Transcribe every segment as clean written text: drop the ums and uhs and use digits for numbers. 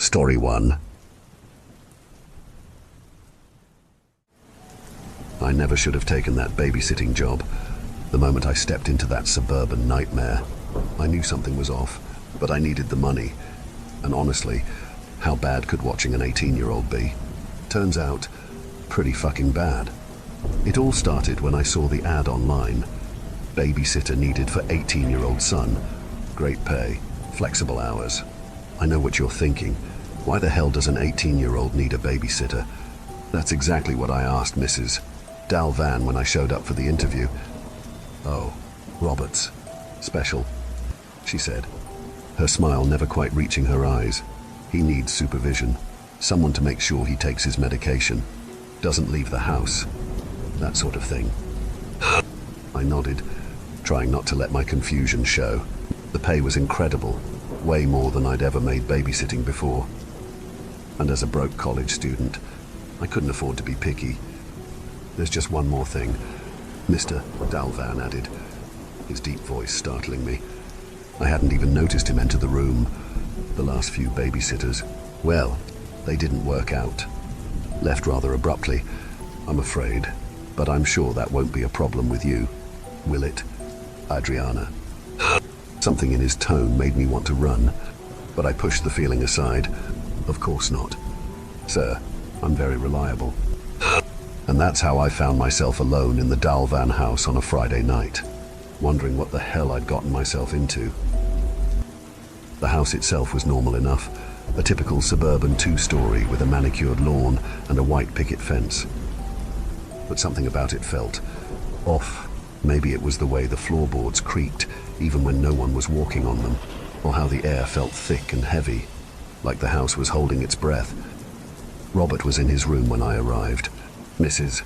Story 1. I never should have taken that babysitting job. The moment I stepped into that suburban nightmare, I knew something was off, but I needed the money. And honestly, how bad could watching an 18-year-old be? Turns out, pretty fucking bad. It all started when I saw the ad online. Babysitter needed for 18-year-old son. Great pay, flexible hours. I know what you're thinking. Why the hell does an 18-year-old need a babysitter? That's exactly what I asked Mrs. Dalvan when I showed up for the interview. Oh, Roberts. Special, she said, her smile never quite reaching her eyes. He needs supervision. Someone to make sure he takes his medication, doesn't leave the house, that sort of thing. I nodded, trying not to let my confusion show. The pay was incredible, way more than I'd ever made babysitting before. And as a broke college student, I couldn't afford to be picky. There's just one more thing, Mr. Dalvan added, his deep voice startling me. I hadn't even noticed him enter the room. The last few babysitters, well, they didn't work out. Left rather abruptly, I'm afraid, but I'm sure that won't be a problem with you, will it, Adriana? Something in his tone made me want to run, but I pushed the feeling aside. Of course not. Sir, I'm very reliable. And that's how I found myself alone in the Dalvan house on a Friday night, wondering what the hell I'd gotten myself into. The house itself was normal enough, a typical suburban two-story with a manicured lawn and a white picket fence. But something about it felt off. Maybe it was the way the floorboards creaked even when no one was walking on them, or how the air felt thick and heavy, like the house was holding its breath. Robert was in his room when I arrived. Mrs.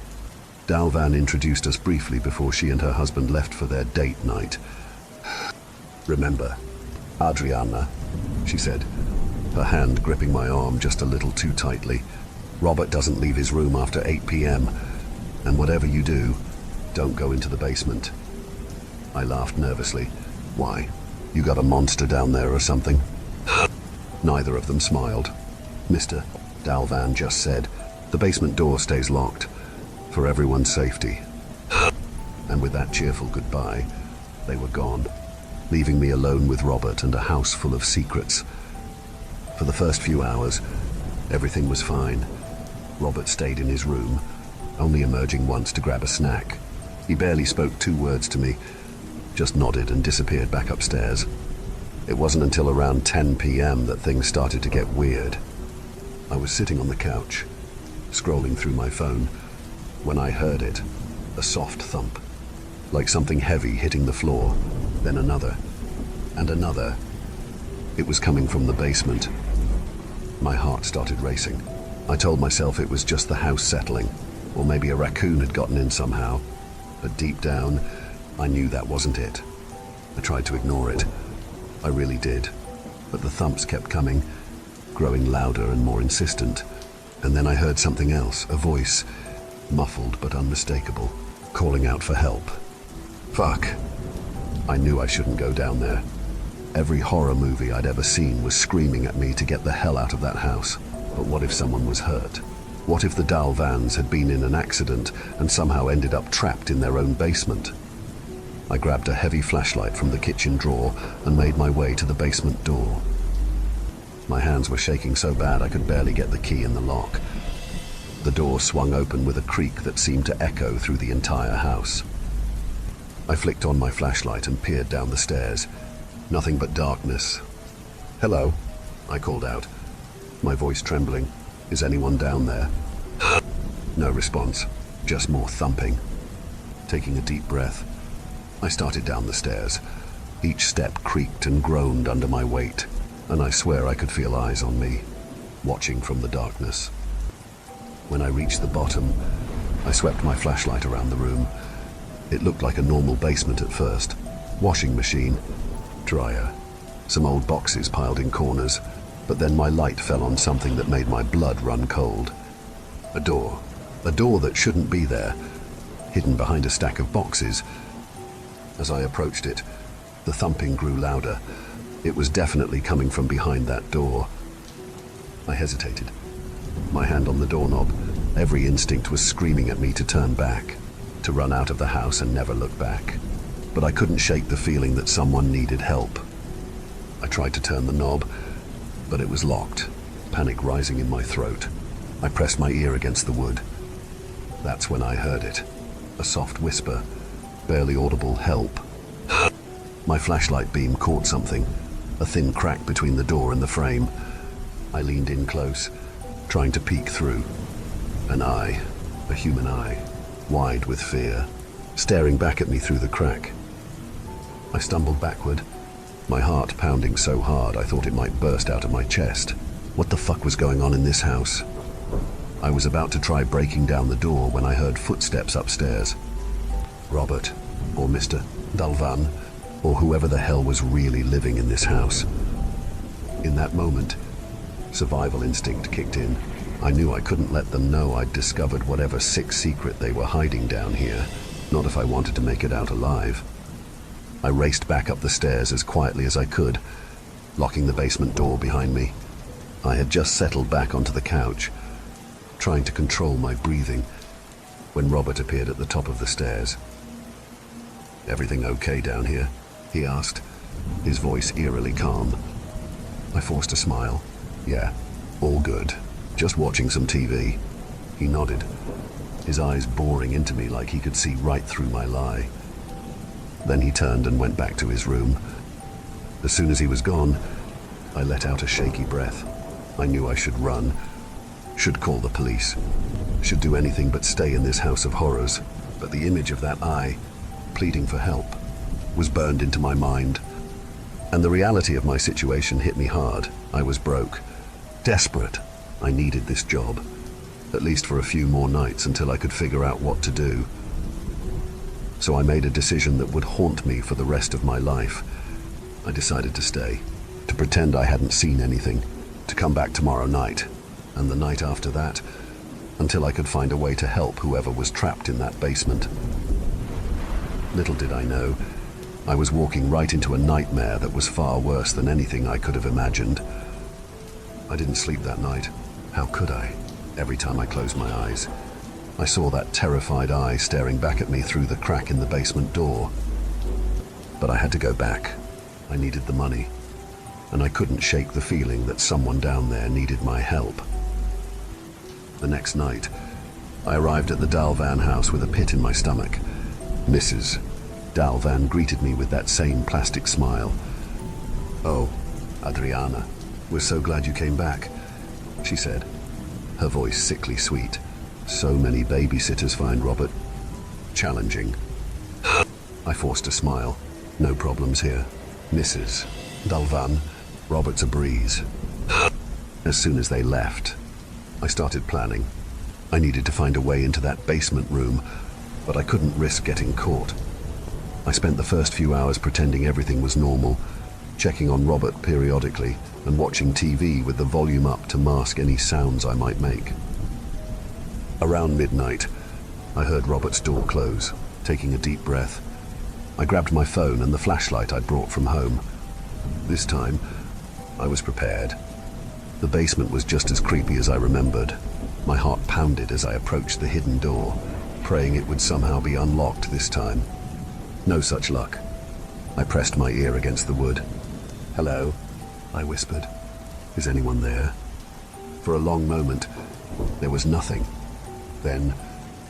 Dalvan introduced us briefly before she and her husband left for their date night. Remember, Adriana, she said, her hand gripping my arm just a little too tightly. Robert doesn't leave his room after 8 p.m., and whatever you do, don't go into the basement. I laughed nervously. Why? You got a monster down there or something? Neither of them smiled. Mr. Dalvan just said, the basement door stays locked, for everyone's safety. And with that cheerful goodbye, they were gone, leaving me alone with Robert and a house full of secrets. For the first few hours, everything was fine. Robert stayed in his room, only emerging once to grab a snack. He barely spoke 2 words to me, just nodded and disappeared back upstairs. It wasn't until around 10 p.m. that things started to get weird. I was sitting on the couch, scrolling through my phone, when I heard it, a soft thump, like something heavy hitting the floor, then another, and another. It was coming from the basement. My heart started racing. I told myself it was just the house settling, or maybe a raccoon had gotten in somehow. But deep down, I knew that wasn't it. I tried to ignore it. I really did. But the thumps kept coming, growing louder and more insistent. And then I heard something else, a voice, muffled but unmistakable, calling out for help. Fuck. I knew I shouldn't go down there. Every horror movie I'd ever seen was screaming at me to get the hell out of that house. But what if someone was hurt? What if the Dalvans had been in an accident and somehow ended up trapped in their own basement? I grabbed a heavy flashlight from the kitchen drawer and made my way to the basement door. My hands were shaking so bad I could barely get the key in the lock. The door swung open with a creak that seemed to echo through the entire house. I flicked on my flashlight and peered down the stairs. Nothing but darkness. Hello, I called out, my voice trembling. Is anyone down there? No response, just more thumping. Taking a deep breath, I started down the stairs. Each step creaked and groaned under my weight, and I swear I could feel eyes on me, watching from the darkness. When I reached the bottom, I swept my flashlight around the room. It looked like a normal basement at first. Washing machine, dryer, some old boxes piled in corners, but then my light fell on something that made my blood run cold. A door that shouldn't be there, hidden behind a stack of boxes. As I approached it, the thumping grew louder. It was definitely coming from behind that door. I hesitated, my hand on the doorknob. Every instinct was screaming at me to turn back, to run out of the house and never look back. But I couldn't shake the feeling that someone needed help. I tried to turn the knob, but it was locked, panic rising in my throat. I pressed my ear against the wood. That's when I heard it. A soft whisper, barely audible help. My flashlight beam caught something, a thin crack between the door and the frame. I leaned in close, trying to peek through. An eye, a human eye, wide with fear, staring back at me through the crack. I stumbled backward, my heart pounding so hard I thought it might burst out of my chest. What the fuck was going on in this house? I was about to try breaking down the door when I heard footsteps upstairs. Robert, or Mr. Dalvan, or whoever the hell was really living in this house. In that moment, survival instinct kicked in. I knew I couldn't let them know I'd discovered whatever sick secret they were hiding down here, not if I wanted to make it out alive. I raced back up the stairs as quietly as I could, locking the basement door behind me. I had just settled back onto the couch, trying to control my breathing, when Robert appeared at the top of the stairs. "Everything okay down here?" he asked, his voice eerily calm. I forced a smile. "Yeah, all good. Just watching some TV." He nodded, his eyes boring into me like he could see right through my lie. Then he turned and went back to his room. As soon as he was gone, I let out a shaky breath. I knew I should run, should call the police, should do anything but stay in this house of horrors. But the image of that eye, pleading for help, was burned into my mind. And the reality of my situation hit me hard. I was broke, desperate. I needed this job, at least for a few more nights until I could figure out what to do. So I made a decision that would haunt me for the rest of my life. I decided to stay, to pretend I hadn't seen anything, to come back tomorrow night, and the night after that, until I could find a way to help whoever was trapped in that basement. Little did I know, I was walking right into a nightmare that was far worse than anything I could have imagined. I didn't sleep that night. How could I? Every time I closed my eyes, I saw that terrified eye staring back at me through the crack in the basement door. But I had to go back. I needed the money, and I couldn't shake the feeling that someone down there needed my help. The next night, I arrived at the Dalvan house with a pit in my stomach. Mrs. Dalvan greeted me with that same plastic smile. "Oh, Adriana, we're so glad you came back," she said, her voice sickly sweet. "So many babysitters find Robert challenging." I forced a smile. "No problems here, Mrs. Dalvan. Robert's a breeze." As soon as they left, I started planning. I needed to find a way into that basement room, but I couldn't risk getting caught. I spent the first few hours pretending everything was normal, checking on Robert periodically and watching TV with the volume up to mask any sounds I might make. Around midnight, I heard Robert's door close, taking a deep breath. I grabbed my phone and the flashlight I'd brought from home. This time, I was prepared. The basement was just as creepy as I remembered. My heart pounded as I approached the hidden door, praying it would somehow be unlocked this time. No such luck. I pressed my ear against the wood. "Hello?" I whispered. "Is anyone there?" For a long moment, there was nothing. Then,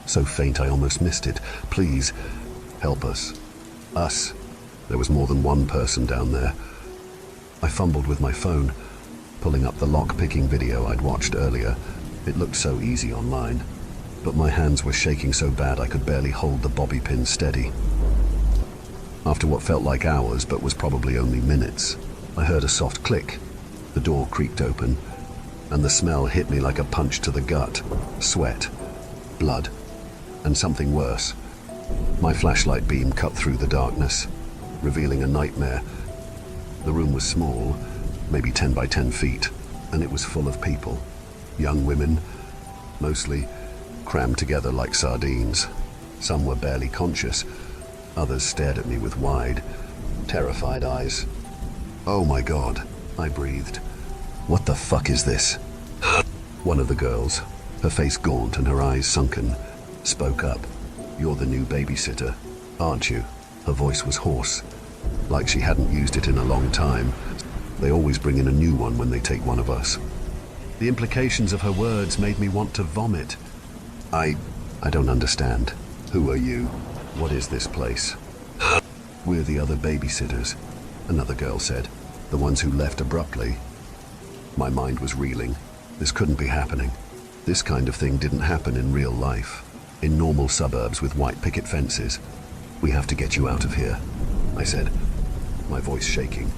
so faint I almost missed it. "Please, help us." Us. There was more than one person down there. I fumbled with my phone, pulling up the lock-picking video I'd watched earlier. It looked so easy online, but my hands were shaking so bad I could barely hold the bobby pin steady. After what felt like hours, but was probably only minutes, I heard a soft click. The door creaked open, and the smell hit me like a punch to the gut. Sweat, blood, and something worse. My flashlight beam cut through the darkness, revealing a nightmare. The room was small, maybe 10 by 10 feet, and it was full of people. Young women, mostly, crammed together like sardines. Some were barely conscious. Others stared at me with wide, terrified eyes. "Oh my God," I breathed. "What the fuck is this?" One of the girls, her face gaunt and her eyes sunken, spoke up. "You're the new babysitter, aren't you?" Her voice was hoarse, like she hadn't used it in a long time. They always bring in a new one when they take one of us. The implications of her words made me want to vomit. I don't understand. Who are you? What is this place? "We're the other babysitters," another girl said. "The ones who left abruptly." My mind was reeling. This couldn't be happening. This kind of thing didn't happen in real life, in normal suburbs with white picket fences. "We have to get you out of here," I said, my voice shaking.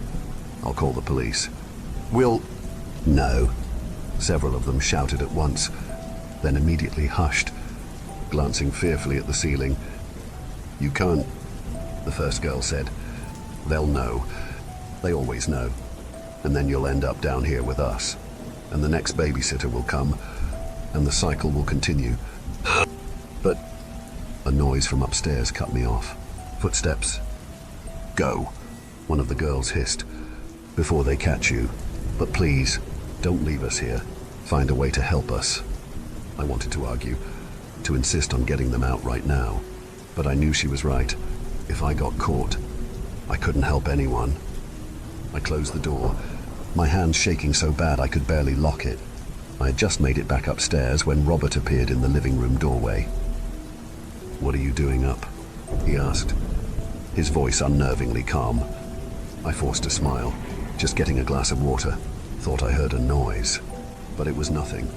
"I'll call the police." "We'll..." "No." Several of them shouted at once, then immediately hushed, glancing fearfully at the ceiling. "You can't," the first girl said. "They'll know. They always know. And then you'll end up down here with us. And the next babysitter will come, and the cycle will continue." "But..." A noise from upstairs cut me off. Footsteps. "Go," one of the girls hissed, "before they catch you. But please, don't leave us here. Find a way to help us." I wanted to argue, to insist on getting them out right now. But I knew she was right. If I got caught, I couldn't help anyone. I closed the door, my hands shaking so bad I could barely lock it. I had just made it back upstairs when Robert appeared in the living room doorway. "What are you doing up?" he asked, his voice unnervingly calm. I forced a smile. "Just getting a glass of water. Thought I heard a noise, but it was nothing."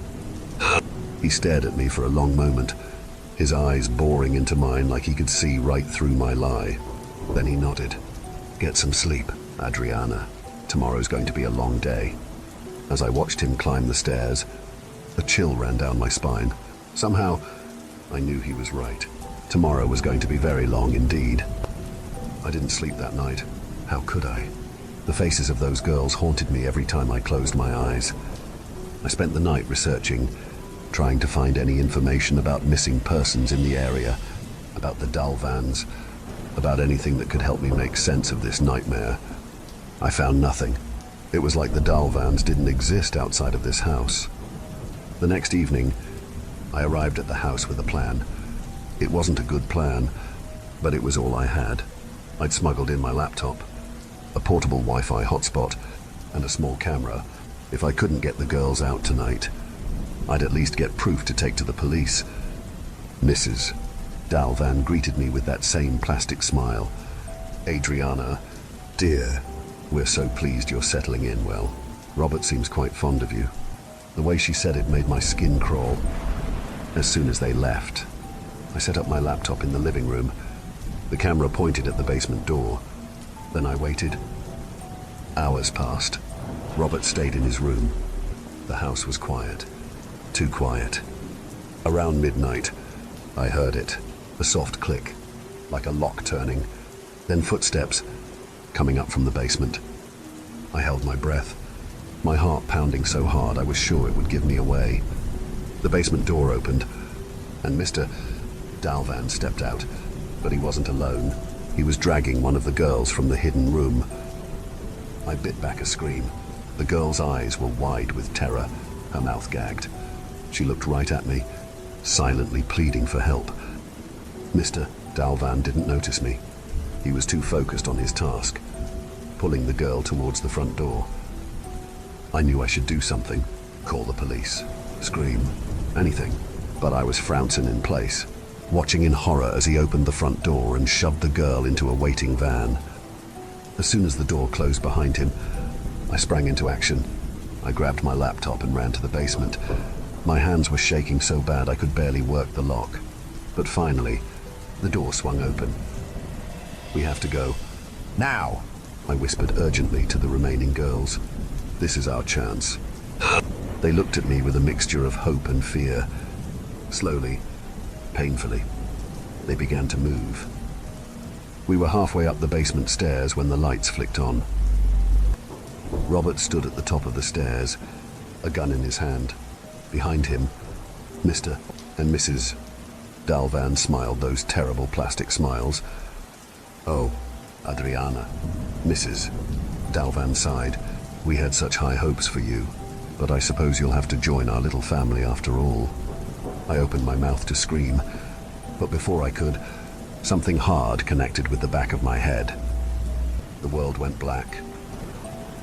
He stared at me for a long moment, his eyes boring into mine like he could see right through my lie. Then he nodded. "Get some sleep, Adriana. Tomorrow's going to be a long day." As I watched him climb the stairs, a chill ran down my spine. Somehow, I knew he was right. Tomorrow was going to be very long indeed. I didn't sleep that night. How could I? The faces of those girls haunted me every time I closed my eyes. I spent the night researching, trying to find any information about missing persons in the area, about the Dalvans, about anything that could help me make sense of this nightmare. I found nothing. It was like the Dalvans didn't exist outside of this house. The next evening, I arrived at the house with a plan. It wasn't a good plan, but it was all I had. I'd smuggled in my laptop, a portable Wi-Fi hotspot, and a small camera. If I couldn't get the girls out tonight, I'd at least get proof to take to the police. Mrs. Dalvan greeted me with that same plastic smile. "Adriana, dear, we're so pleased you're settling in well. Robert seems quite fond of you." The way she said it made my skin crawl. As soon as they left, I set up my laptop in the living room. The camera pointed at the basement door. Then I waited. Hours passed. Robert stayed in his room. The house was quiet. Too quiet. Around midnight, I heard it. A soft click, like a lock turning. Then footsteps, coming up from the basement. I held my breath, my heart pounding so hard I was sure it would give me away. The basement door opened, and Mr. Dalvan stepped out, but he wasn't alone. He was dragging one of the girls from the hidden room. I bit back a scream. The girl's eyes were wide with terror, her mouth gagged. She looked right at me, silently pleading for help. Mr. Dalvan didn't notice me. He was too focused on his task, pulling the girl towards the front door. I knew I should do something, call the police, scream, anything, but I was frouncing in place, watching in horror as he opened the front door and shoved the girl into a waiting van. As soon as the door closed behind him, I sprang into action. I grabbed my laptop and ran to the basement. My hands were shaking so bad I could barely work the lock. But finally, the door swung open. "We have to go. Now!" I whispered urgently to the remaining girls. "This is our chance." They looked at me with a mixture of hope and fear. Slowly, painfully, they began to move. We were halfway up the basement stairs when the lights flicked on. Robert stood at the top of the stairs, a gun in his hand. Behind him, Mr. and Mrs. Dalvan smiled those terrible plastic smiles. "Oh, Adriana," Mrs. Dalvan sighed. "We had such high hopes for you." but I suppose you'll have to join our little family after all. I opened my mouth to scream, but before I could, something hard connected with the back of my head. The world went black.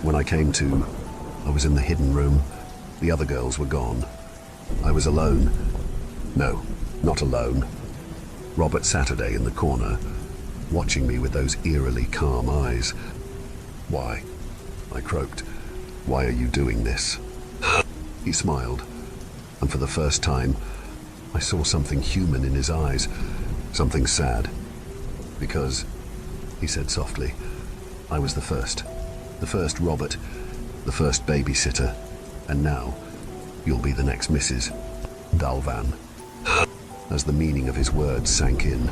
When I came to, I was in the hidden room. The other girls were gone. I was alone. No, not alone. Robert Saturday in the corner, watching me with those eerily calm eyes. "Why?" I croaked. "Why are you doing this?" He smiled, and for the first time, I saw something human in his eyes, something sad. "Because," he said softly, "I was the first Robert, the first babysitter, and now you'll be the next Mrs. Dalvan." As the meaning of his words sank in,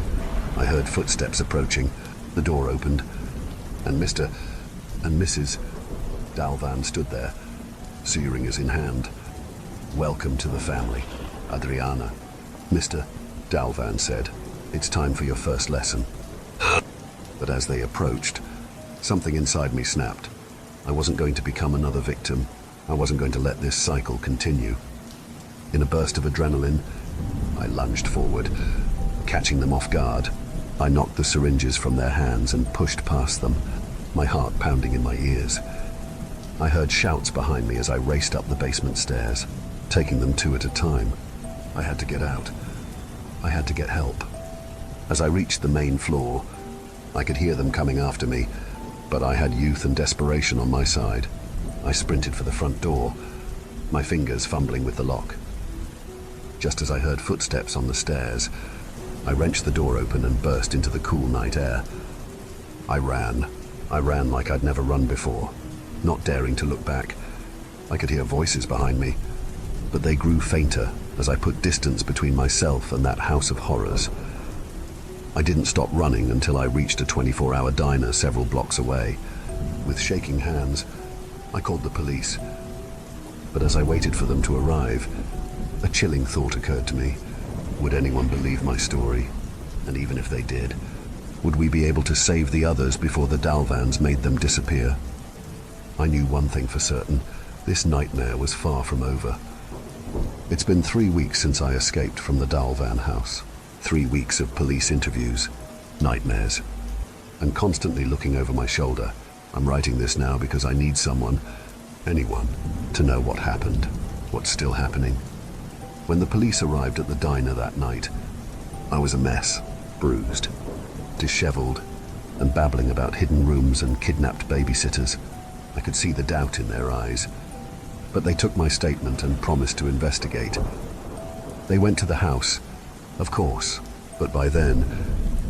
I heard footsteps approaching. The door opened, and Mr. and Mrs. Dalvan stood there, sea ringers in hand. "Welcome to the family, Adriana," Mr. Dalvan said. "It's time for your first lesson." But as they approached, something inside me snapped. I wasn't going to become another victim. I wasn't going to let this cycle continue. In a burst of adrenaline, I lunged forward, catching them off guard. I knocked the syringes from their hands and pushed past them, my heart pounding in my ears. I heard shouts behind me as I raced up the basement stairs, taking them two at a time. I had to get out. I had to get help. As I reached the main floor, I could hear them coming after me, but I had youth and desperation on my side. I sprinted for the front door, my fingers fumbling with the lock. Just as I heard footsteps on the stairs, I wrenched the door open and burst into the cool night air. I ran like I'd never run before, not daring to look back. I could hear voices behind me, but they grew fainter as I put distance between myself and that house of horrors. I didn't stop running until I reached a 24-hour diner several blocks away. With shaking hands, I called the police. But as I waited for them to arrive, a chilling thought occurred to me. Would anyone believe my story? And even if they did, would we be able to save the others before the Dalvans made them disappear? I knew one thing for certain. This nightmare was far from over. It's been 3 weeks since I escaped from the Dalvan house. 3 weeks of police interviews, nightmares, and constantly looking over my shoulder. I'm writing this now because I need someone, anyone, to know what happened, what's still happening. When the police arrived at the diner that night, I was a mess, bruised, disheveled, and babbling about hidden rooms and kidnapped babysitters. I could see the doubt in their eyes. But they took my statement and promised to investigate. They went to the house, of course, but by then,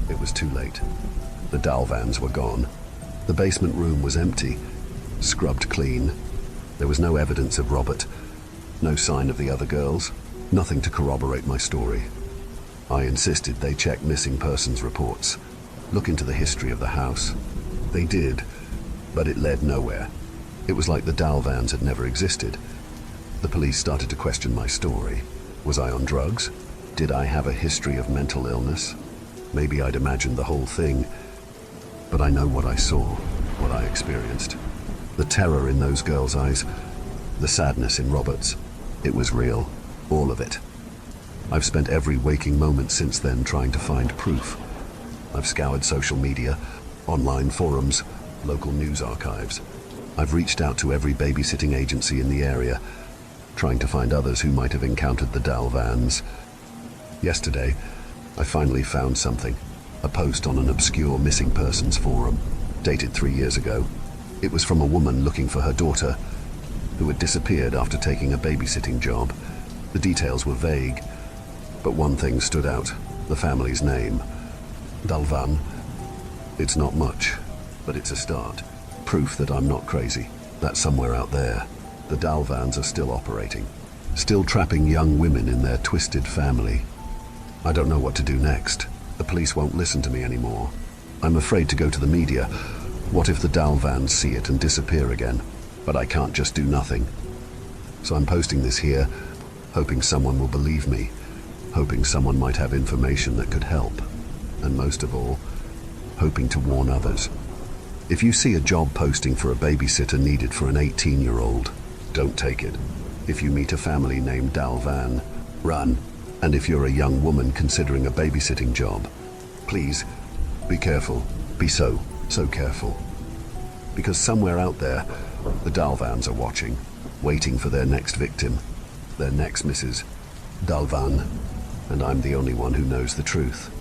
it was too late. The Dalvans were gone. The basement room was empty, scrubbed clean. There was no evidence of Robert, no sign of the other girls, nothing to corroborate my story. I insisted they check missing persons reports, look into the history of the house. They did, but it led nowhere. It was like the Dalvans had never existed. The police started to question my story. Was I on drugs? Did I have a history of mental illness? Maybe I'd imagined the whole thing, but I know what I saw, what I experienced. The terror in those girls' eyes, the sadness in Robert's. It was real, all of it. I've spent every waking moment since then trying to find proof. I've scoured social media, online forums, local news archives. I've reached out to every babysitting agency in the area, trying to find others who might have encountered the Dalvans. Yesterday, I finally found something. A post on an obscure missing persons forum, dated 3 years ago. It was from a woman looking for her daughter, who had disappeared after taking a babysitting job. The details were vague, but one thing stood out, the family's name. Dalvan. It's not much, but it's a start. Proof that I'm not crazy, that somewhere out there, the Dalvans are still operating, still trapping young women in their twisted family. I don't know what to do next. The police won't listen to me anymore. I'm afraid to go to the media. What if the Dalvans see it and disappear again? But I can't just do nothing. So I'm posting this here, hoping someone will believe me, hoping someone might have information that could help, and most of all, hoping to warn others. If you see a job posting for a babysitter needed for an 18-year-old, don't take it. If you meet a family named Dalvan, run. And if you're a young woman considering a babysitting job, please, be careful. Be so careful. Because somewhere out there, the Dalvans are watching, waiting for their next victim, their next Mrs. Dalvan, and I'm the only one who knows the truth.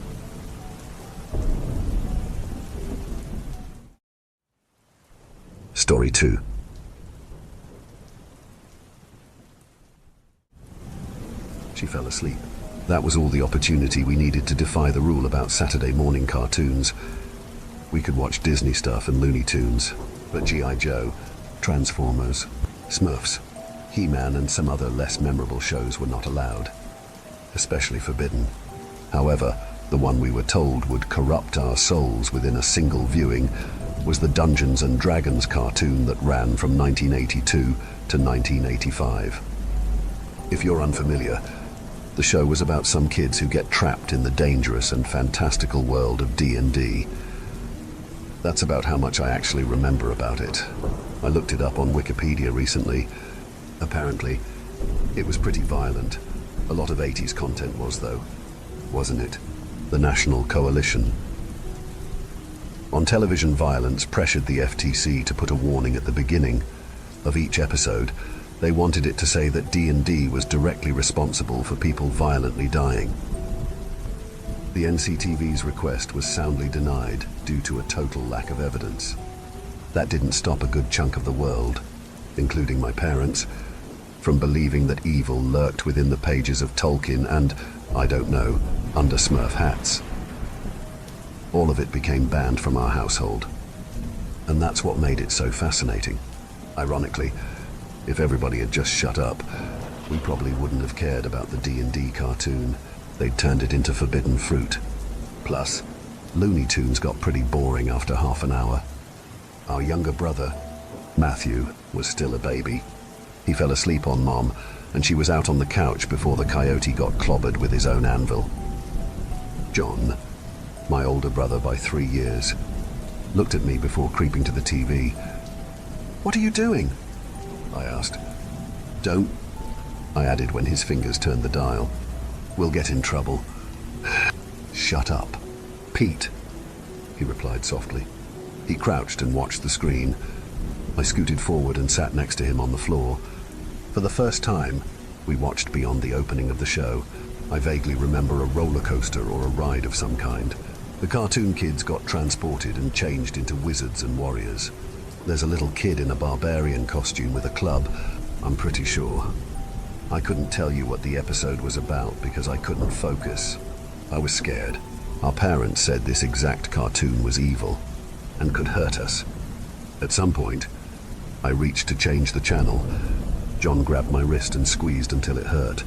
Story 2. She fell asleep. That was all the opportunity we needed to defy the rule about Saturday morning cartoons. We could watch Disney stuff and Looney Tunes, but G.I. Joe, Transformers, Smurfs, He-Man and some other less memorable shows were not allowed, especially forbidden. However, the one we were told would corrupt our souls within a single viewing was the Dungeons and Dragons cartoon that ran from 1982 to 1985. If you're unfamiliar, the show was about some kids who get trapped in the dangerous and fantastical world of D&D. That's about how much I actually remember about it. I looked it up on Wikipedia recently. Apparently, it was pretty violent. A lot of 80s content was, though, wasn't it? The National Coalition. On television, violence pressured the FTC to put a warning at the beginning of each episode. They wanted it to say that D&D was directly responsible for people violently dying. The NCTV's request was soundly denied due to a total lack of evidence. That didn't stop a good chunk of the world, including my parents, from believing that evil lurked within the pages of Tolkien and, I don't know, under Smurf hats. All of it became banned from our household. And that's what made it so fascinating. Ironically, if everybody had just shut up, we probably wouldn't have cared about the D&D cartoon. They'd turned it into forbidden fruit. Plus, Looney Tunes got pretty boring after half an hour. Our younger brother, Matthew, was still a baby. He fell asleep on Mom, and she was out on the couch before the coyote got clobbered with his own anvil. John, my older brother by 3 years, looked at me before creeping to the TV. "What are you doing?" I asked. "Don't," I added when his fingers turned the dial. "We'll get in trouble." "Shut up, Pete," he replied softly. He crouched and watched the screen. I scooted forward and sat next to him on the floor. For the first time, we watched beyond the opening of the show. I vaguely remember a roller coaster or a ride of some kind. The cartoon kids got transported and changed into wizards and warriors. There's a little kid in a barbarian costume with a club, I'm pretty sure. I couldn't tell you what the episode was about because I couldn't focus. I was scared. Our parents said this exact cartoon was evil and could hurt us. At some point, I reached to change the channel. John grabbed my wrist and squeezed until it hurt.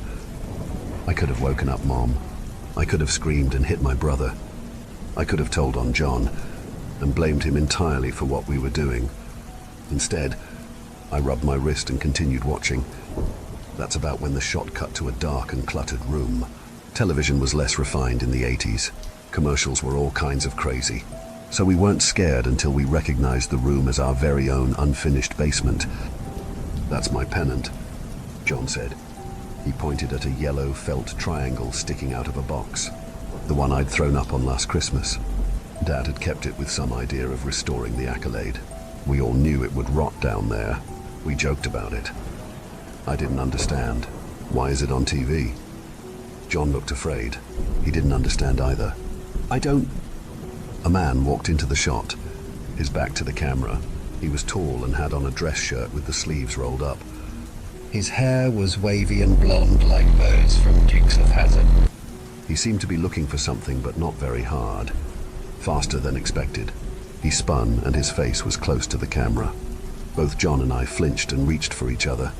I could have woken up Mom. I could have screamed and hit my brother. I could have told on John and blamed him entirely for what we were doing. Instead, I rubbed my wrist and continued watching. That's about when the shot cut to a dark and cluttered room. Television was less refined in the 80s. Commercials were all kinds of crazy. So we weren't scared until we recognized the room as our very own unfinished basement. "That's my pennant," John said. He pointed at a yellow felt triangle sticking out of a box. The one I'd thrown up on last Christmas. Dad had kept it with some idea of restoring the accolade. We all knew it would rot down there. We joked about it. I didn't understand. Why is it on TV? John looked afraid. He didn't understand either. "I don't..." A man walked into the shot, his back to the camera. He was tall and had on a dress shirt with the sleeves rolled up. His hair was wavy and blonde like those from Dukes of Hazzard. He seemed to be looking for something, but not very hard. Faster than expected. He spun and his face was close to the camera. Both John and I flinched and reached for each other.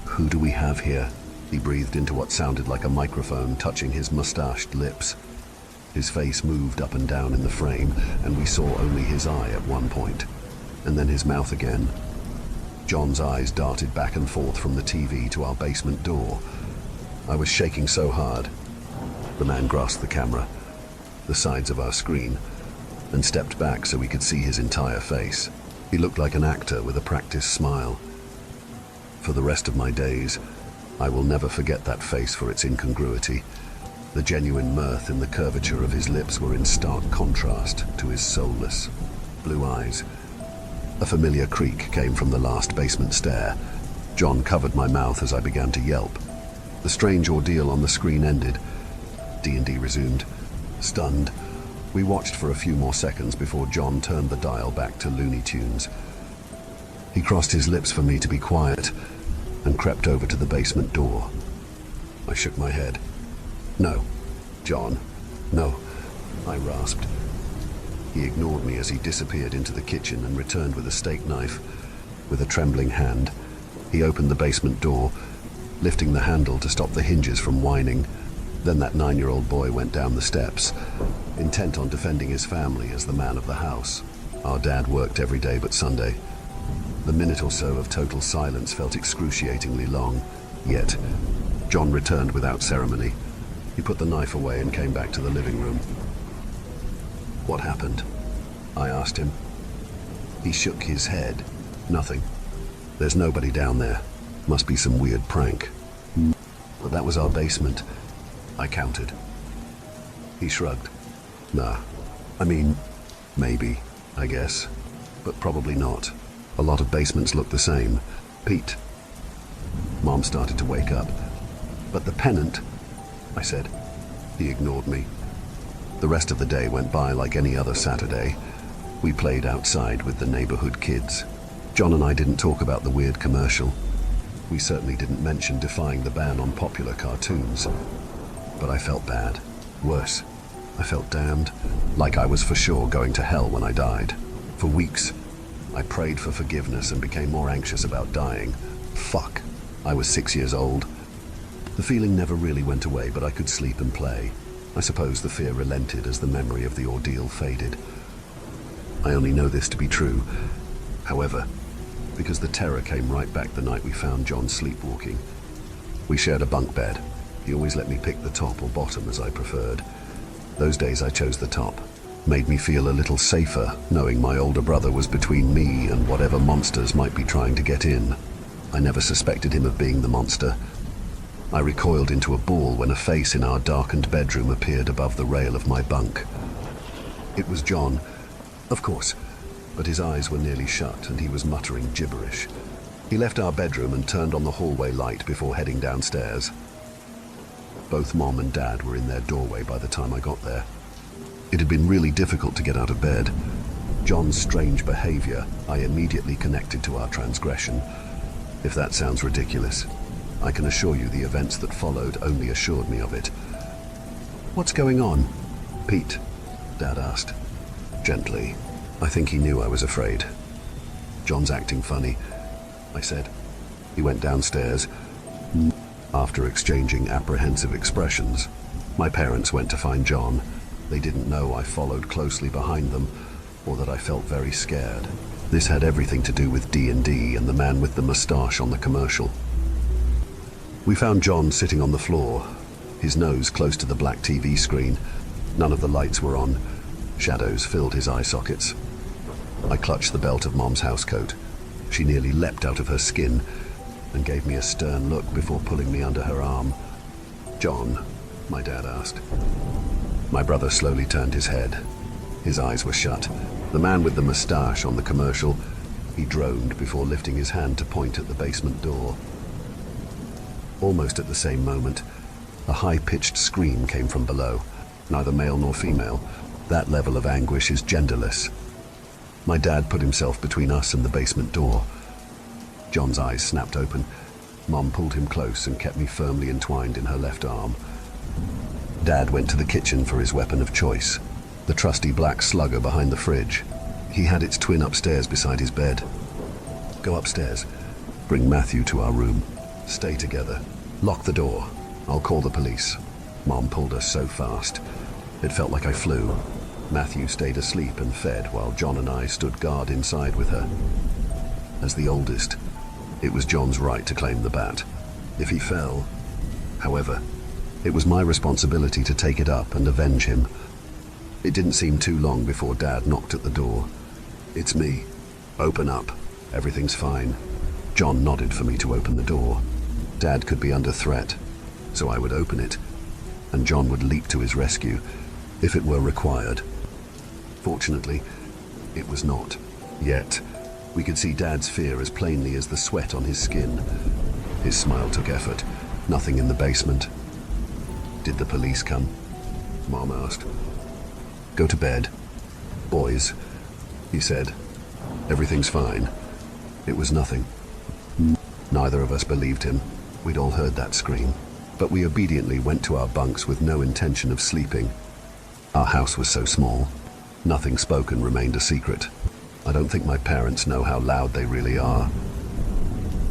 "Who do we have here?" He breathed into what sounded like a microphone, touching his mustached lips. His face moved up and down in the frame, and we saw only his eye at one point, and then his mouth again. John's eyes darted back and forth from the TV to our basement door. I was shaking so hard. The man grasped the camera, the sides of our screen, and stepped back so we could see his entire face. He looked like an actor with a practiced smile. For the rest of my days, I will never forget that face for its incongruity. The genuine mirth in the curvature of his lips were in stark contrast to his soulless blue eyes. A familiar creak came from the last basement stair. John covered my mouth as I began to yelp. The strange ordeal on the screen ended. D&D resumed. Stunned, we watched for a few more seconds before John turned the dial back to Looney Tunes. He crossed his lips for me to be quiet and crept over to the basement door. I shook my head. No, John, no, I rasped. He ignored me as he disappeared into the kitchen and returned with a steak knife. With a trembling hand, he opened the basement door, lifting the handle to stop the hinges from whining. Then that 9-year-old boy went down the steps, intent on defending his family as the man of the house. Our dad worked every day but Sunday. The minute or so of total silence felt excruciatingly long, yet John returned without ceremony. He put the knife away and came back to the living room. What happened? I asked him. He shook his head. Nothing. There's nobody down there. Must be some weird prank. But that was our basement. I counted. He shrugged. Nah. I mean, maybe, I guess. But probably not. A lot of basements look the same. Pete. Mom started to wake up. But the pennant, I said. He ignored me. The rest of the day went by like any other Saturday. We played outside with the neighborhood kids. John and I didn't talk about the weird commercial. We certainly didn't mention defying the ban on popular cartoons. But I felt bad. Worse, I felt damned, like I was for sure going to hell when I died. For weeks, I prayed for forgiveness and became more anxious about dying. Fuck, I was 6 years old. The feeling never really went away, but I could sleep and play. I suppose the fear relented as the memory of the ordeal faded. I only know this to be true, however, because the terror came right back the night we found John sleepwalking. We shared a bunk bed. He always let me pick the top or bottom as I preferred. Those days I chose the top. Made me feel a little safer, knowing my older brother was between me and whatever monsters might be trying to get in. I never suspected him of being the monster. I recoiled into a ball when a face in our darkened bedroom appeared above the rail of my bunk. It was John, of course, but his eyes were nearly shut and he was muttering gibberish. He left our bedroom and turned on the hallway light before heading downstairs. Both Mom and Dad were in their doorway by the time I got there. It had been really difficult to get out of bed. John's strange behavior I immediately connected to our transgression. If that sounds ridiculous, I can assure you the events that followed only assured me of it. What's going on, Pete? Dad asked. Gently. I think he knew I was afraid. John's acting funny, I said. He went downstairs. After exchanging apprehensive expressions, my parents went to find John. They didn't know I followed closely behind them, or that I felt very scared. This had everything to do with D&D and the man with the mustache on the commercial. We found John sitting on the floor, his nose close to the black TV screen. None of the lights were on. Shadows filled his eye sockets. I clutched the belt of Mom's housecoat. She nearly leapt out of her skin and gave me a stern look before pulling me under her arm. John, my dad asked. My brother slowly turned his head. His eyes were shut. The man with the mustache on the commercial, he droned before lifting his hand to point at the basement door. Almost at the same moment, a high-pitched scream came from below. Neither male nor female. That level of anguish is genderless. My dad put himself between us and the basement door. John's eyes snapped open. Mom pulled him close and kept me firmly entwined in her left arm. Dad went to the kitchen for his weapon of choice, the trusty black slugger behind the fridge. He had its twin upstairs beside his bed. Go upstairs. Bring Matthew to our room. Stay together. Lock the door. I'll call the police. Mom pulled us so fast. It felt like I flew. Matthew stayed asleep and fed while John and I stood guard inside with her. As the oldest, it was John's right to claim the bat. If he fell, however, it was my responsibility to take it up and avenge him. It didn't seem too long before Dad knocked at the door. It's me. Open up. Everything's fine. John nodded for me to open the door. Dad could be under threat, so I would open it, and John would leap to his rescue if it were required. Fortunately, it was not. Yet, we could see Dad's fear as plainly as the sweat on his skin. His smile took effort. Nothing in the basement. Did the police come? Mom asked. Go to bed. Boys, he said. Everything's fine. It was nothing. Neither of us believed him. We'd all heard that scream. But we obediently went to our bunks with no intention of sleeping. Our house was so small. Nothing spoken remained a secret. I don't think my parents know how loud they really are.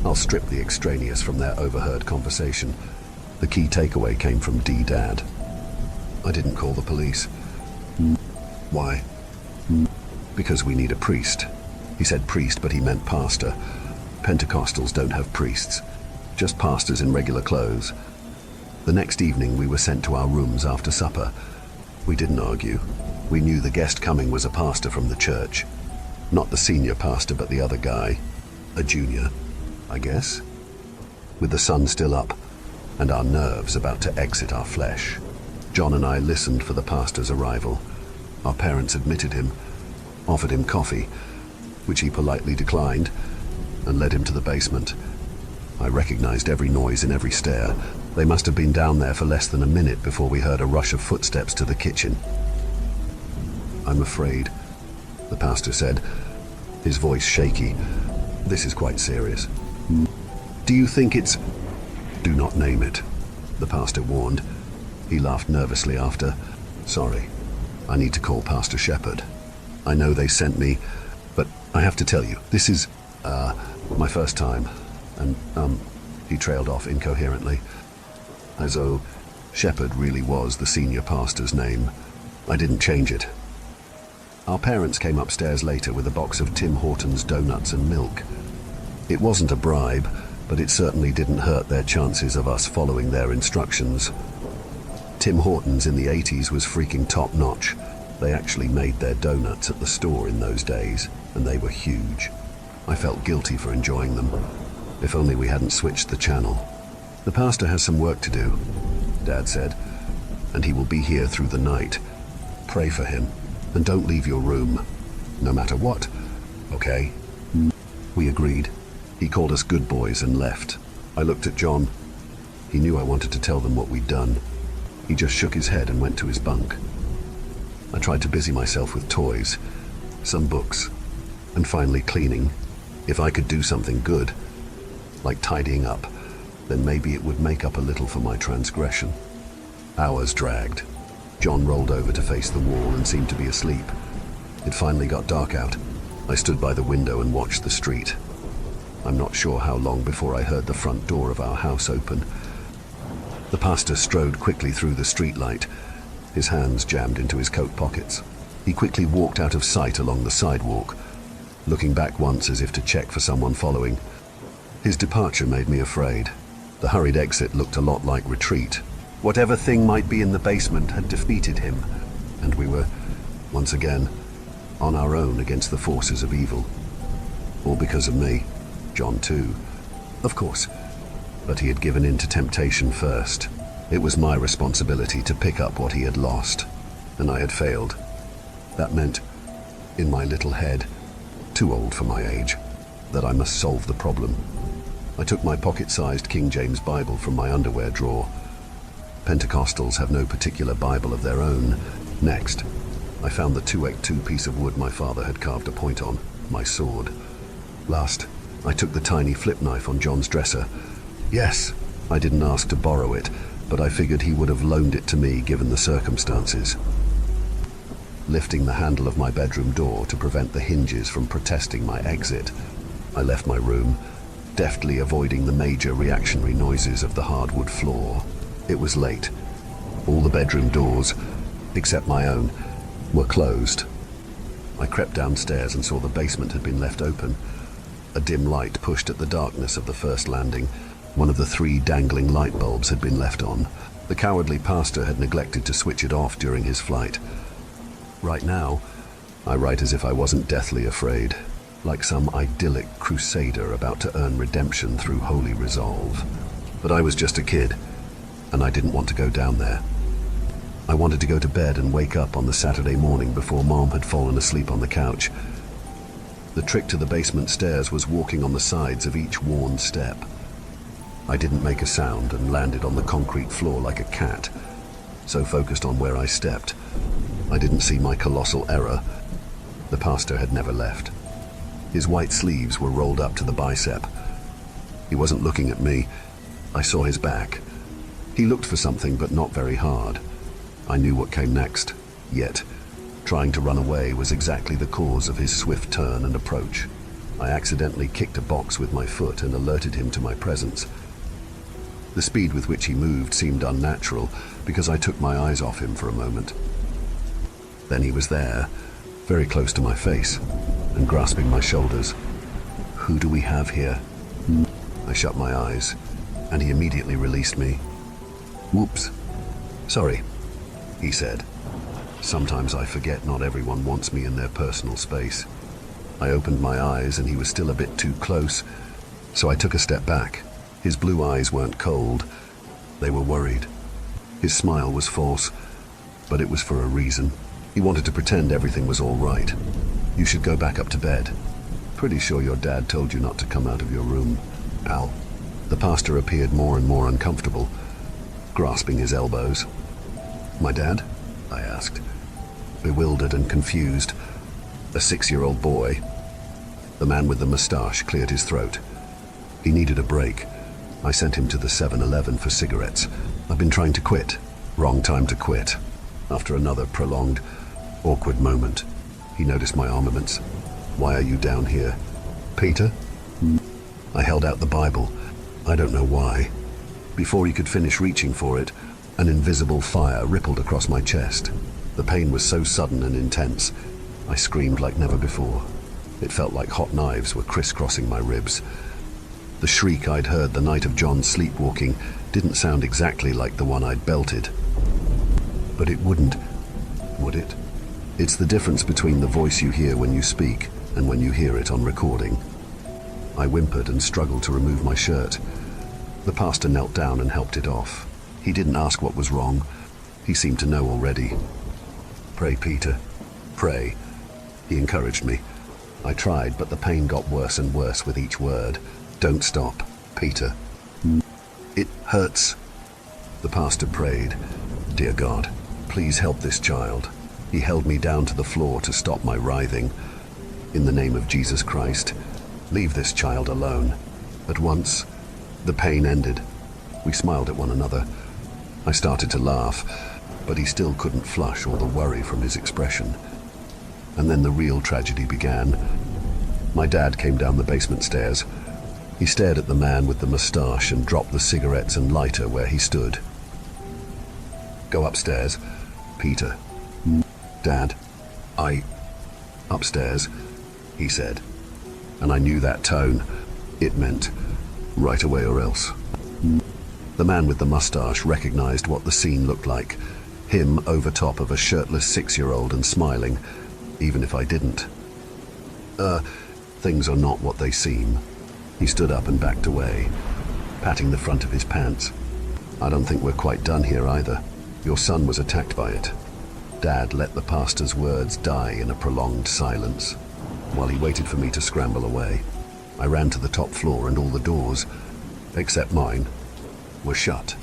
I'll strip the extraneous from their overheard conversation. The key takeaway came from Dad. I didn't call the police. Why? Because we need a priest. He said priest, but he meant pastor. Pentecostals don't have priests, just pastors in regular clothes. The next evening we were sent to our rooms after supper. We didn't argue. We knew the guest coming was a pastor from the church. Not the senior pastor, but the other guy. A junior, I guess. With the sun still up, and our nerves about to exit our flesh, John and I listened for the pastor's arrival. Our parents admitted him, offered him coffee, which he politely declined, and led him to the basement. I recognized every noise in every stair. They must have been down there for less than a minute before we heard a rush of footsteps to the kitchen. I'm afraid, the pastor said, his voice shaky. This is quite serious. Do you think it's... Do not name it, the pastor warned. He laughed nervously after. Sorry, I need to call Pastor Shepherd. I know they sent me, but I have to tell you, this is, my first time. And, he trailed off incoherently, as though Shepherd really was the senior pastor's name. I didn't change it. Our parents came upstairs later with a box of Tim Hortons donuts and milk. It wasn't a bribe, but it certainly didn't hurt their chances of us following their instructions. Tim Hortons in the 80s was freaking top-notch. They actually made their donuts at the store in those days, and they were huge. I felt guilty for enjoying them. If only we hadn't switched the channel. The pastor has some work to do, Dad said, and he will be here through the night. Pray for him, and don't leave your room, no matter what, okay? We agreed. He called us good boys and left. I looked at John. He knew I wanted to tell them what we'd done. He just shook his head and went to his bunk. I tried to busy myself with toys, some books, and finally cleaning. If I could do something good, like tidying up, then maybe it would make up a little for my transgression. Hours dragged. John rolled over to face the wall and seemed to be asleep. It finally got dark out. I stood by the window and watched the street. I'm not sure how long before I heard the front door of our house open. The pastor strode quickly through the streetlight, his hands jammed into his coat pockets. He quickly walked out of sight along the sidewalk, looking back once as if to check for someone following. His departure made me afraid. The hurried exit looked a lot like retreat. Whatever thing might be in the basement had defeated him, and we were, once again, on our own against the forces of evil. All because of me. John too, of course, but he had given in to temptation first. It was my responsibility to pick up what he had lost, and I had failed. That meant, in my little head, too old for my age, that I must solve the problem. I took my pocket-sized King James Bible from my underwear drawer. Pentecostals have no particular Bible of their own. Next, I found the 2x2 piece of wood my father had carved a point on, my sword. Last, I took the tiny flip knife on John's dresser. Yes, I didn't ask to borrow it, but I figured he would have loaned it to me given the circumstances. Lifting the handle of my bedroom door to prevent the hinges from protesting my exit, I left my room, deftly avoiding the major reactionary noises of the hardwood floor. It was late. All the bedroom doors, except my own, were closed. I crept downstairs and saw the basement had been left open. A dim light pushed at the darkness of the first landing. One of the 3 dangling light bulbs had been left on. The cowardly pastor had neglected to switch it off during his flight. Right now, I write as if I wasn't deathly afraid. like some idyllic crusader about to earn redemption through holy resolve. But I was just a kid, and I didn't want to go down there. I wanted to go to bed and wake up on the Saturday morning before Mom had fallen asleep on the couch. The trick to the basement stairs was walking on the sides of each worn step. I didn't make a sound and landed on the concrete floor like a cat, so focused on where I stepped, I didn't see my colossal error. The pastor had never left. His white sleeves were rolled up to the bicep. He wasn't looking at me. I saw his back. He looked for something, but not very hard. I knew what came next, yet trying to run away was exactly the cause of his swift turn and approach. I accidentally kicked a box with my foot and alerted him to my presence. The speed with which he moved seemed unnatural because I took my eyes off him for a moment. Then he was there, very close to my face, and grasping my shoulders. "Who do we have here?" I shut my eyes, and he immediately released me. "Whoops. Sorry," he said. Sometimes I forget not everyone wants me in their personal space. I opened my eyes and he was still a bit too close, so I took a step back. His blue eyes weren't cold. They were worried. His smile was false, but it was for a reason. He wanted to pretend everything was all right. "You should go back up to bed. Pretty sure your dad told you not to come out of your room, pal." The pastor appeared more and more uncomfortable, grasping his elbows. "My dad?" I asked, bewildered and confused. "A 6-year-old boy." The man with the mustache cleared his throat. He needed a break. I sent him to the 7-Eleven for cigarettes. "I've been trying to quit." Wrong time to quit. After another prolonged, awkward moment, he noticed my armaments. "Why are you down here?" "Peter?" I held out the Bible. I don't know why. Before he could finish reaching for it, an invisible fire rippled across my chest. The pain was so sudden and intense, I screamed like never before. It felt like hot knives were crisscrossing my ribs. The shriek I'd heard the night of John's sleepwalking didn't sound exactly like the one I'd belted. But it wouldn't, would it? It's the difference between the voice you hear when you speak and when you hear it on recording. I whimpered and struggled to remove my shirt. The pastor knelt down and helped it off. He didn't ask what was wrong. He seemed to know already. "Pray, Peter. Pray," he encouraged me. I tried, but the pain got worse and worse with each word. "Don't stop, Peter. It hurts." The pastor prayed. "Dear God, please help this child." He held me down to the floor to stop my writhing. "In the name of Jesus Christ, leave this child alone." At once, the pain ended. We smiled at one another. I started to laugh, but he still couldn't flush all the worry from his expression. And then the real tragedy began. My dad came down the basement stairs. He stared at the man with the mustache and dropped the cigarettes and lighter where he stood. "Go upstairs, Peter." "Dad, Upstairs," he said. And I knew that tone. It meant, right away or else. The man with the mustache recognized what the scene looked like. Him over top of a shirtless 6-year-old and smiling, even if I didn't. Things are not what they seem." He stood up and backed away, patting the front of his pants. "I don't think we're quite done here either. Your son was attacked by it." Dad let the pastor's words die in a prolonged silence, while he waited for me to scramble away. I ran to the top floor and all the doors, except mine, were shut.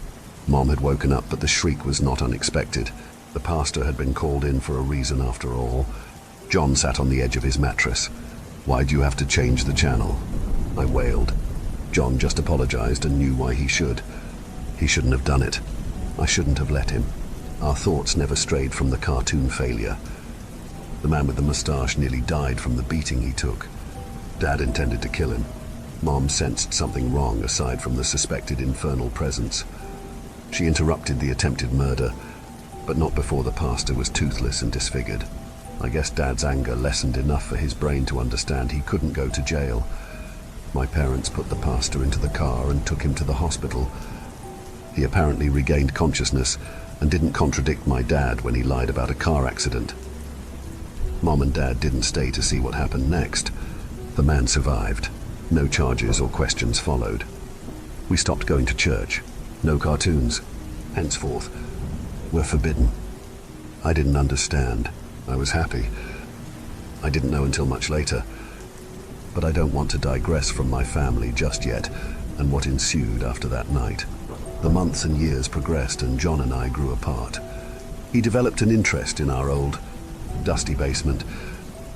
Mom had woken up, but the shriek was not unexpected. The pastor had been called in for a reason after all. John sat on the edge of his mattress. "Why'd you have to change the channel?" I wailed. John just apologized and knew why he should. He shouldn't have done it. I shouldn't have let him. Our thoughts never strayed from the cartoon failure. The man with the mustache nearly died from the beating he took. Dad intended to kill him. Mom sensed something wrong aside from the suspected infernal presence. She interrupted the attempted murder, but not before the pastor was toothless and disfigured. I guess Dad's anger lessened enough for his brain to understand he couldn't go to jail. My parents put the pastor into the car and took him to the hospital. He apparently regained consciousness and didn't contradict my dad when he lied about a car accident. Mom and Dad didn't stay to see what happened next. The man survived. No charges or questions followed. We stopped going to church. No cartoons, henceforth, were forbidden. I didn't understand. I was happy. I didn't know until much later. But I don't want to digress from my family just yet and what ensued after that night. The months and years progressed and John and I grew apart. He developed an interest in our old, dusty basement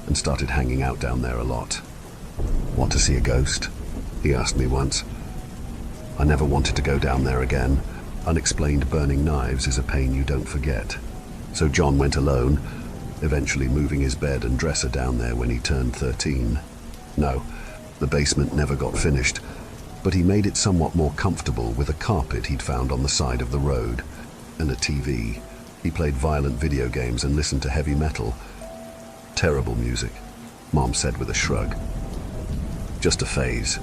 and started hanging out down there a lot. "Want to see a ghost?" he asked me once. I never wanted to go down there again. Unexplained burning knives is a pain you don't forget. So John went alone, eventually moving his bed and dresser down there when he turned 13. No, the basement never got finished, but he made it somewhat more comfortable with a carpet he'd found on the side of the road and a TV. He played violent video games and listened to heavy metal. Terrible music, Mom said with a shrug. Just a phase,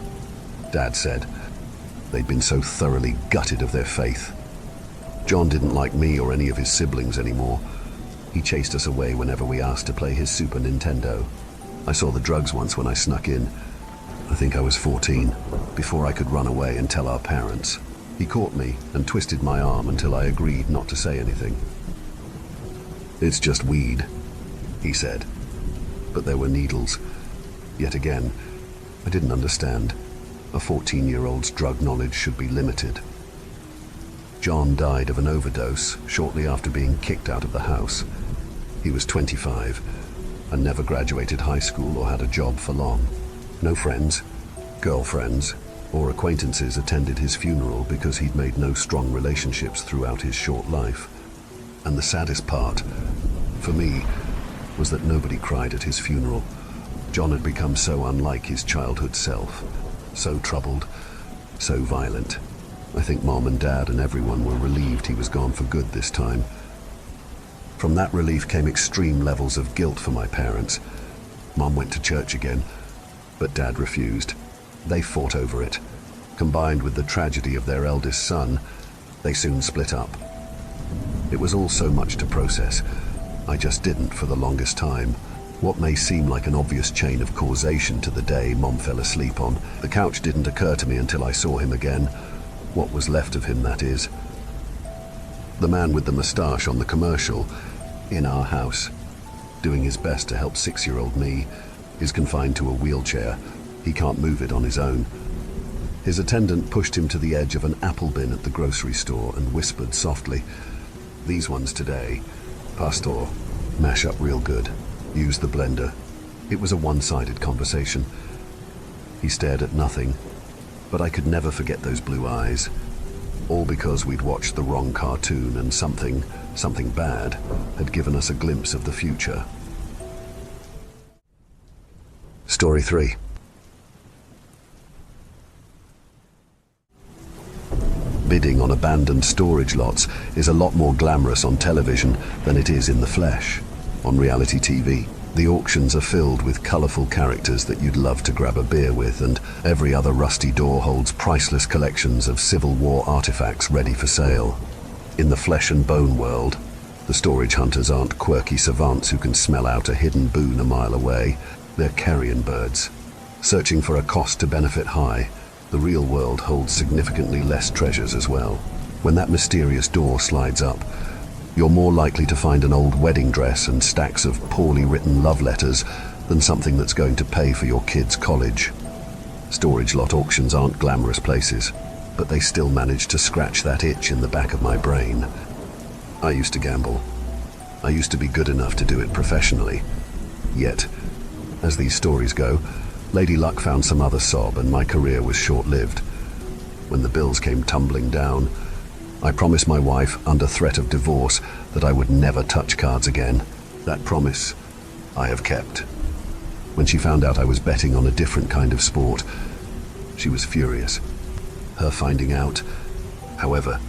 Dad said. They'd been so thoroughly gutted of their faith. John didn't like me or any of his siblings anymore. He chased us away whenever we asked to play his Super Nintendo. I saw the drugs once when I snuck in. I think I was 14, before I could run away and tell our parents. He caught me and twisted my arm until I agreed not to say anything. "It's just weed," he said. But there were needles. Yet again, I didn't understand. A 14-year-old's drug knowledge should be limited. John died of an overdose shortly after being kicked out of the house. He was 25 and never graduated high school or had a job for long. No friends, girlfriends, or acquaintances attended his funeral because he'd made no strong relationships throughout his short life. And the saddest part, for me, was that nobody cried at his funeral. John had become so unlike his childhood self. So troubled, so violent. I think Mom and Dad and everyone were relieved he was gone for good this time. From that relief came extreme levels of guilt for my parents. Mom went to church again, but Dad refused. They fought over it. Combined with the tragedy of their eldest son, they soon split up. It was all so much to process. I just didn't for the longest time. What may seem like an obvious chain of causation to the day Mom fell asleep on, the couch didn't occur to me until I saw him again. What was left of him, that is. The man with the moustache on the commercial, in our house, doing his best to help 6-year-old me, is confined to a wheelchair. He can't move it on his own. His attendant pushed him to the edge of an apple bin at the grocery store and whispered softly, "These ones today, Pastor, mash up real good. Use the blender." It was a one-sided conversation. He stared at nothing, but I could never forget those blue eyes. All because we'd watched the wrong cartoon and something bad had given us a glimpse of the future. Story 3. Bidding on abandoned storage lots is a lot more glamorous on television than it is in the flesh. On reality TV, the auctions are filled with colourful characters that you'd love to grab a beer with, and every other rusty door holds priceless collections of Civil War artifacts ready for sale. In the flesh and bone world, the storage hunters aren't quirky savants who can smell out a hidden boon a mile away. They're carrion birds, searching for a cost to benefit high. The real world holds significantly less treasures as well. When that mysterious door slides up, you're more likely to find an old wedding dress and stacks of poorly written love letters than something that's going to pay for your kid's college. Storage lot auctions aren't glamorous places, but they still manage to scratch that itch in the back of my brain. I used to gamble. I used to be good enough to do it professionally. Yet, as these stories go, Lady Luck found some other sob and my career was short-lived. When the bills came tumbling down, I promised my wife, under threat of divorce, that I would never touch cards again. That promise I have kept. When she found out I was betting on a different kind of sport, she was furious. Her finding out, however,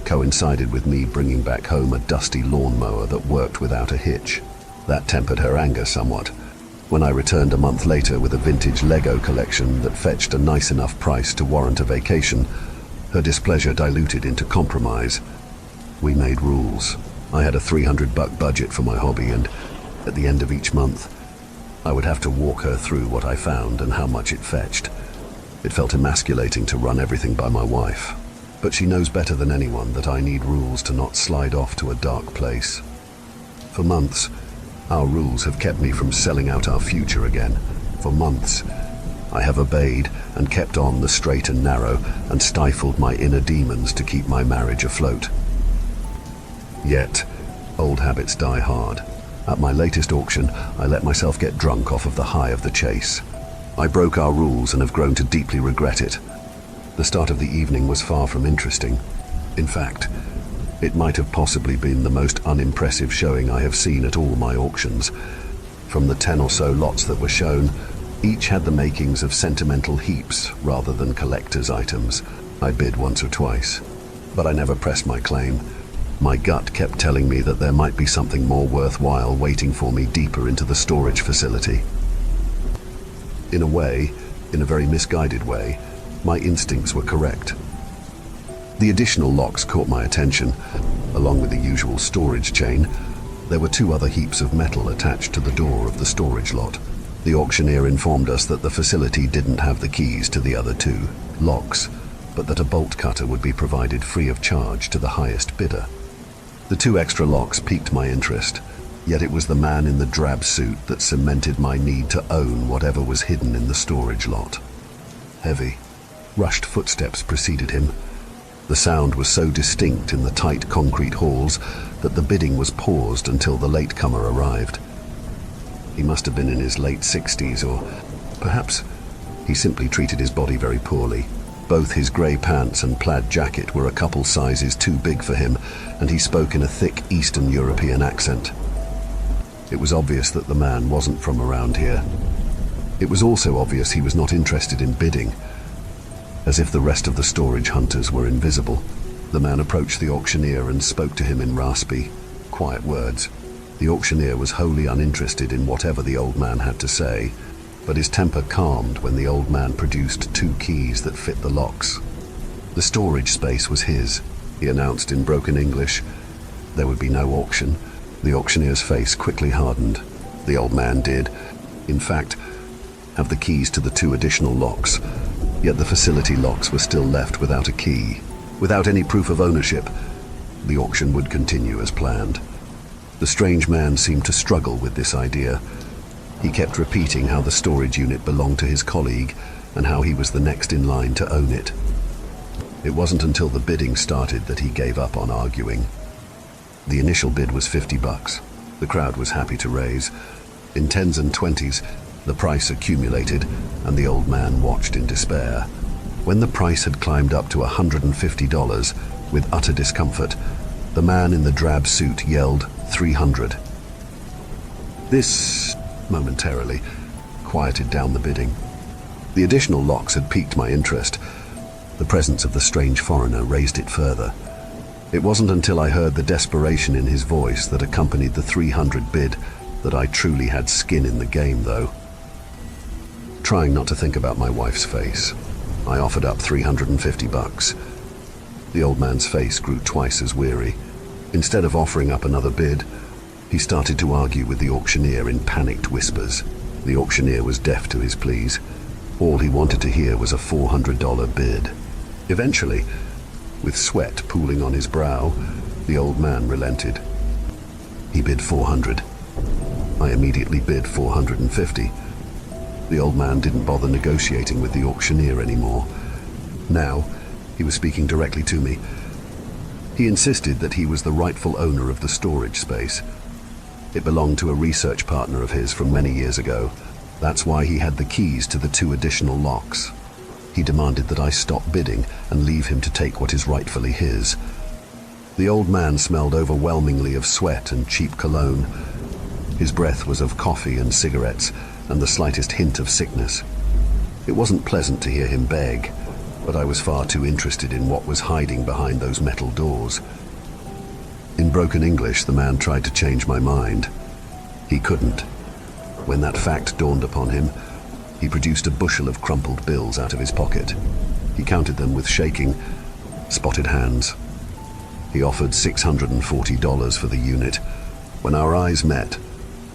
coincided with me bringing back home a dusty lawnmower that worked without a hitch. That tempered her anger somewhat. When I returned a month later with a vintage Lego collection that fetched a nice enough price to warrant a vacation, her displeasure diluted into compromise. We made rules. I had a $300 budget for my hobby, and at the end of each month, I would have to walk her through what I found and how much it fetched. It felt emasculating to run everything by my wife, but she knows better than anyone that I need rules to not slide off to a dark place. For months, our rules have kept me from selling out our future again. For months, I have obeyed and kept on the straight and narrow and stifled my inner demons to keep my marriage afloat. Yet, old habits die hard. At my latest auction, I let myself get drunk off of the high of the chase. I broke our rules and have grown to deeply regret it. The start of the evening was far from interesting. In fact, it might have possibly been the most unimpressive showing I have seen at all my auctions. From the 10 or so lots that were shown, each had the makings of sentimental heaps rather than collector's items. I bid once or twice, but I never pressed my claim. My gut kept telling me that there might be something more worthwhile waiting for me deeper into the storage facility. In a way, in a very misguided way, my instincts were correct. The additional locks caught my attention. Along with the usual storage chain, there were 2 other heaps of metal attached to the door of the storage lot. The auctioneer informed us that the facility didn't have the keys to the other 2 locks, but that a bolt cutter would be provided free of charge to the highest bidder. The 2 extra locks piqued my interest, yet it was the man in the drab suit that cemented my need to own whatever was hidden in the storage lot. Heavy, rushed footsteps preceded him. The sound was so distinct in the tight concrete halls that the bidding was paused until the latecomer arrived. He must have been in his late 60s, or perhaps he simply treated his body very poorly. Both his grey pants and plaid jacket were a couple sizes too big for him, and he spoke in a thick Eastern European accent. It was obvious that the man wasn't from around here. It was also obvious he was not interested in bidding. As if the rest of the storage hunters were invisible, the man approached the auctioneer and spoke to him in raspy, quiet words. The auctioneer was wholly uninterested in whatever the old man had to say, but his temper calmed when the old man produced 2 keys that fit the locks. The storage space was his, he announced in broken English. There would be no auction. The auctioneer's face quickly hardened. The old man did, in fact, have the keys to the 2 additional locks, yet the facility locks were still left without a key. Without any proof of ownership, the auction would continue as planned. The strange man seemed to struggle with this idea. He kept repeating how the storage unit belonged to his colleague and how he was the next in line to own it. It wasn't until the bidding started that he gave up on arguing. The initial bid was $50. The crowd was happy to raise. In 10s and 20s, the price accumulated, and the old man watched in despair. When the price had climbed up to $150, with utter discomfort, the man in the drab suit yelled $300. This momentarily quieted down the bidding. The additional locks had piqued my interest. The presence of the strange foreigner raised it further. It wasn't until I heard the desperation in his voice that accompanied the $300 bid that I truly had skin in the game, though. Trying not to think about my wife's face, I offered up $350. The old man's face grew twice as weary. Instead of offering up another bid, he started to argue with the auctioneer in panicked whispers. The auctioneer was deaf to his pleas. All he wanted to hear was a $400 bid. Eventually, with sweat pooling on his brow, the old man relented. He bid $400. I immediately bid $450. The old man didn't bother negotiating with the auctioneer anymore. Now, he was speaking directly to me. He insisted that he was the rightful owner of the storage space. It belonged to a research partner of his from many years ago. That's why he had the keys to the 2 additional locks. He demanded that I stop bidding and leave him to take what is rightfully his. The old man smelled overwhelmingly of sweat and cheap cologne. His breath was of coffee and cigarettes and the slightest hint of sickness. It wasn't pleasant to hear him beg, but I was far too interested in what was hiding behind those metal doors. In broken English, the man tried to change my mind. He couldn't. When that fact dawned upon him, he produced a bushel of crumpled bills out of his pocket. He counted them with shaking, spotted hands. He offered $640 for the unit. When our eyes met,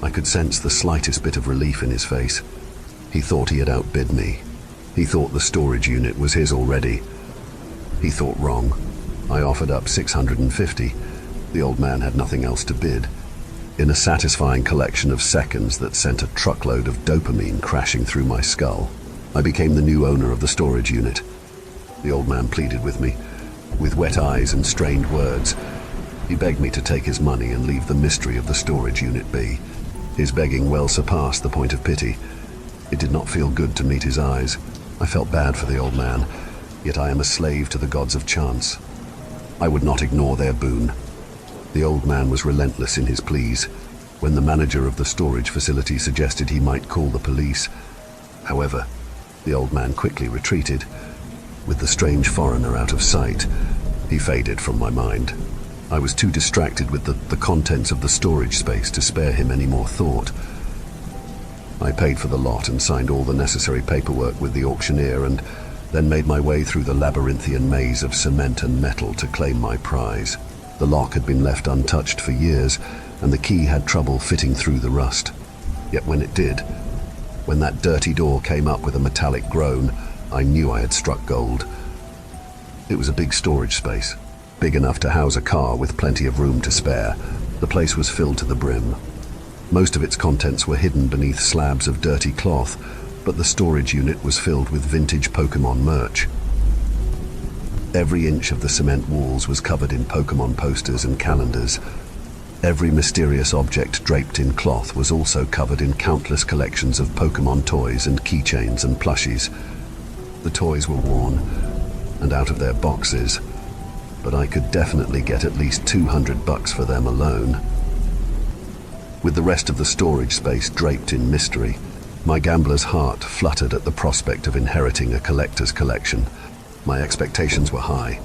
I could sense the slightest bit of relief in his face. He thought he had outbid me. He thought the storage unit was his already. He thought wrong. I offered up 650. The old man had nothing else to bid. In a satisfying collection of seconds that sent a truckload of dopamine crashing through my skull, I became the new owner of the storage unit. The old man pleaded with me. With wet eyes and strained words, he begged me to take his money and leave the mystery of the storage unit be. His begging well surpassed the point of pity. It did not feel good to meet his eyes. I felt bad for the old man, yet I am a slave to the gods of chance. I would not ignore their boon. The old man was relentless in his pleas. When the manager of the storage facility suggested he might call the police, however, the old man quickly retreated. With the strange foreigner out of sight, he faded from my mind. I was too distracted with the contents of the storage space to spare him any more thought. I paid for the lot and signed all the necessary paperwork with the auctioneer, and then made my way through the labyrinthian maze of cement and metal to claim my prize. The lock had been left untouched for years, and the key had trouble fitting through the rust. Yet when it did, when that dirty door came up with a metallic groan, I knew I had struck gold. It was a big storage space, big enough to house a car with plenty of room to spare. The place was filled to the brim. Most of its contents were hidden beneath slabs of dirty cloth, but the storage unit was filled with vintage Pokémon merch. Every inch of the cement walls was covered in Pokémon posters and calendars. Every mysterious object draped in cloth was also covered in countless collections of Pokémon toys and keychains and plushies. The toys were worn and out of their boxes, but I could definitely get at least $200 for them alone. With the rest of the storage space draped in mystery, my gambler's heart fluttered at the prospect of inheriting a collector's collection. My expectations were high,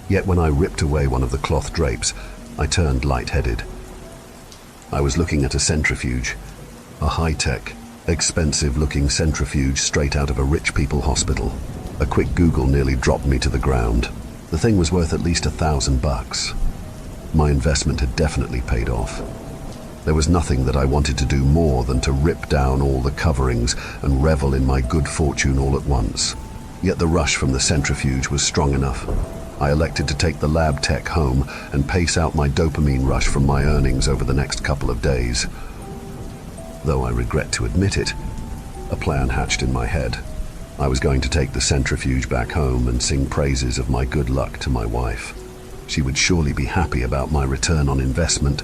yet when I ripped away one of the cloth drapes, I turned lightheaded. I was looking at a centrifuge, a high-tech, expensive-looking centrifuge straight out of a rich people hospital. A quick Google nearly dropped me to the ground. The thing was worth at least $1,000. My investment had definitely paid off. There was nothing that I wanted to do more than to rip down all the coverings and revel in my good fortune all at once. Yet the rush from the centrifuge was strong enough. I elected to take the lab tech home and pace out my dopamine rush from my earnings over the next couple of days. Though I regret to admit it, a plan hatched in my head. I was going to take the centrifuge back home and sing praises of my good luck to my wife. She would surely be happy about my return on investment,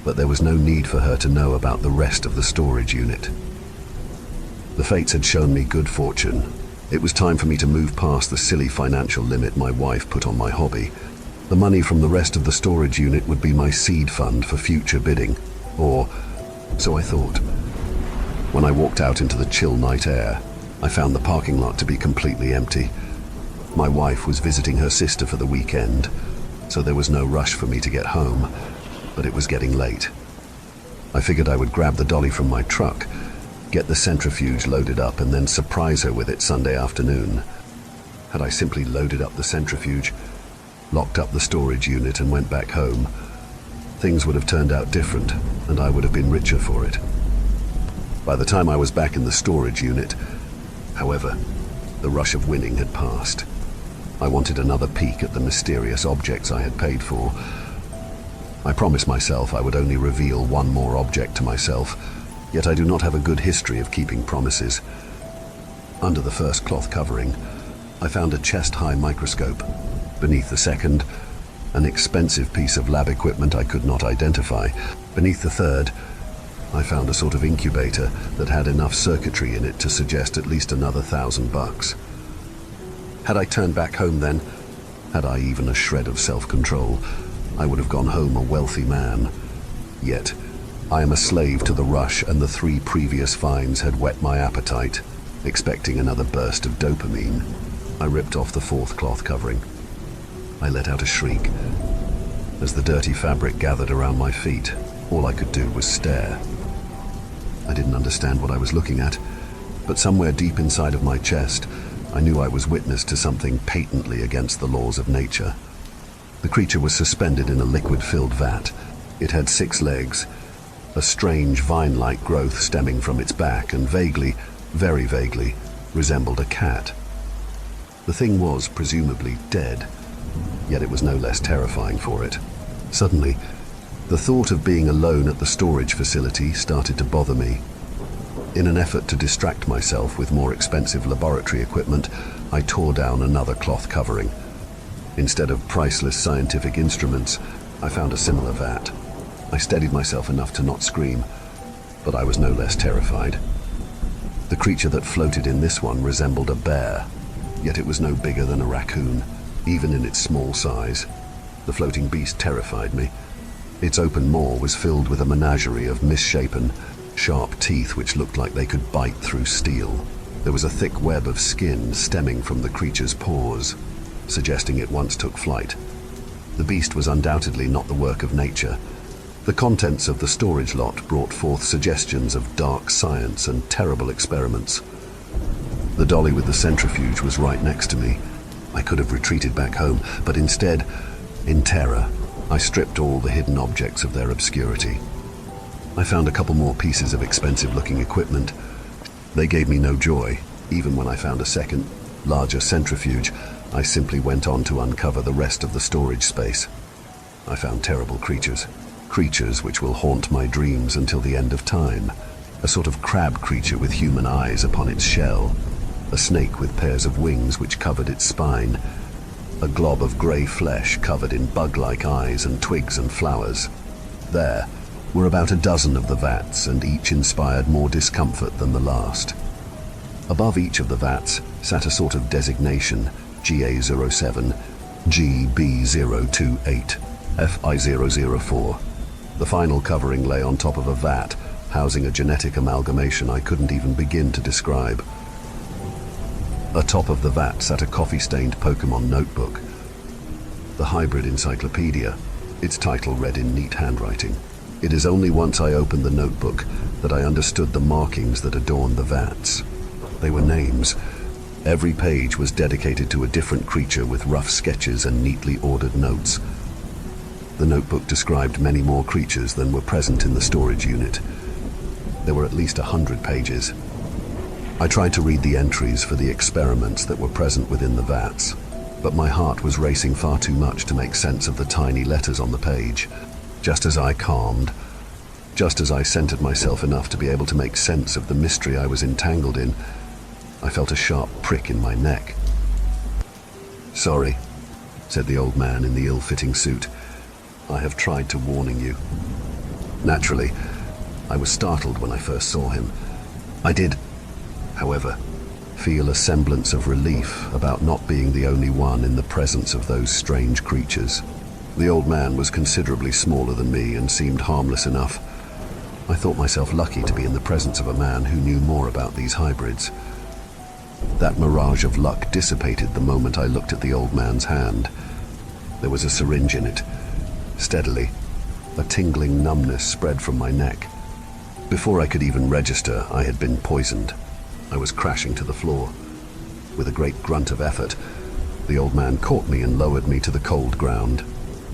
but there was no need for her to know about the rest of the storage unit. The fates had shown me good fortune. It was time for me to move past the silly financial limit my wife put on my hobby. The money from the rest of the storage unit would be my seed fund for future bidding, or so I thought. When I walked out into the chill night air, I found the parking lot to be completely empty. My wife was visiting her sister for the weekend, so there was no rush for me to get home, but it was getting late. I figured I would grab the dolly from my truck, get the centrifuge loaded up, and then surprise her with it Sunday afternoon. Had I simply loaded up the centrifuge, locked up the storage unit, and went back home, things would have turned out different, and I would have been richer for it. By the time I was back in the storage unit, however, the rush of winning had passed. I wanted another peek at the mysterious objects I had paid for. I promised myself I would only reveal one more object to myself, yet I do not have a good history of keeping promises. Under the first cloth covering, I found a chest-high microscope. Beneath the second, an expensive piece of lab equipment I could not identify. Beneath the third, I found a sort of incubator that had enough circuitry in it to suggest at least another $1,000. Had I turned back home then, had I even a shred of self-control, I would have gone home a wealthy man. Yet, I am a slave to the rush, and the 3 previous finds had whet my appetite. Expecting another burst of dopamine, I ripped off the 4th cloth covering. I let out a shriek. As the dirty fabric gathered around my feet, all I could do was stare. I didn't understand what I was looking at, but somewhere deep inside of my chest, I knew I was witness to something patently against the laws of nature. The creature was suspended in a liquid-filled vat. It had 6 legs, a strange vine-like growth stemming from its back and vaguely, very vaguely, resembled a cat. The thing was presumably dead, yet it was no less terrifying for it. Suddenly, the thought of being alone at the storage facility started to bother me. In an effort to distract myself with more expensive laboratory equipment, I tore down another cloth covering. Instead of priceless scientific instruments, I found a similar vat. I steadied myself enough to not scream, but I was no less terrified. The creature that floated in this one resembled a bear, yet it was no bigger than a raccoon, even in its small size. The floating beast terrified me. Its open maw was filled with a menagerie of misshapen, sharp teeth which looked like they could bite through steel. There was a thick web of skin stemming from the creature's paws, suggesting it once took flight. The beast was undoubtedly not the work of nature. The contents of the storage lot brought forth suggestions of dark science and terrible experiments. The dolly with the centrifuge was right next to me. I could have retreated back home, but instead, in terror, I stripped all the hidden objects of their obscurity. I found a couple more pieces of expensive-looking equipment. They gave me no joy. Even when I found a second, larger centrifuge, I simply went on to uncover the rest of the storage space. I found terrible creatures. Creatures which will haunt my dreams until the end of time. A sort of crab creature with human eyes upon its shell. A snake with pairs of wings which covered its spine. A glob of grey flesh covered in bug-like eyes and twigs and flowers. There were about a dozen of the vats, and each inspired more discomfort than the last. Above each of the vats sat a sort of designation, GA07, GB028, FI004. The final covering lay on top of a vat, housing a genetic amalgamation I couldn't even begin to describe. Atop of the vat sat a coffee-stained Pokemon notebook. The Hybrid Encyclopedia, its title read in neat handwriting. It is only once I opened the notebook that I understood the markings that adorned the vats. They were names. Every page was dedicated to a different creature with rough sketches and neatly ordered notes. The notebook described many more creatures than were present in the storage unit. There were at least 100 pages. I tried to read the entries for the experiments that were present within the vats, but my heart was racing far too much to make sense of the tiny letters on the page. Just as I calmed, just as I centered myself enough to be able to make sense of the mystery I was entangled in, I felt a sharp prick in my neck. "Sorry," said the old man in the ill-fitting suit. "I have tried to warn you." Naturally, I was startled when I first saw him. I did, however, feel a semblance of relief about not being the only one in the presence of those strange creatures. The old man was considerably smaller than me and seemed harmless enough. I thought myself lucky to be in the presence of a man who knew more about these hybrids. That mirage of luck dissipated the moment I looked at the old man's hand. There was a syringe in it. Steadily, a tingling numbness spread from my neck. Before I could even register, I had been poisoned. I was crashing to the floor. With a great grunt of effort, the old man caught me and lowered me to the cold ground.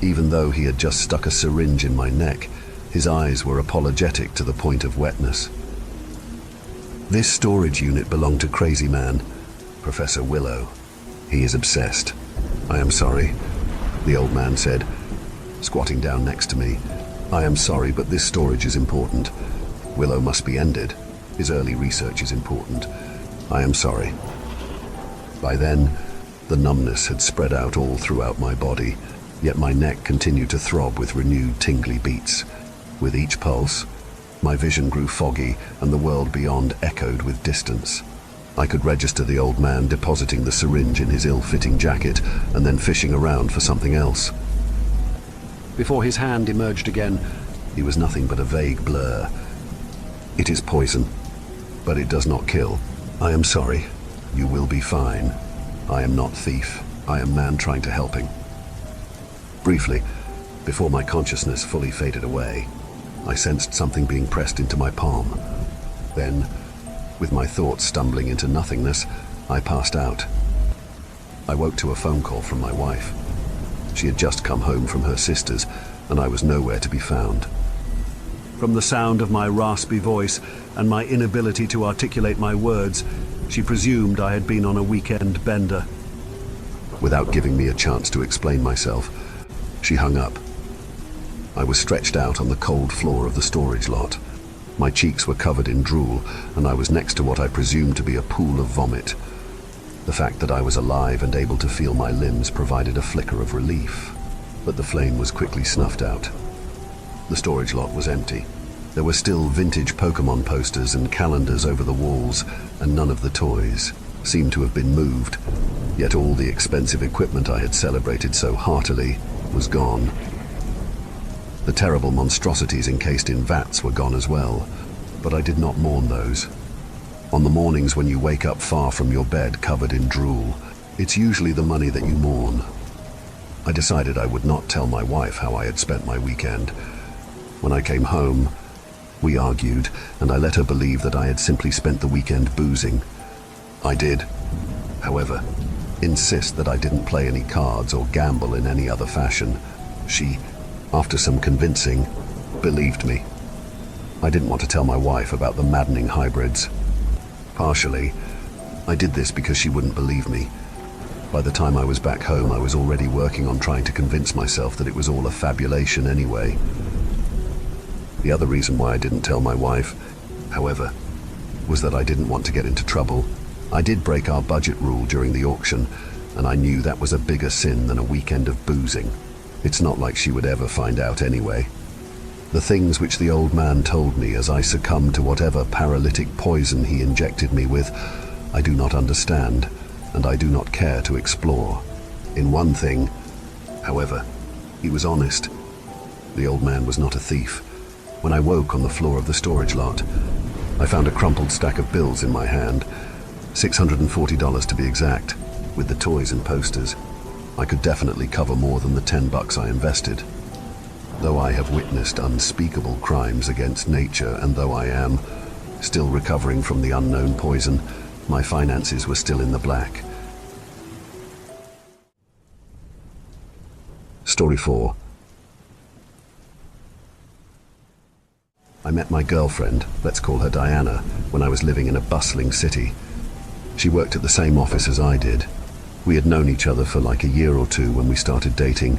Even though he had just stuck a syringe in my neck, his eyes were apologetic to the point of wetness. "This storage unit belonged to Crazy Man, Professor Willow. He is obsessed. I am sorry," the old man said, squatting down next to me. "I am sorry, but this storage is important. Willow must be ended. His early research is important. I am sorry." By then, the numbness had spread out all throughout my body, yet my neck continued to throb with renewed tingly beats. With each pulse, my vision grew foggy and the world beyond echoed with distance. I could register the old man depositing the syringe in his ill-fitting jacket and then fishing around for something else. Before his hand emerged again, he was nothing but a vague blur. "It is poison, but it does not kill. I am sorry. You will be fine. I am not thief. I am man trying to helping." Briefly, before my consciousness fully faded away, I sensed something being pressed into my palm. Then, with my thoughts stumbling into nothingness, I passed out. I woke to a phone call from my wife. She had just come home from her sister's, and I was nowhere to be found. From the sound of my raspy voice and my inability to articulate my words, she presumed I had been on a weekend bender. Without giving me a chance to explain myself, she hung up. I was stretched out on the cold floor of the storage lot. My cheeks were covered in drool, and I was next to what I presumed to be a pool of vomit. The fact that I was alive and able to feel my limbs provided a flicker of relief, but the flame was quickly snuffed out. The storage lot was empty. There were still vintage Pokémon posters and calendars over the walls, and none of the toys seemed to have been moved, yet all the expensive equipment I had celebrated so heartily was gone. The terrible monstrosities encased in vats were gone as well, but I did not mourn those. On the mornings when you wake up far from your bed covered in drool, it's usually the money that you mourn. I decided I would not tell my wife how I had spent my weekend. When I came home, we argued, and I let her believe that I had simply spent the weekend boozing. I did, however, insist that I didn't play any cards or gamble in any other fashion. She, after some convincing, believed me. I didn't want to tell my wife about the maddening hybrids. Partially, I did this because she wouldn't believe me. By the time I was back home, I was already working on trying to convince myself that it was all a fabulation anyway. The other reason why I didn't tell my wife, however, was that I didn't want to get into trouble. I did break our budget rule during the auction, and I knew that was a bigger sin than a weekend of boozing. It's not like she would ever find out anyway. The things which the old man told me as I succumbed to whatever paralytic poison he injected me with, I do not understand, and I do not care to explore. In one thing, however, he was honest. The old man was not a thief. When I woke on the floor of the storage lot, I found a crumpled stack of bills in my hand, $640 to be exact, with the toys and posters. I could definitely cover more than the $10 I invested. Though I have witnessed unspeakable crimes against nature, and though I am still recovering from the unknown poison, my finances were still in the black. Story 4. I met my girlfriend, let's call her Diana, when I was living in a bustling city. She worked at the same office as I did. We had known each other for like a year or two when we started dating.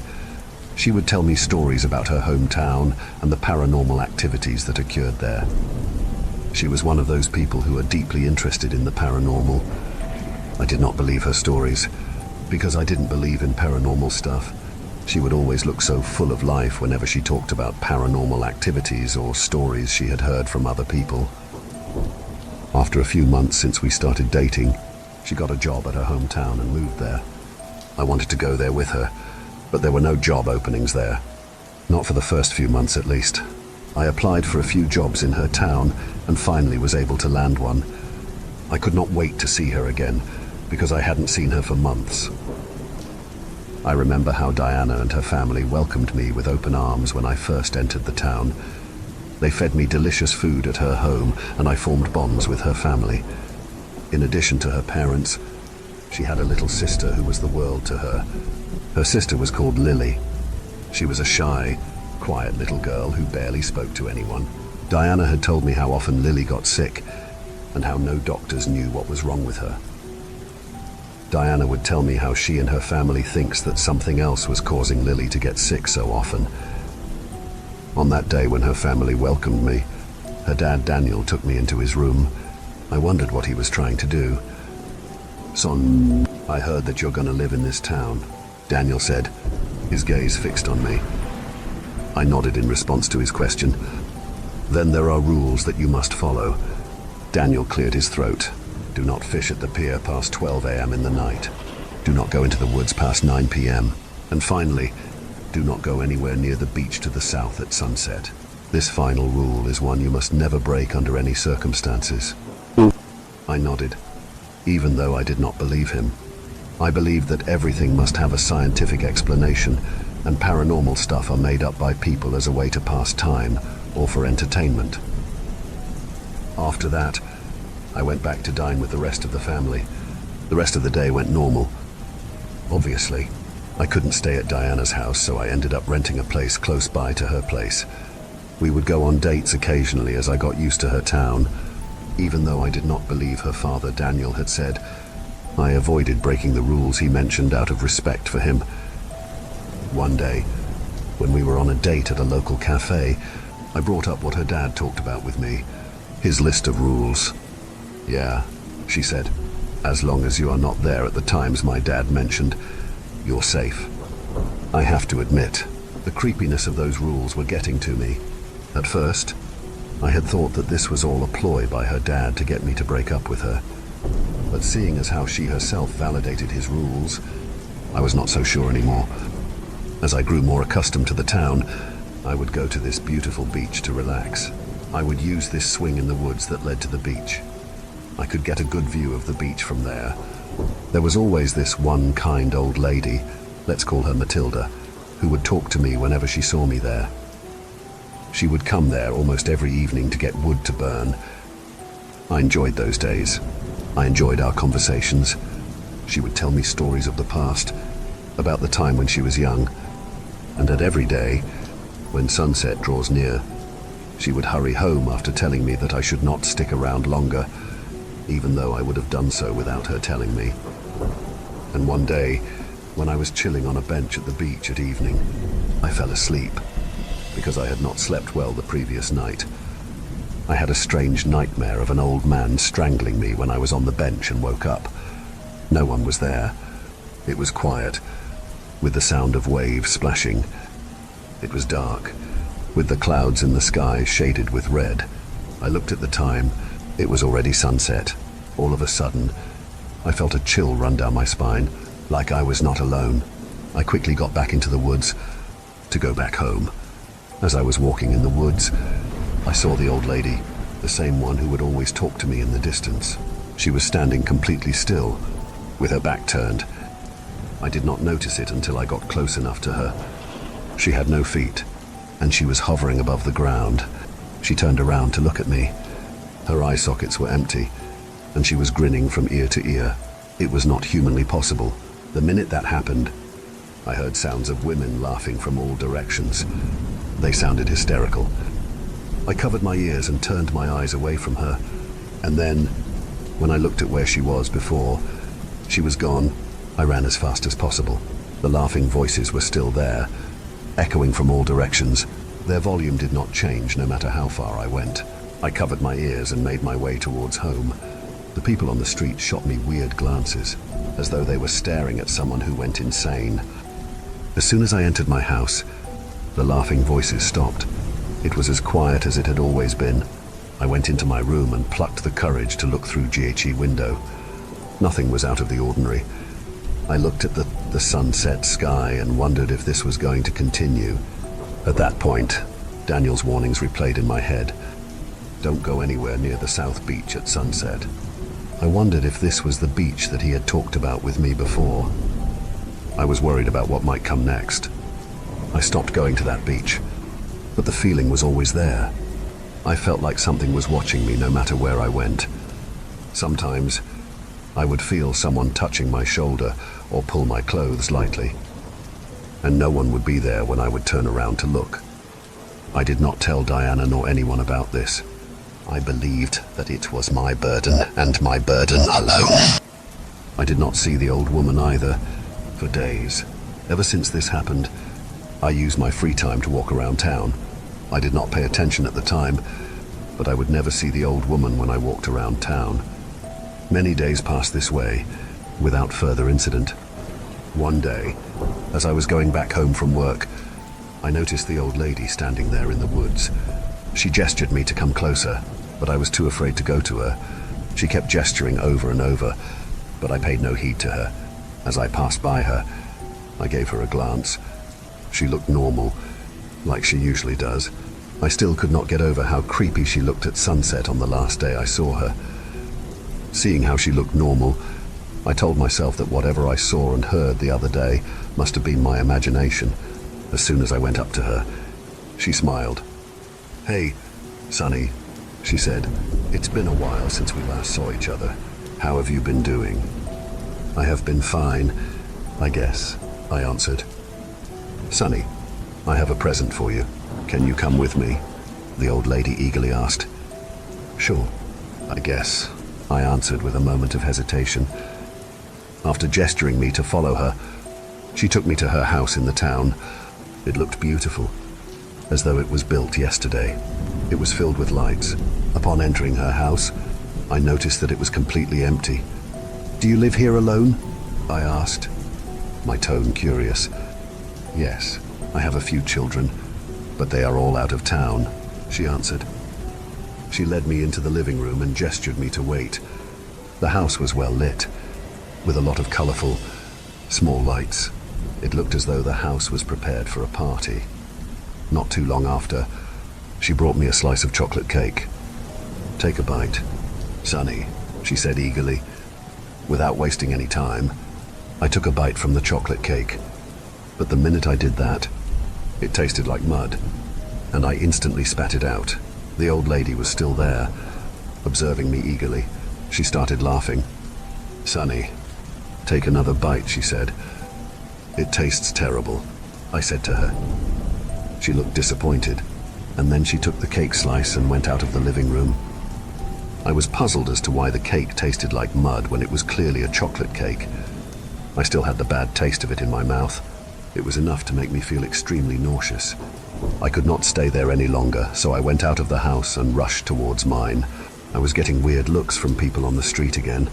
She would tell me stories about her hometown and the paranormal activities that occurred there. She was one of those people who are deeply interested in the paranormal. I did not believe her stories, because I didn't believe in paranormal stuff. She would always look so full of life whenever she talked about paranormal activities or stories she had heard from other people. After a few months since we started dating, she got a job at her hometown and moved there. I wanted to go there with her, but there were no job openings there. Not for the first few months at least. I applied for a few jobs in her town and finally was able to land one. I could not wait to see her again, because I hadn't seen her for months. I remember how Diana and her family welcomed me with open arms when I first entered the town. They fed me delicious food at her home, and I formed bonds with her family. In addition to her parents, she had a little sister who was the world to her. Her sister was called Lily. She was a shy, quiet little girl who barely spoke to anyone. Diana had told me how often Lily got sick and how no doctors knew what was wrong with her. Diana would tell me how she and her family thinks that something else was causing Lily to get sick so often. On that day when her family welcomed me, her dad Daniel took me into his room. I wondered what he was trying to do. "Son, I heard that you're going to live in this town," Daniel said, his gaze fixed on me. I nodded in response to his question. "Then there are rules that you must follow." Daniel cleared his throat. "Do not fish at the pier past 12 a.m. in the night. Do not go into the woods past 9 p.m. And finally, do not go anywhere near the beach to the south at sunset. This final rule is one you must never break under any circumstances." I nodded, even though I did not believe him. I believed that everything must have a scientific explanation, and paranormal stuff are made up by people as a way to pass time or for entertainment. After that, I went back to dine with the rest of the family. The rest of the day went normal. Obviously, I couldn't stay at Diana's house, so I ended up renting a place close by to her place. We would go on dates occasionally as I got used to her town. Even though I did not believe her father Daniel had said, I avoided breaking the rules he mentioned out of respect for him. One day, when we were on a date at a local cafe, I brought up what her dad talked about with me, his list of rules. Yeah, she said, as long as you are not there at the times my dad mentioned, you're safe. I have to admit, the creepiness of those rules were getting to me. At first, I had thought that this was all a ploy by her dad to get me to break up with her. But seeing as how she herself validated his rules, I was not so sure anymore. As I grew more accustomed to the town, I would go to this beautiful beach to relax. I would use this swing in the woods that led to the beach. I could get a good view of the beach from there. There was always this one kind old lady, let's call her Matilda, who would talk to me whenever she saw me there. She would come there almost every evening to get wood to burn. I enjoyed those days. I enjoyed our conversations. She would tell me stories of the past, about the time when she was young, and at every day, when sunset draws near, she would hurry home after telling me that I should not stick around longer, even though I would have done so without her telling me. And one day, when I was chilling on a bench at the beach at evening, I fell asleep, because I had not slept well the previous night. I had a strange nightmare of an old man strangling me when I was on the bench and woke up. No one was there. It was quiet, with the sound of waves splashing. It was dark, with the clouds in the sky shaded with red. I looked at the time. It was already sunset. All of a sudden, I felt a chill run down my spine, like I was not alone. I quickly got back into the woods to go back home. As I was walking in the woods, I saw the old lady, the same one who would always talk to me in the distance. She was standing completely still, with her back turned. I did not notice it until I got close enough to her. She had no feet, and she was hovering above the ground. She turned around to look at me. Her eye sockets were empty, and she was grinning from ear to ear. It was not humanly possible. The minute that happened, I heard sounds of women laughing from all directions. They sounded hysterical. I covered my ears and turned my eyes away from her. And then, when I looked at where she was before, she was gone. I ran as fast as possible. The laughing voices were still there, echoing from all directions. Their volume did not change no matter how far I went. I covered my ears and made my way towards home. The people on the street shot me weird glances, as though they were staring at someone who went insane. As soon as I entered my house, the laughing voices stopped. It was as quiet as it had always been. I went into my room and plucked the courage to look through GHE window. Nothing was out of the ordinary. I looked at the sunset sky and wondered if this was going to continue. At that point, Daniel's warnings replayed in my head. Don't go anywhere near the South Beach at sunset. I wondered if this was the beach that he had talked about with me before. I was worried about what might come next. I stopped going to that beach, but the feeling was always there. I felt like something was watching me no matter where I went. Sometimes, I would feel someone touching my shoulder or pull my clothes lightly, and no one would be there when I would turn around to look. I did not tell Diana nor anyone about this. I believed that it was my burden, and my burden alone. I did not see the old woman either, for days. Ever since this happened, I used my free time to walk around town. I did not pay attention at the time, but I would never see the old woman when I walked around town. Many days passed this way, without further incident. One day, as I was going back home from work, I noticed the old lady standing there in the woods. She gestured me to come closer, but I was too afraid to go to her. She kept gesturing over and over, but I paid no heed to her. As I passed by her, I gave her a glance. She looked normal, like she usually does. I still could not get over how creepy she looked at sunset on the last day I saw her. Seeing how she looked normal, I told myself that whatever I saw and heard the other day must have been my imagination. As soon as I went up to her, she smiled. "Hey, Sonny," she said. "It's been a while since we last saw each other. How have you been doing?" "I have been fine, I guess," I answered. "Sonny, I have a present for you. Can you come with me?" the old lady eagerly asked. Sure, I guess, I answered with a moment of hesitation. After gesturing me to follow her, she took me to her house in the town. It looked beautiful, as though it was built yesterday. It was filled with lights. Upon entering her house, I noticed that it was completely empty. Do you live here alone? I asked, my tone curious. Yes, I have a few children, but they are all out of town, she answered. She led me into the living room and gestured me to wait. The house was well lit, with a lot of colorful, small lights. It looked as though the house was prepared for a party. Not too long after, she brought me a slice of chocolate cake. Take a bite. Sonny, she said eagerly. Without wasting any time, I took a bite from the chocolate cake. But the minute I did that, it tasted like mud, and I instantly spat it out. The old lady was still there, observing me eagerly. She started laughing. Sonny, take another bite, she said. It tastes terrible, I said to her. She looked disappointed, and then she took the cake slice and went out of the living room. I was puzzled as to why the cake tasted like mud when it was clearly a chocolate cake. I still had the bad taste of it in my mouth. It was enough to make me feel extremely nauseous. I could not stay there any longer, so I went out of the house and rushed towards mine. I was getting weird looks from people on the street again,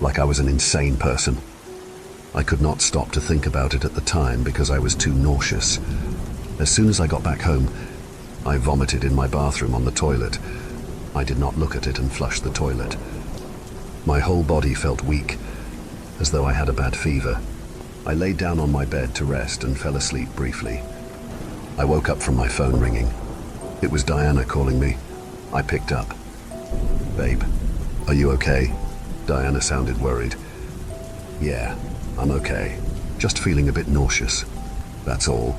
like I was an insane person. I could not stop to think about it at the time because I was too nauseous. As soon as I got back home, I vomited in my bathroom on the toilet. I did not look at it and flush the toilet. My whole body felt weak, as though I had a bad fever. I laid down on my bed to rest and fell asleep briefly. I woke up from my phone ringing. It was Diana calling me. I picked up. Babe, are you okay? Diana sounded worried. Yeah, I'm okay. Just feeling a bit nauseous. That's all.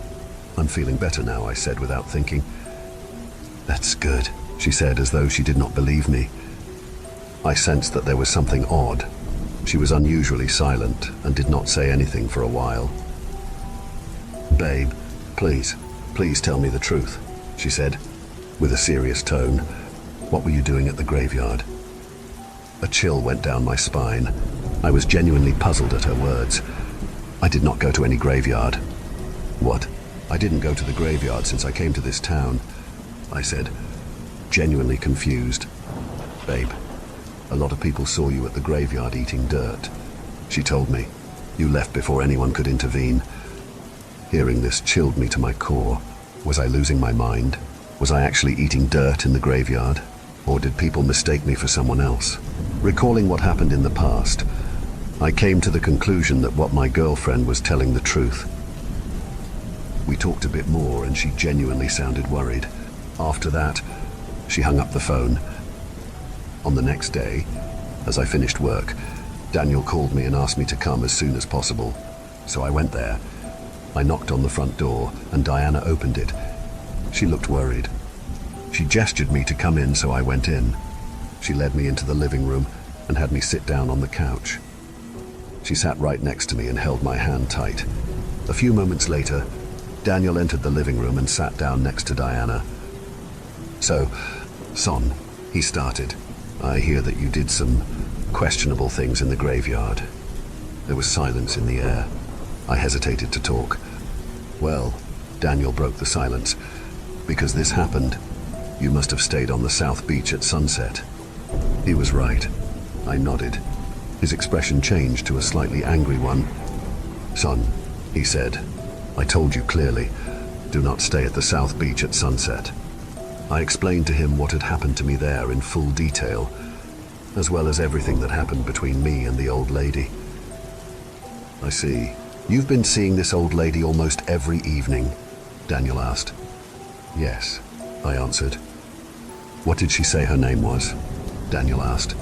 I'm feeling better now, I said without thinking. That's good, she said as though she did not believe me. I sensed that there was something odd. She was unusually silent and did not say anything for a while. Babe, please tell me the truth, she said, with a serious tone. What were you doing at the graveyard? A chill went down my spine. I was genuinely puzzled at her words. I did not go to any graveyard. What? I didn't go to the graveyard since I came to this town, I said, genuinely confused. Babe, a lot of people saw you at the graveyard eating dirt. She told me. You left before anyone could intervene. Hearing this chilled me to my core. Was I losing my mind? Was I actually eating dirt in the graveyard? Or did people mistake me for someone else? Recalling what happened in the past, I came to the conclusion that what my girlfriend was telling the truth. We talked a bit more and she genuinely sounded worried. After that, she hung up the phone. On the next day, as I finished work, Daniel called me and asked me to come as soon as possible. So I went there. I knocked on the front door and Diana opened it. She looked worried. She gestured me to come in, so I went in. She led me into the living room and had me sit down on the couch. She sat right next to me and held my hand tight. A few moments later, Daniel entered the living room and sat down next to Diana. So, Son, he started, I hear that you did some questionable things in the graveyard. There was silence in the air. I hesitated to talk. Well, Daniel broke the silence. Because this happened, you must have stayed on the South Beach at sunset. He was right. I nodded. His expression changed to a slightly angry one. Son, he said, I told you clearly, do not stay at the South Beach at sunset. I explained to him what had happened to me there in full detail, as well as everything that happened between me and the old lady. I see. You've been seeing this old lady almost every evening, Daniel asked. Yes, I answered. What did she say her name was? Daniel asked.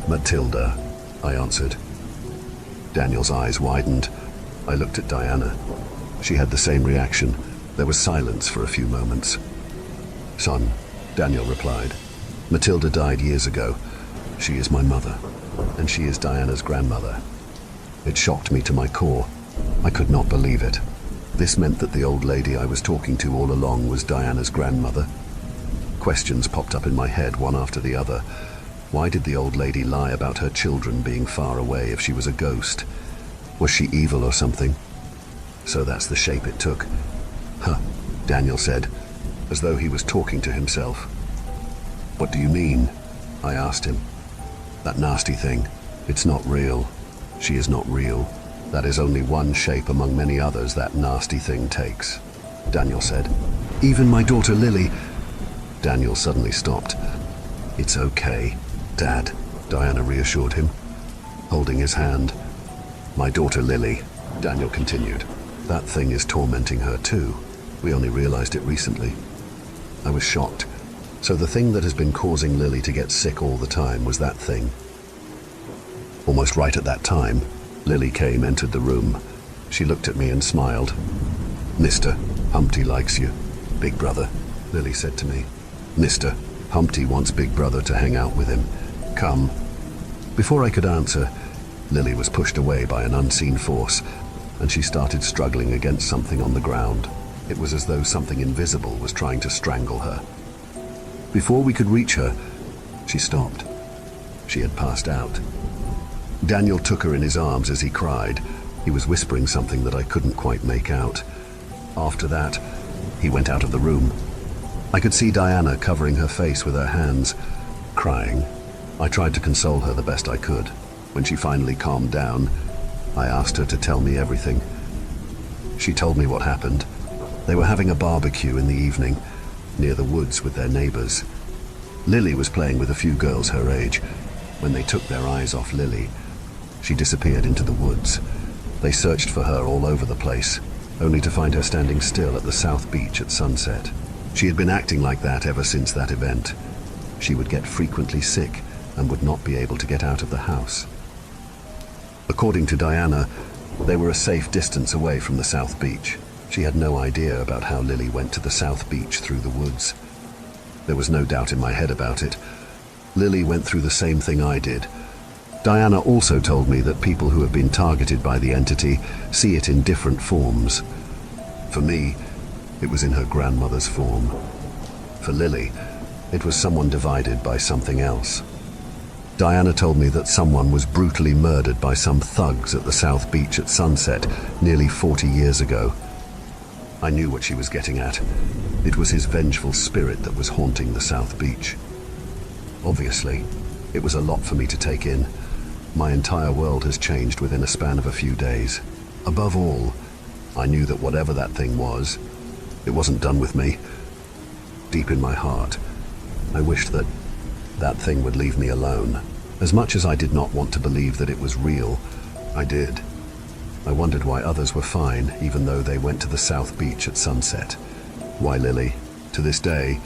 Matilda, I answered. Daniel's eyes widened. I looked at Diana. She had the same reaction. There was silence for a few moments. Son, Daniel replied, Matilda died years ago. She is my mother, and she is Diana's grandmother. It shocked me to my core. I could not believe it. This meant that the old lady I was talking to all along was Diana's grandmother. Questions popped up in my head, one after the other. Why did the old lady lie about her children being far away if she was a ghost? Was she evil or something? So that's the shape it took. Huh, Daniel said, as though he was talking to himself. What do you mean? I asked him. That nasty thing. It's not real. She is not real. That is only one shape among many others that nasty thing takes, Daniel said. Even my daughter Lily. Daniel suddenly stopped. It's okay, Dad, Diana reassured him, holding his hand. My daughter Lily, Daniel continued. That thing is tormenting her too. We only realized it recently. I was shocked. So the thing that has been causing Lily to get sick all the time was that thing. Almost right at that time, Lily entered the room. She looked at me and smiled. Mr. Humpty likes you, Big Brother, Lily said to me. Mr. Humpty wants Big Brother to hang out with him. Come. Before I could answer, Lily was pushed away by an unseen force, and she started struggling against something on the ground. It was as though something invisible was trying to strangle her. Before we could reach her, she stopped. She had passed out. Daniel took her in his arms as he cried. He was whispering something that I couldn't quite make out. After that, he went out of the room. I could see Diana covering her face with her hands, crying. I tried to console her the best I could. When she finally calmed down, I asked her to tell me everything. She told me what happened. They were having a barbecue in the evening, near the woods with their neighbors. Lily was playing with a few girls her age. When they took their eyes off Lily, she disappeared into the woods. They searched for her all over the place, only to find her standing still at the South Beach at sunset. She had been acting like that ever since that event. She would get frequently sick and would not be able to get out of the house. According to Diana, they were a safe distance away from the South Beach. She had no idea about how Lily went to the South Beach through the woods. There was no doubt in my head about it. Lily went through the same thing I did. Diana also told me that people who have been targeted by the entity see it in different forms. For me, it was in her grandmother's form. For Lily, it was someone divided by something else. Diana told me that someone was brutally murdered by some thugs at the South Beach at sunset nearly 40 years ago. I knew what she was getting at. It was his vengeful spirit that was haunting the South Beach. Obviously, it was a lot for me to take in. My entire world has changed within a span of a few days. Above all, I knew that whatever that thing was, it wasn't done with me. Deep in my heart, I wished that that thing would leave me alone. As much as I did not want to believe that it was real, I did. I wondered why others were fine, even though they went to the South Beach at sunset. Why Lily? To this day,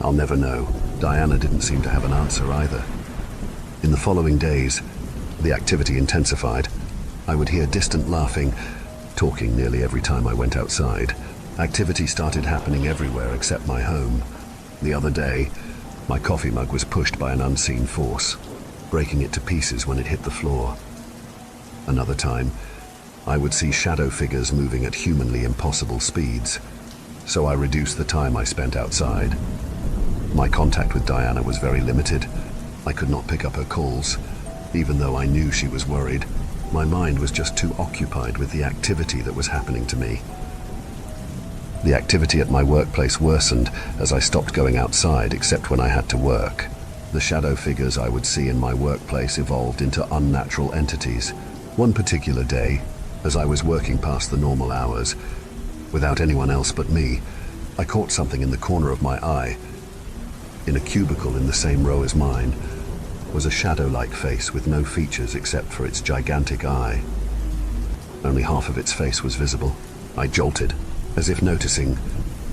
I'll never know. Diana didn't seem to have an answer either. In the following days, the activity intensified. I would hear distant laughing, talking nearly every time I went outside. Activity started happening everywhere except my home. The other day, my coffee mug was pushed by an unseen force, breaking it to pieces when it hit the floor. Another time, I would see shadow figures moving at humanly impossible speeds, so I reduced the time I spent outside. My contact with Diana was very limited. I could not pick up her calls. Even though I knew she was worried, my mind was just too occupied with the activity that was happening to me. The activity at my workplace worsened as I stopped going outside except when I had to work. The shadow figures I would see in my workplace evolved into unnatural entities. One particular day, as I was working past the normal hours, without anyone else but me, I caught something in the corner of my eye. In a cubicle in the same row as mine was a shadow-like face with no features except for its gigantic eye. Only half of its face was visible. I jolted. As if noticing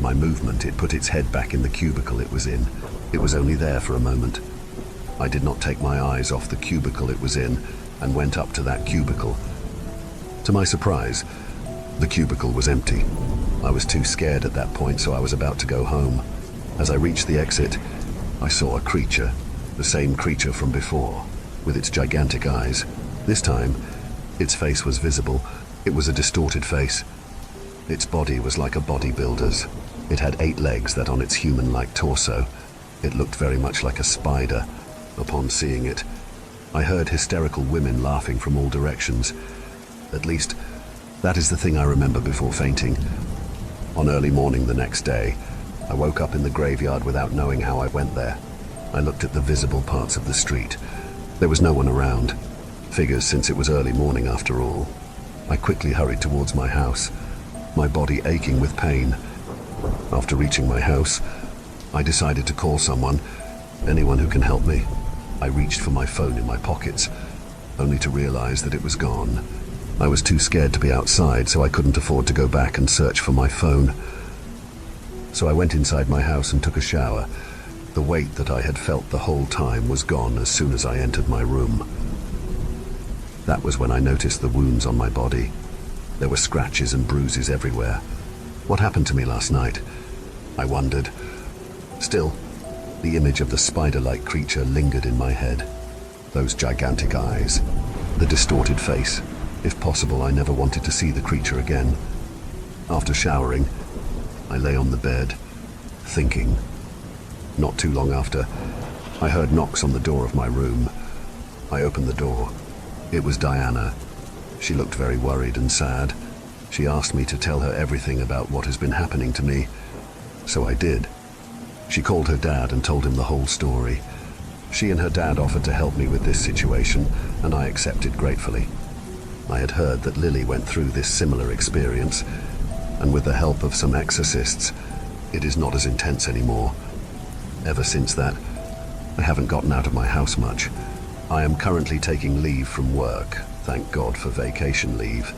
my movement, it put its head back in the cubicle it was in. It was only there for a moment. I did not take my eyes off the cubicle it was in and went up to that cubicle. To my surprise, the cubicle was empty. I was too scared at that point, so I was about to go home. As I reached the exit, I saw a creature, the same creature from before, with its gigantic eyes. This time, its face was visible. It was a distorted face. Its body was like a bodybuilder's. It had 8 legs that on its human-like torso, It looked very much like a spider. Upon seeing it, I heard hysterical women laughing from all directions. At least, that is the thing I remember before fainting. On early morning the next day, I woke up in the graveyard without knowing how I went there. I looked at the visible parts of the street. There was no one around. Figures since it was early morning after all. I quickly hurried towards my house, my body aching with pain. After reaching my house, I decided to call someone, anyone who can help me. I reached for my phone in my pockets, only to realize that it was gone. I was too scared to be outside, so I couldn't afford to go back and search for my phone. So I went inside my house and took a shower. The weight that I had felt the whole time was gone as soon as I entered my room. That was when I noticed the wounds on my body. There were scratches and bruises everywhere. What happened to me last night? I wondered. Still, the image of the spider-like creature lingered in my head. Those gigantic eyes, the distorted face. If possible, I never wanted to see the creature again. After showering, I lay on the bed, thinking. Not too long after, I heard knocks on the door of my room. I opened the door. It was Diana. She looked very worried and sad. She asked me to tell her everything about what has been happening to me. So I did. She called her dad and told him the whole story. She and her dad offered to help me with this situation, and I accepted gratefully. I had heard that Lily went through this similar experience, and with the help of some exorcists, it is not as intense anymore. Ever since that, I haven't gotten out of my house much. I am currently taking leave from work, thank God for vacation leave.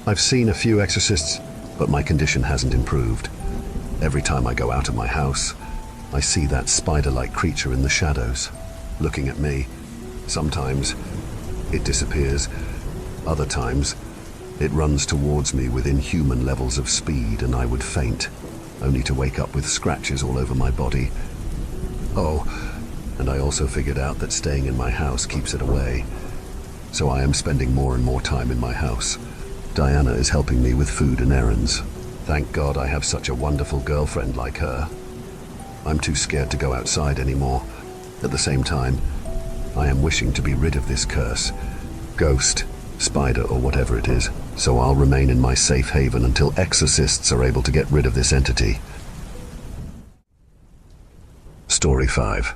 I've seen a few exorcists, but my condition hasn't improved. Every time I go out of my house, I see that spider-like creature in the shadows, looking at me. Sometimes it disappears. Other times, it runs towards me with inhuman levels of speed and I would faint, only to wake up with scratches all over my body. Oh, and I also figured out that staying in my house keeps it away. So I am spending more and more time in my house. Diana is helping me with food and errands. Thank God I have such a wonderful girlfriend like her. I'm too scared to go outside anymore. At the same time, I am wishing to be rid of this curse. Ghost, spider, or whatever it is. So I'll remain in my safe haven until exorcists are able to get rid of this entity. Story 5.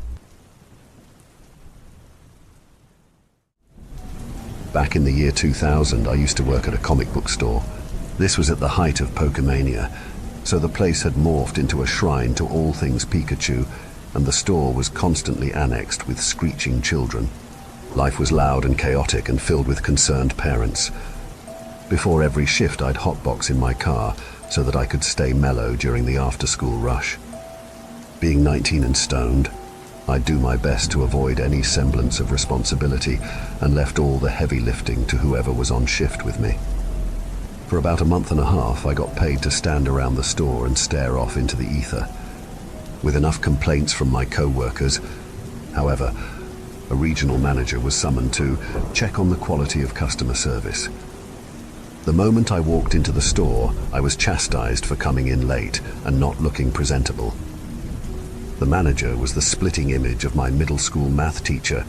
Back in the year 2000, I used to work at a comic book store. This was at the height of Pokemania, so the place had morphed into a shrine to all things Pikachu, and the store was constantly annexed with screeching children. Life was loud and chaotic and filled with concerned parents. Before every shift, I'd hotbox in my car so that I could stay mellow during the after-school rush. Being 19 and stoned, I'd do my best to avoid any semblance of responsibility and left all the heavy lifting to whoever was on shift with me. For about a month and a half, I got paid to stand around the store and stare off into the ether. With enough complaints from my co-workers, however, a regional manager was summoned to check on the quality of customer service. The moment I walked into the store, I was chastised for coming in late and not looking presentable. The manager was the splitting image of my middle school math teacher,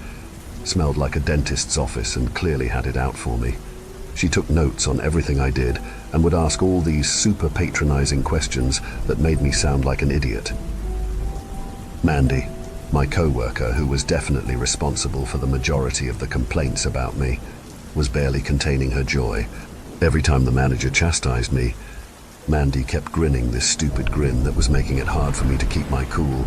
smelled like a dentist's office and clearly had it out for me. She took notes on everything I did and would ask all these super patronizing questions that made me sound like an idiot. Mandy, my co-worker, who was definitely responsible for the majority of the complaints about me, was barely containing her joy. Every time the manager chastised me, Mandy kept grinning this stupid grin that was making it hard for me to keep my cool.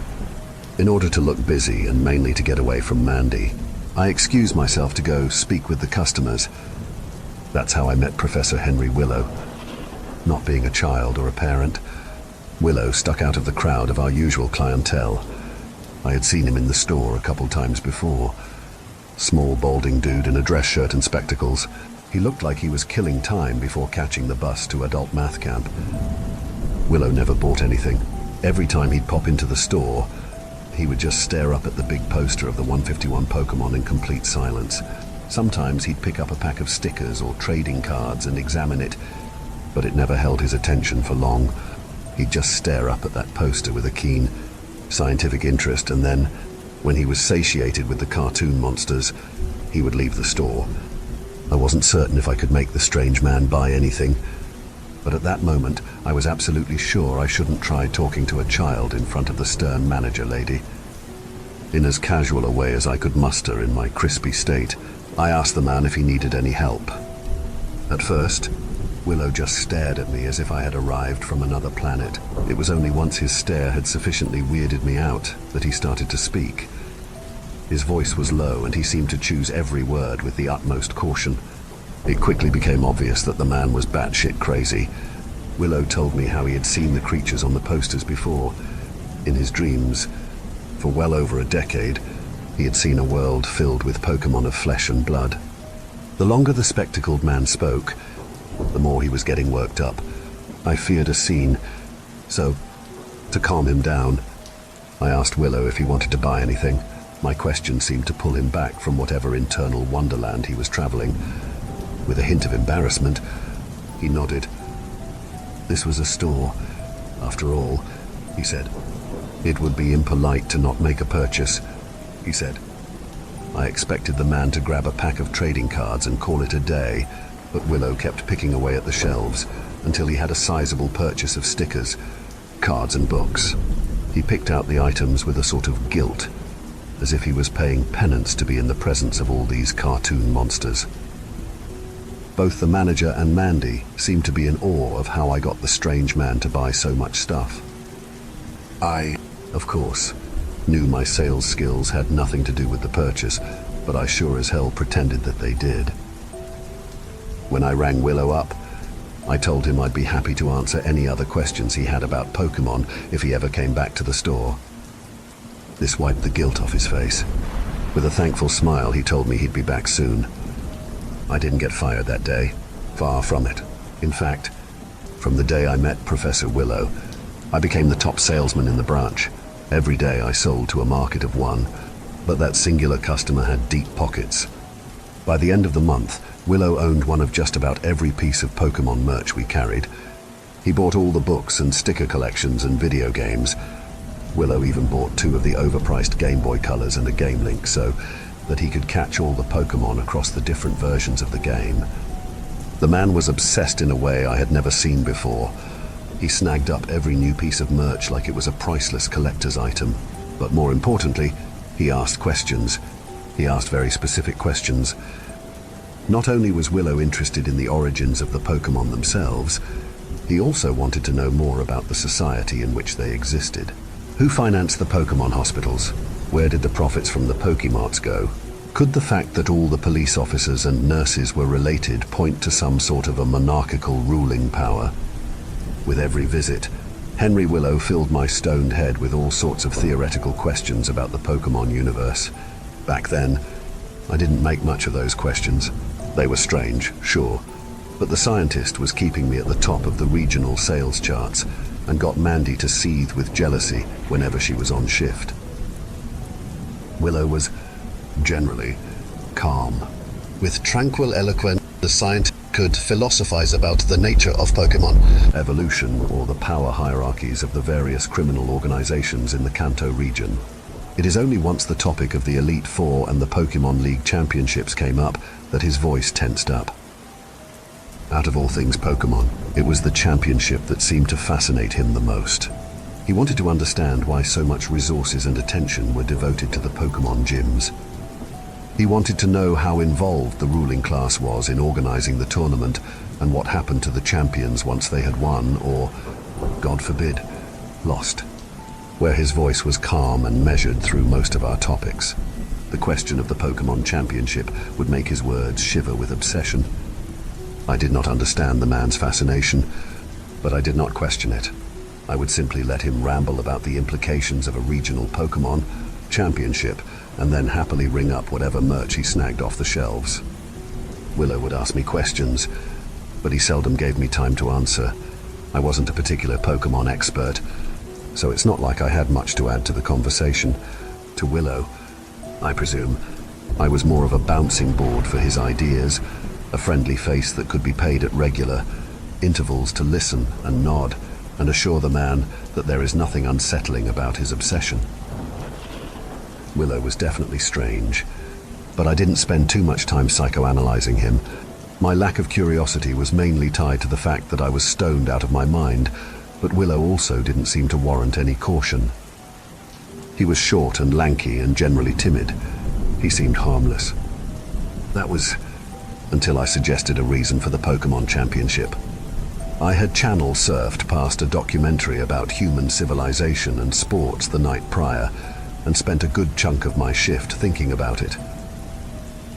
In order to look busy and mainly to get away from Mandy, I excused myself to go speak with the customers. That's how I met Professor Henry Willow. Not being a child or a parent, Willow stuck out of the crowd of our usual clientele. I had seen him in the store a couple times before. Small, balding dude in a dress shirt and spectacles. He looked like he was killing time before catching the bus to adult math camp. Willow never bought anything. Every time he'd pop into the store, he would just stare up at the big poster of the 151 Pokemon in complete silence. Sometimes he'd pick up a pack of stickers or trading cards and examine it, but it never held his attention for long. He'd just stare up at that poster with a keen, scientific interest, and then, when he was satiated with the cartoon monsters, he would leave the store. I wasn't certain if I could make the strange man buy anything, but at that moment I was absolutely sure I shouldn't try talking to a child in front of the stern manager lady. In as casual a way as I could muster in my crispy state, I asked the man if he needed any help. At first, Willow just stared at me as if I had arrived from another planet. It was only once his stare had sufficiently weirded me out that he started to speak. His voice was low and he seemed to choose every word with the utmost caution. It quickly became obvious that the man was batshit crazy. Willow told me how he had seen the creatures on the posters before. In his dreams, for well over a decade, he had seen a world filled with Pokemon of flesh and blood. The longer the spectacled man spoke, the more he was getting worked up. I feared a scene, so, to calm him down, I asked Willow if he wanted to buy anything. My question seemed to pull him back from whatever internal wonderland he was traveling. With a hint of embarrassment, he nodded. This was a store. After all, he said. It would be impolite to not make a purchase, he said. I expected the man to grab a pack of trading cards and call it a day, but Willow kept picking away at the shelves until he had a sizable purchase of stickers, cards and books. He picked out the items with a sort of guilt, as if he was paying penance to be in the presence of all these cartoon monsters. Both the manager and Mandy seemed to be in awe of how I got the strange man to buy so much stuff. I, of course, knew my sales skills had nothing to do with the purchase, but I sure as hell pretended that they did. When I rang Willow up, I told him I'd be happy to answer any other questions he had about Pokemon if he ever came back to the store. This wiped the guilt off his face. With a thankful smile, he told me he'd be back soon. I didn't get fired that day. Far from it. In fact, from the day I met Professor Willow, I became the top salesman in the branch. Every day I sold to a market of one, but that singular customer had deep pockets. By the end of the month, Willow owned one of just about every piece of Pokemon merch we carried. He bought all the books and sticker collections and video games. Willow even bought 2 of the overpriced Game Boy Colors and a Game Link so that he could catch all the Pokemon across the different versions of the game. The man was obsessed in a way I had never seen before. He snagged up every new piece of merch like it was a priceless collector's item. But more importantly, he asked questions. He asked very specific questions. Not only was Willow interested in the origins of the Pokemon themselves, he also wanted to know more about the society in which they existed. Who financed the Pokemon hospitals? Where did the profits from the Pokemarts go? Could the fact that all the police officers and nurses were related point to some sort of a monarchical ruling power? With every visit, Henry Willow filled my stoned head with all sorts of theoretical questions about the Pokemon universe. Back then, I didn't make much of those questions. They were strange, sure, but the scientist was keeping me at the top of the regional sales charts and got Mandy to seethe with jealousy whenever she was on shift. Willow was, generally, calm. With tranquil eloquence, the scientist could philosophize about the nature of Pokemon, evolution, or the power hierarchies of the various criminal organizations in the Kanto region. It is only once the topic of the Elite Four and the Pokemon League Championships came up that his voice tensed up. Out of all things Pokemon, it was the championship that seemed to fascinate him the most. He wanted to understand why so much resources and attention were devoted to the Pokemon gyms. He wanted to know how involved the ruling class was in organizing the tournament and what happened to the champions once they had won or, God forbid, lost. Where his voice was calm and measured through most of our topics, the question of the Pokemon Championship would make his words shiver with obsession. I did not understand the man's fascination, but I did not question it. I would simply let him ramble about the implications of a regional Pokemon championship and then happily ring up whatever merch he snagged off the shelves. Willow would ask me questions, but he seldom gave me time to answer. I wasn't a particular Pokemon expert, so it's not like I had much to add to the conversation. To Willow, I presume, I was more of a bouncing board for his ideas, a friendly face that could be paid at regular intervals to listen and nod and assure the man that there is nothing unsettling about his obsession. Willow was definitely strange, but I didn't spend too much time psychoanalyzing him. My lack of curiosity was mainly tied to the fact that I was stoned out of my mind, but Willow also didn't seem to warrant any caution. He was short and lanky and generally timid. He seemed harmless. That was until I suggested a reason for the Pokemon Championship. I had channel surfed past a documentary about human civilization and sports the night prior, and spent a good chunk of my shift thinking about it.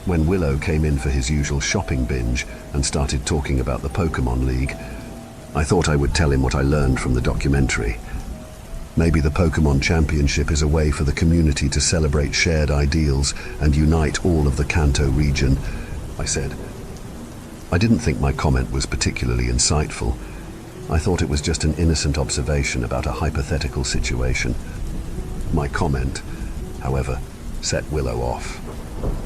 When Willow came in for his usual shopping binge and started talking about the Pokemon League, I thought I would tell him what I learned from the documentary. Maybe the Pokemon Championship is a way for the community to celebrate shared ideals and unite all of the Kanto region, I said. I didn't think my comment was particularly insightful. I thought it was just an innocent observation about a hypothetical situation. My comment, however, set Willow off.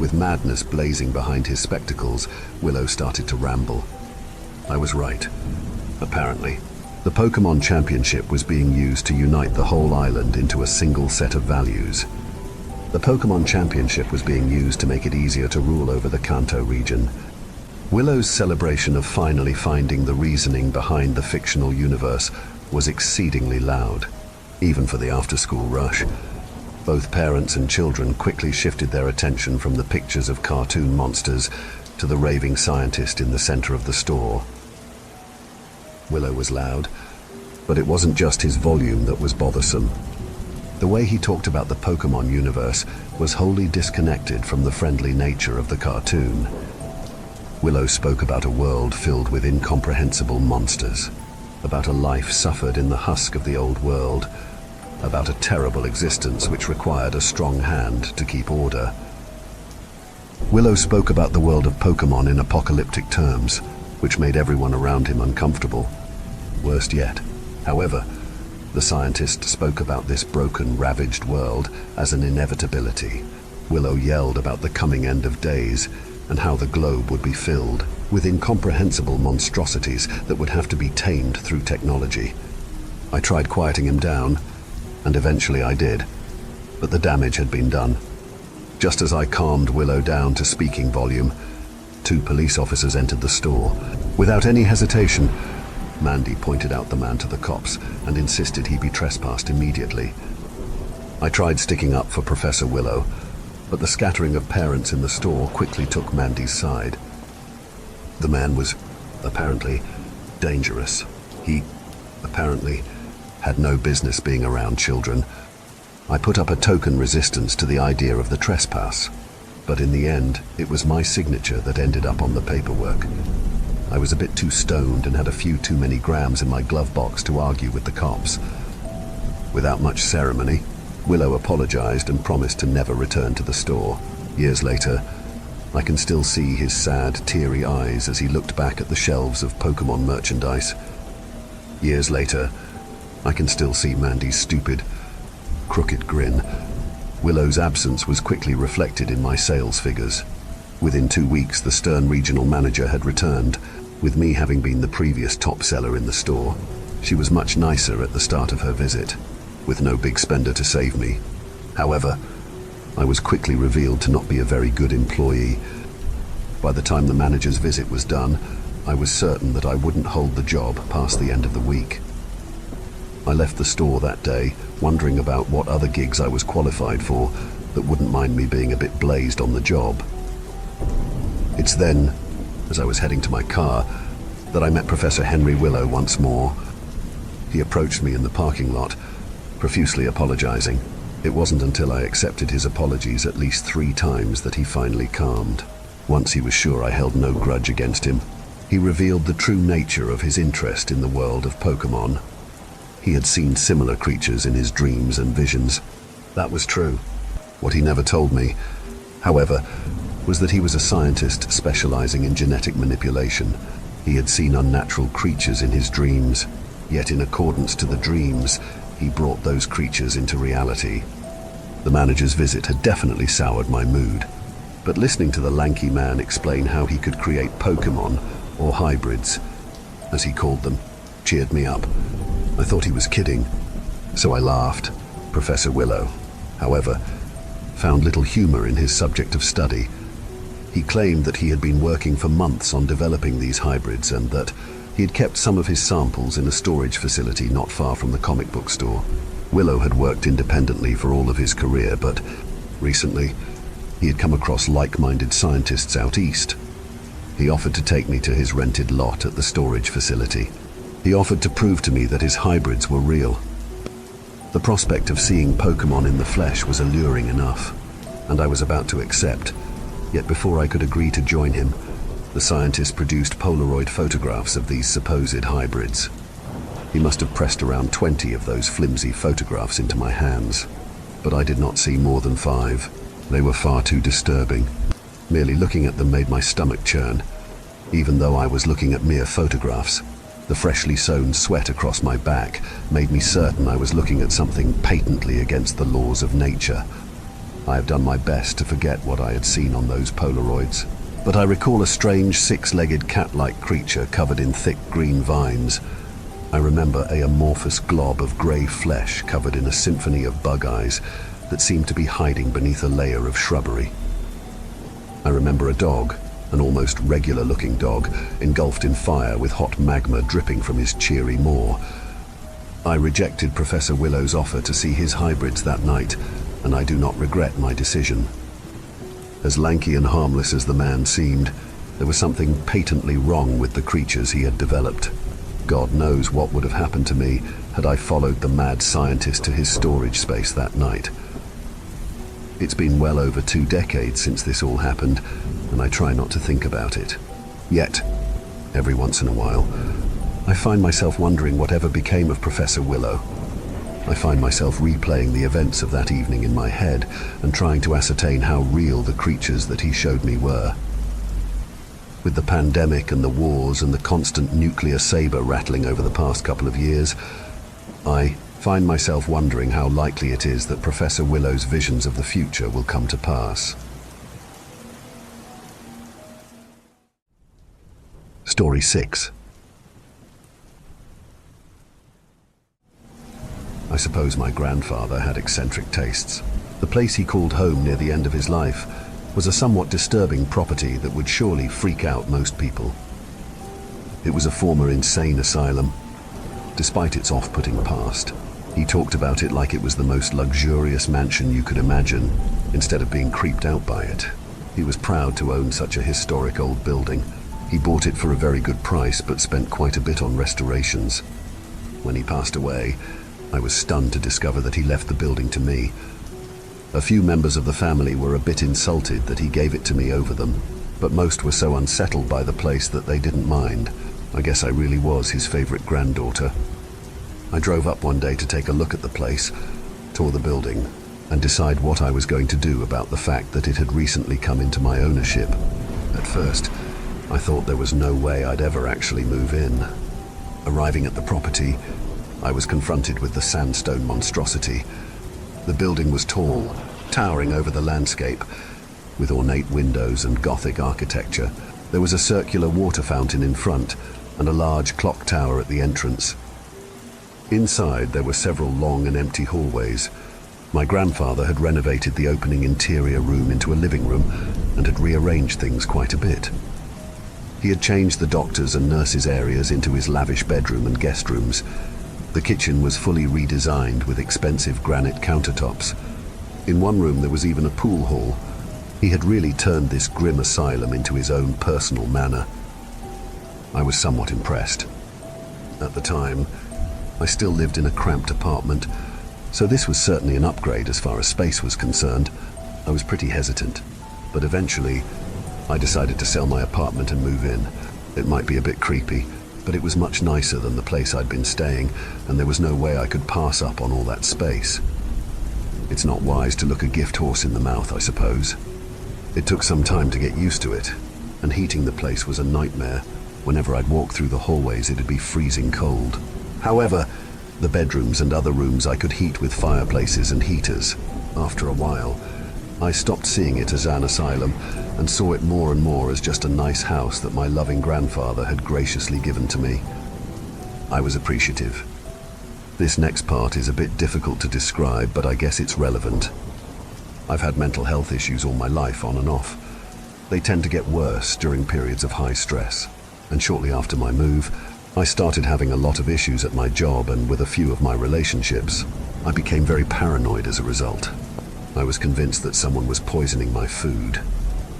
With madness blazing behind his spectacles, Willow started to ramble. I was right. Apparently, the Pokemon Championship was being used to unite the whole island into a single set of values. The Pokemon Championship was being used to make it easier to rule over the Kanto region. Willow's celebration of finally finding the reasoning behind the fictional universe was exceedingly loud, even for the after-school rush. Both parents and children quickly shifted their attention from the pictures of cartoon monsters to the raving scientist in the center of the store. Willow was loud, but it wasn't just his volume that was bothersome. The way he talked about the Pokemon universe was wholly disconnected from the friendly nature of the cartoon. Willow spoke about a world filled with incomprehensible monsters, about a life suffered in the husk of the old world, about a terrible existence which required a strong hand to keep order. Willow spoke about the world of Pokemon in apocalyptic terms, which made everyone around him uncomfortable. Worst yet, however, the scientist spoke about this broken, ravaged world as an inevitability. Willow yelled about the coming end of days and how the globe would be filled with incomprehensible monstrosities that would have to be tamed through technology. I tried quieting him down, and eventually I did, but the damage had been done. Just as I calmed Willow down to speaking volume, 2 police officers entered the store. Without any hesitation, Mandy pointed out the man to the cops and insisted he be trespassed immediately. I tried sticking up for Professor Willow, but the scattering of parents in the store quickly took Mandy's side. The man was, apparently, dangerous. He, apparently, had no business being around children. I put up a token resistance to the idea of the trespass, but in the end, it was my signature that ended up on the paperwork. I was a bit too stoned and had a few too many grams in my glove box to argue with the cops. Without much ceremony, Willow apologized and promised to never return to the store. Years later, I can still see his sad, teary eyes as he looked back at the shelves of Pokemon merchandise. Years later, I can still see Mandy's stupid, crooked grin. Willow's absence was quickly reflected in my sales figures. Within 2 weeks, the stern regional manager had returned, with me having been the previous top seller in the store. She was much nicer at the start of her visit, with no big spender to save me. However, I was quickly revealed to not be a very good employee. By the time the manager's visit was done, I was certain that I wouldn't hold the job past the end of the week. I left the store that day, wondering about what other gigs I was qualified for that wouldn't mind me being a bit blazed on the job. It's then, as I was heading to my car, that I met Professor Henry Willow once more. He approached me in the parking lot, profusely apologizing. It wasn't until I accepted his apologies at least 3 times that he finally calmed. Once he was sure I held no grudge against him, he revealed the true nature of his interest in the world of Pokemon. He had seen similar creatures in his dreams and visions. That was true. What he never told me, however, was that he was a scientist specializing in genetic manipulation. He had seen unnatural creatures in his dreams, yet in accordance to the dreams, he brought those creatures into reality. The manager's visit had definitely soured my mood, but listening to the lanky man explain how he could create Pokemon, or hybrids, as he called them, cheered me up. I thought he was kidding, so I laughed. Professor Willow, however, found little humor in his subject of study. He claimed that he had been working for months on developing these hybrids and that he had kept some of his samples in a storage facility not far from the comic book store. Willow had worked independently for all of his career, but recently he had come across like-minded scientists out east. He offered to take me to his rented lot at the storage facility. He offered to prove to me that his hybrids were real. The prospect of seeing Pokemon in the flesh was alluring enough, and I was about to accept. Yet before I could agree to join him, the scientist produced Polaroid photographs of these supposed hybrids. He must have pressed around 20 of those flimsy photographs into my hands, but I did not see more than 5. They were far too disturbing. Merely looking at them made my stomach churn. Even though I was looking at mere photographs, the freshly sown sweat across my back made me certain I was looking at something patently against the laws of nature. I have done my best to forget what I had seen on those Polaroids, but I recall a strange six-legged cat-like creature covered in thick green vines. I remember an amorphous glob of grey flesh covered in a symphony of bug eyes that seemed to be hiding beneath a layer of shrubbery. I remember a dog, an almost regular-looking dog, engulfed in fire with hot magma dripping from his cheery maw. I rejected Professor Willow's offer to see his hybrids that night, and I do not regret my decision. As lanky and harmless as the man seemed, there was something patently wrong with the creatures he had developed. God knows what would have happened to me had I followed the mad scientist to his storage space that night. It's been well over 2 decades since this all happened, and I try not to think about it. Yet, every once in a while, I find myself wondering whatever became of Professor Willow. I find myself replaying the events of that evening in my head and trying to ascertain how real the creatures that he showed me were. With the pandemic and the wars and the constant nuclear saber rattling over the past couple of years, I find myself wondering how likely it is that Professor Willow's visions of the future will come to pass. Story 6. I suppose my grandfather had eccentric tastes. The place he called home near the end of his life was a somewhat disturbing property that would surely freak out most people. It was a former insane asylum. Despite its off-putting past, he talked about it like it was the most luxurious mansion you could imagine, instead of being creeped out by it. He was proud to own such a historic old building. He bought it for a very good price, but spent quite a bit on restorations. When he passed away, I was stunned to discover that he left the building to me. A few members of the family were a bit insulted that he gave it to me over them, but most were so unsettled by the place that they didn't mind. I guess I really was his favorite granddaughter. I drove up one day to take a look at the place, tour the building, and decide what I was going to do about the fact that it had recently come into my ownership. At first, I thought there was no way I'd ever actually move in. Arriving at the property, I was confronted with the sandstone monstrosity. The building was tall, towering over the landscape, with ornate windows and Gothic architecture. There was a circular water fountain in front and a large clock tower at the entrance. Inside, there were several long and empty hallways. My grandfather had renovated the opening interior room into a living room and had rearranged things quite a bit. He had changed the doctors' and nurses' areas into his lavish bedroom and guest rooms. The kitchen was fully redesigned with expensive granite countertops. In one room there was even a pool hall. He had really turned this grim asylum into his own personal manor. I was somewhat impressed. At the time, I still lived in a cramped apartment, so this was certainly an upgrade as far as space was concerned. I was pretty hesitant, but eventually I decided to sell my apartment and move in. It might be a bit creepy, but it was much nicer than the place I'd been staying, and there was no way I could pass up on all that space. It's not wise to look a gift horse in the mouth, I suppose. It took some time to get used to it, and heating the place was a nightmare. Whenever I'd walk through the hallways, it'd be freezing cold. However, the bedrooms and other rooms I could heat with fireplaces and heaters. After a while, I stopped seeing it as an asylum and saw it more and more as just a nice house that my loving grandfather had graciously given to me. I was appreciative. This next part is a bit difficult to describe, but I guess it's relevant. I've had mental health issues all my life, on and off. They tend to get worse during periods of high stress. And shortly after my move, I started having a lot of issues at my job and with a few of my relationships. I became very paranoid as a result. I was convinced that someone was poisoning my food,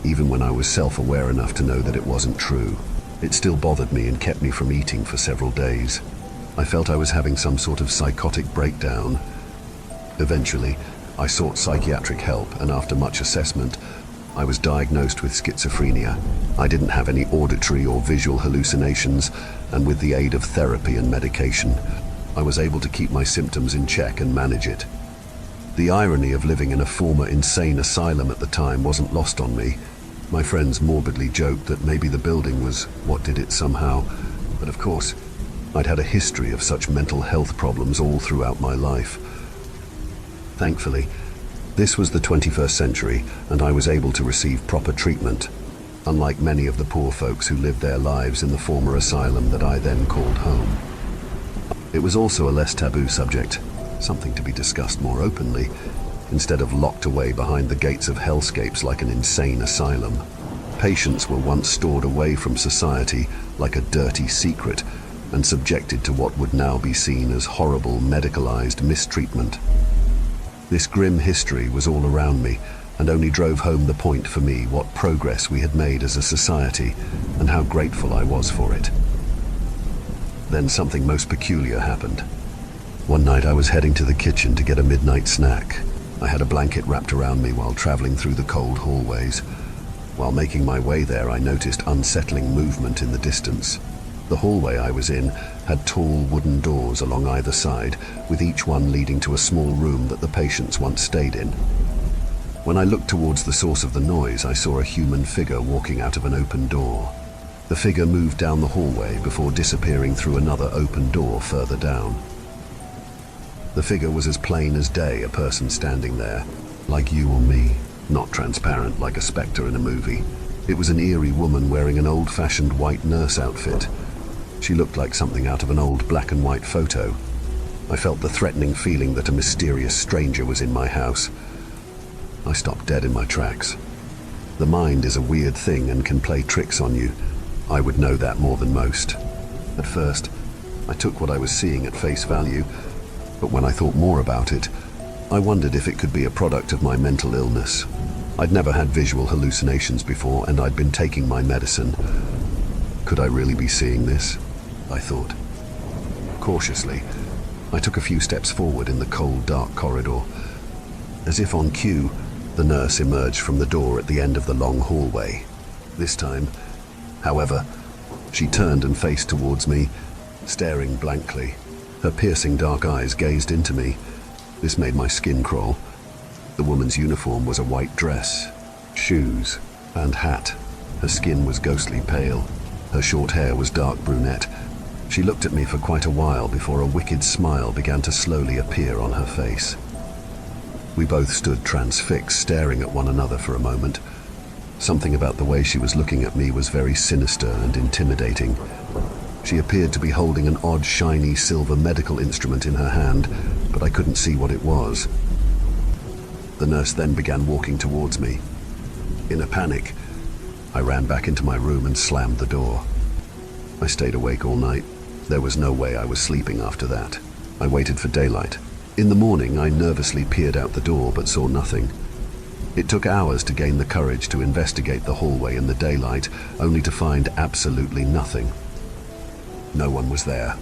even when I was self-aware enough to know that it wasn't true. It still bothered me and kept me from eating for several days. I felt I was having some sort of psychotic breakdown. Eventually, I sought psychiatric help, and after much assessment, I was diagnosed with schizophrenia. I didn't have any auditory or visual hallucinations, and with the aid of therapy and medication, I was able to keep my symptoms in check and manage it. The irony of living in a former insane asylum at the time wasn't lost on me. My friends morbidly joked that maybe the building was what did it somehow, but of course, I'd had a history of such mental health problems all throughout my life. Thankfully, this was the 21st century, and I was able to receive proper treatment, unlike many of the poor folks who lived their lives in the former asylum that I then called home. It was also a less taboo subject, something to be discussed more openly, instead of locked away behind the gates of hellscapes like an insane asylum. Patients were once stored away from society like a dirty secret, and subjected to what would now be seen as horrible medicalized mistreatment. This grim history was all around me, and only drove home the point for me what progress we had made as a society, and how grateful I was for it. Then something most peculiar happened. One night I was heading to the kitchen to get a midnight snack. I had a blanket wrapped around me while traveling through the cold hallways. While making my way there, I noticed unsettling movement in the distance. The hallway I was in had tall wooden doors along either side, with each one leading to a small room that the patients once stayed in. When I looked towards the source of the noise, I saw a human figure walking out of an open door. The figure moved down the hallway before disappearing through another open door further down. The figure was as plain as day, a person standing there, like you or me, not transparent like a spectre in a movie. It was an eerie woman wearing an old-fashioned white nurse outfit. She looked like something out of an old black and white photo. I felt the threatening feeling that a mysterious stranger was in my house. I stopped dead in my tracks. The mind is a weird thing and can play tricks on you. I would know that more than most. At first, I took what I was seeing at face value, but when I thought more about it, I wondered if it could be a product of my mental illness. I'd never had visual hallucinations before, and I'd been taking my medicine. Could I really be seeing this? I thought. Cautiously, I took a few steps forward in the cold, dark corridor. As if on cue, the nurse emerged from the door at the end of the long hallway. This time, however, she turned and faced towards me, staring blankly. Her piercing dark eyes gazed into me. This made my skin crawl. The woman's uniform was a white dress, shoes, and hat. Her skin was ghostly pale. Her short hair was dark brunette. She looked at me for quite a while before a wicked smile began to slowly appear on her face. We both stood transfixed, staring at one another for a moment. Something about the way she was looking at me was very sinister and intimidating. She appeared to be holding an odd, shiny silver medical instrument in her hand, but I couldn't see what it was. The nurse then began walking towards me. In a panic, I ran back into my room and slammed the door. I stayed awake all night. There was no way I was sleeping after that. I waited for daylight. In the morning, I nervously peered out the door but saw nothing. It took hours to gain the courage to investigate the hallway in the daylight, only to find absolutely nothing. No one was there.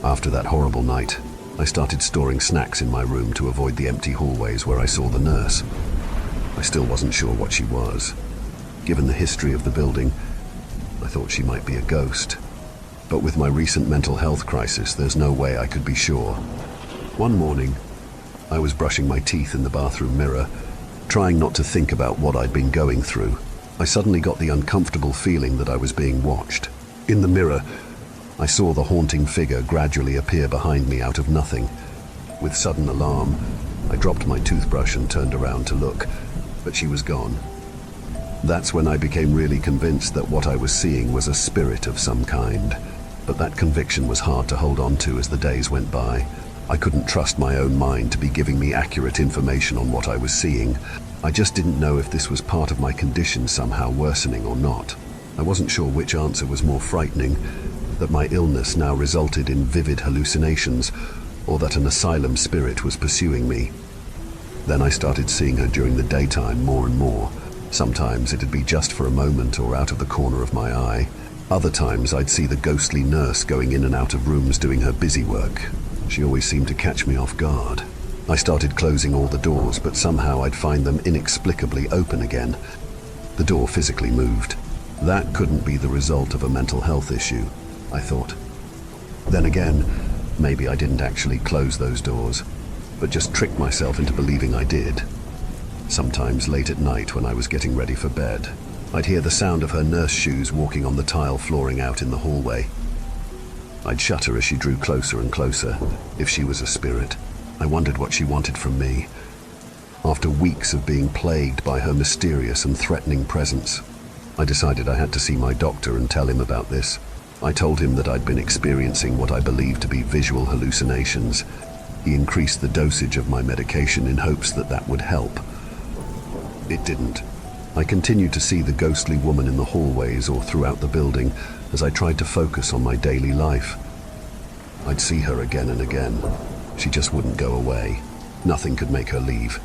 After that horrible night, I started storing snacks in my room to avoid the empty hallways where I saw the nurse. I still wasn't sure what she was. Given the history of the building, I thought she might be a ghost. But with my recent mental health crisis, there's no way I could be sure. One morning, I was brushing my teeth in the bathroom mirror, trying not to think about what I'd been going through. I suddenly got the uncomfortable feeling that I was being watched. In the mirror, I saw the haunting figure gradually appear behind me out of nothing. With sudden alarm, I dropped my toothbrush and turned around to look, but she was gone. That's when I became really convinced that what I was seeing was a spirit of some kind. But that conviction was hard to hold on to as the days went by. I couldn't trust my own mind to be giving me accurate information on what I was seeing. I just didn't know if this was part of my condition somehow worsening or not. I wasn't sure which answer was more frightening, that my illness now resulted in vivid hallucinations, or that an asylum spirit was pursuing me. Then I started seeing her during the daytime more and more. Sometimes it'd be just for a moment or out of the corner of my eye. Other times I'd see the ghostly nurse going in and out of rooms doing her busy work. She always seemed to catch me off guard. I started closing all the doors, but somehow I'd find them inexplicably open again. The door physically moved. That couldn't be the result of a mental health issue, I thought. Then again, maybe I didn't actually close those doors, but just tricked myself into believing I did. Sometimes late at night when I was getting ready for bed, I'd hear the sound of her nurse shoes walking on the tile flooring out in the hallway. I'd shudder as she drew closer and closer. If she was a spirit, I wondered what she wanted from me. After weeks of being plagued by her mysterious and threatening presence, I decided I had to see my doctor and tell him about this. I told him that I'd been experiencing what I believed to be visual hallucinations. He increased the dosage of my medication in hopes that that would help. It didn't. I continued to see the ghostly woman in the hallways or throughout the building as I tried to focus on my daily life. I'd see her again and again. She just wouldn't go away. Nothing could make her leave.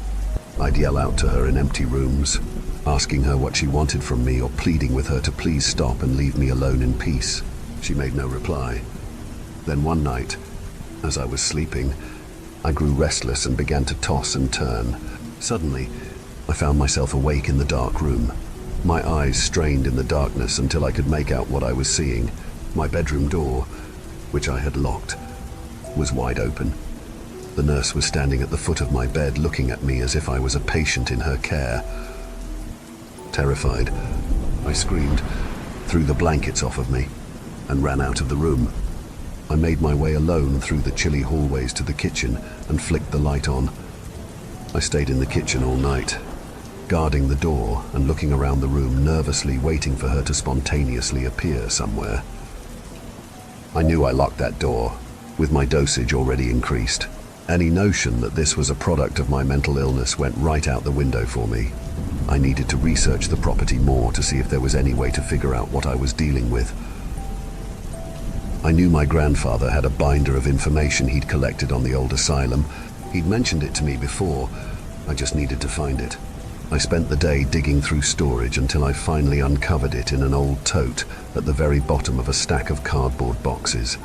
I'd yell out to her in empty rooms, asking her what she wanted from me or pleading with her to please stop and leave me alone in peace. She made no reply. Then one night, as I was sleeping, I grew restless and began to toss and turn. Suddenly, I found myself awake in the dark room. My eyes strained in the darkness until I could make out what I was seeing. My bedroom door, which I had locked, was wide open. The nurse was standing at the foot of my bed looking at me as if I was a patient in her care. Terrified, I screamed, threw the blankets off of me, and ran out of the room. I made my way alone through the chilly hallways to the kitchen and flicked the light on. I stayed in the kitchen all night, guarding the door and looking around the room nervously, waiting for her to spontaneously appear somewhere. I knew I locked that door, with my dosage already increased. Any notion that this was a product of my mental illness went right out the window for me. I needed to research the property more to see if there was any way to figure out what I was dealing with. I knew my grandfather had a binder of information he'd collected on the old asylum. He'd mentioned it to me before. I just needed to find it. I spent the day digging through storage until I finally uncovered it in an old tote at the very bottom of a stack of cardboard boxes.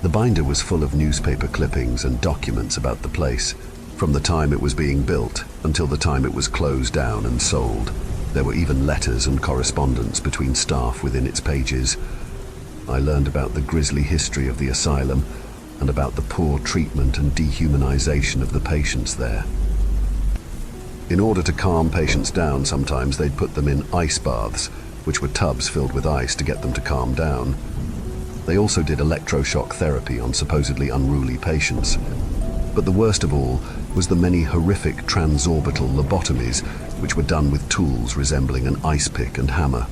The binder was full of newspaper clippings and documents about the place, from the time it was being built until the time it was closed down and sold. There were even letters and correspondence between staff within its pages. I learned about the grisly history of the asylum and about the poor treatment and dehumanization of the patients there. In order to calm patients down, sometimes they'd put them in ice baths, which were tubs filled with ice to get them to calm down. They also did electroshock therapy on supposedly unruly patients. But the worst of all was the many horrific transorbital lobotomies, which were done with tools resembling an ice pick and hammer.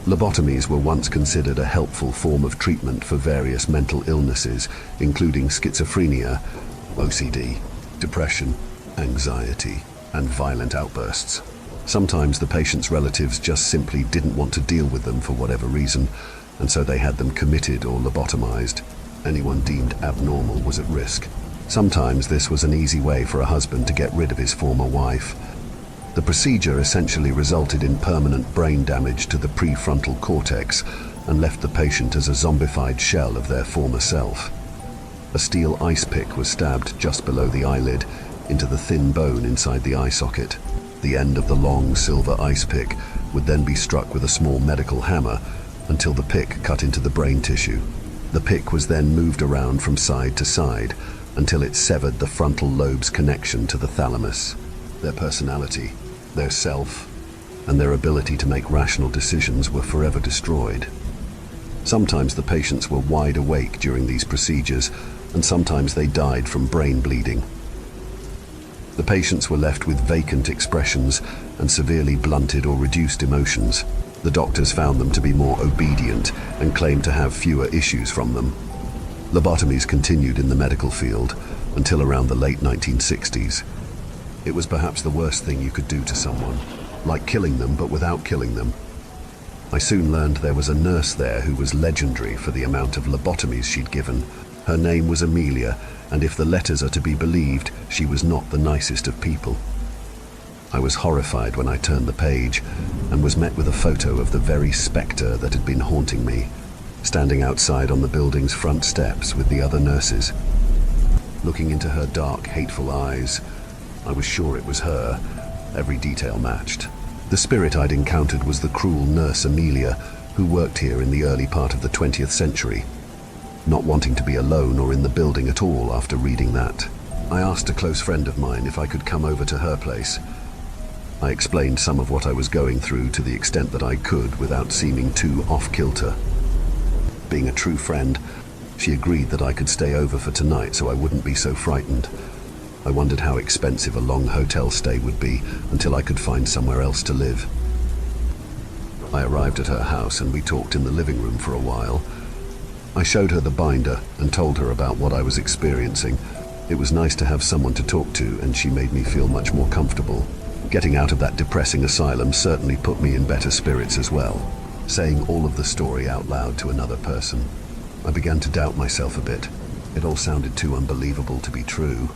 Lobotomies were once considered a helpful form of treatment for various mental illnesses, including schizophrenia, OCD, depression, anxiety, and violent outbursts. Sometimes the patient's relatives just simply didn't want to deal with them for whatever reason, and so they had them committed or lobotomized. Anyone deemed abnormal was at risk. Sometimes this was an easy way for a husband to get rid of his former wife. The procedure essentially resulted in permanent brain damage to the prefrontal cortex and left the patient as a zombified shell of their former self. A steel ice pick was stabbed just below the eyelid into the thin bone inside the eye socket. The end of the long silver ice pick would then be struck with a small medical hammer until the pick cut into the brain tissue. The pick was then moved around from side to side until it severed the frontal lobe's connection to the thalamus. Their personality, their self, and their ability to make rational decisions were forever destroyed. Sometimes the patients were wide awake during these procedures, and sometimes they died from brain bleeding. The patients were left with vacant expressions and severely blunted or reduced emotions. The doctors found them to be more obedient and claimed to have fewer issues from them. Lobotomies continued in the medical field until around the late 1960s. It was perhaps the worst thing you could do to someone, like killing them but without killing them. I soon learned there was a nurse there who was legendary for the amount of lobotomies she'd given. Her name was Amelia, and if the letters are to be believed, she was not the nicest of people. I was horrified when I turned the page and was met with a photo of the very spectre that had been haunting me, standing outside on the building's front steps with the other nurses. Looking into her dark, hateful eyes, I was sure it was her. Every detail matched. The spirit I'd encountered was the cruel nurse Amelia, who worked here in the early part of the 20th century. Not wanting to be alone or in the building at all after reading that, I asked a close friend of mine if I could come over to her place. I explained some of what I was going through to the extent that I could without seeming too off-kilter. Being a true friend, she agreed that I could stay over for tonight so I wouldn't be so frightened. I wondered how expensive a long hotel stay would be until I could find somewhere else to live. I arrived at her house and we talked in the living room for a while. I showed her the binder and told her about what I was experiencing. It was nice to have someone to talk to, and she made me feel much more comfortable. Getting out of that depressing asylum certainly put me in better spirits as well. Saying all of the story out loud to another person, I began to doubt myself a bit. It all sounded too unbelievable to be true.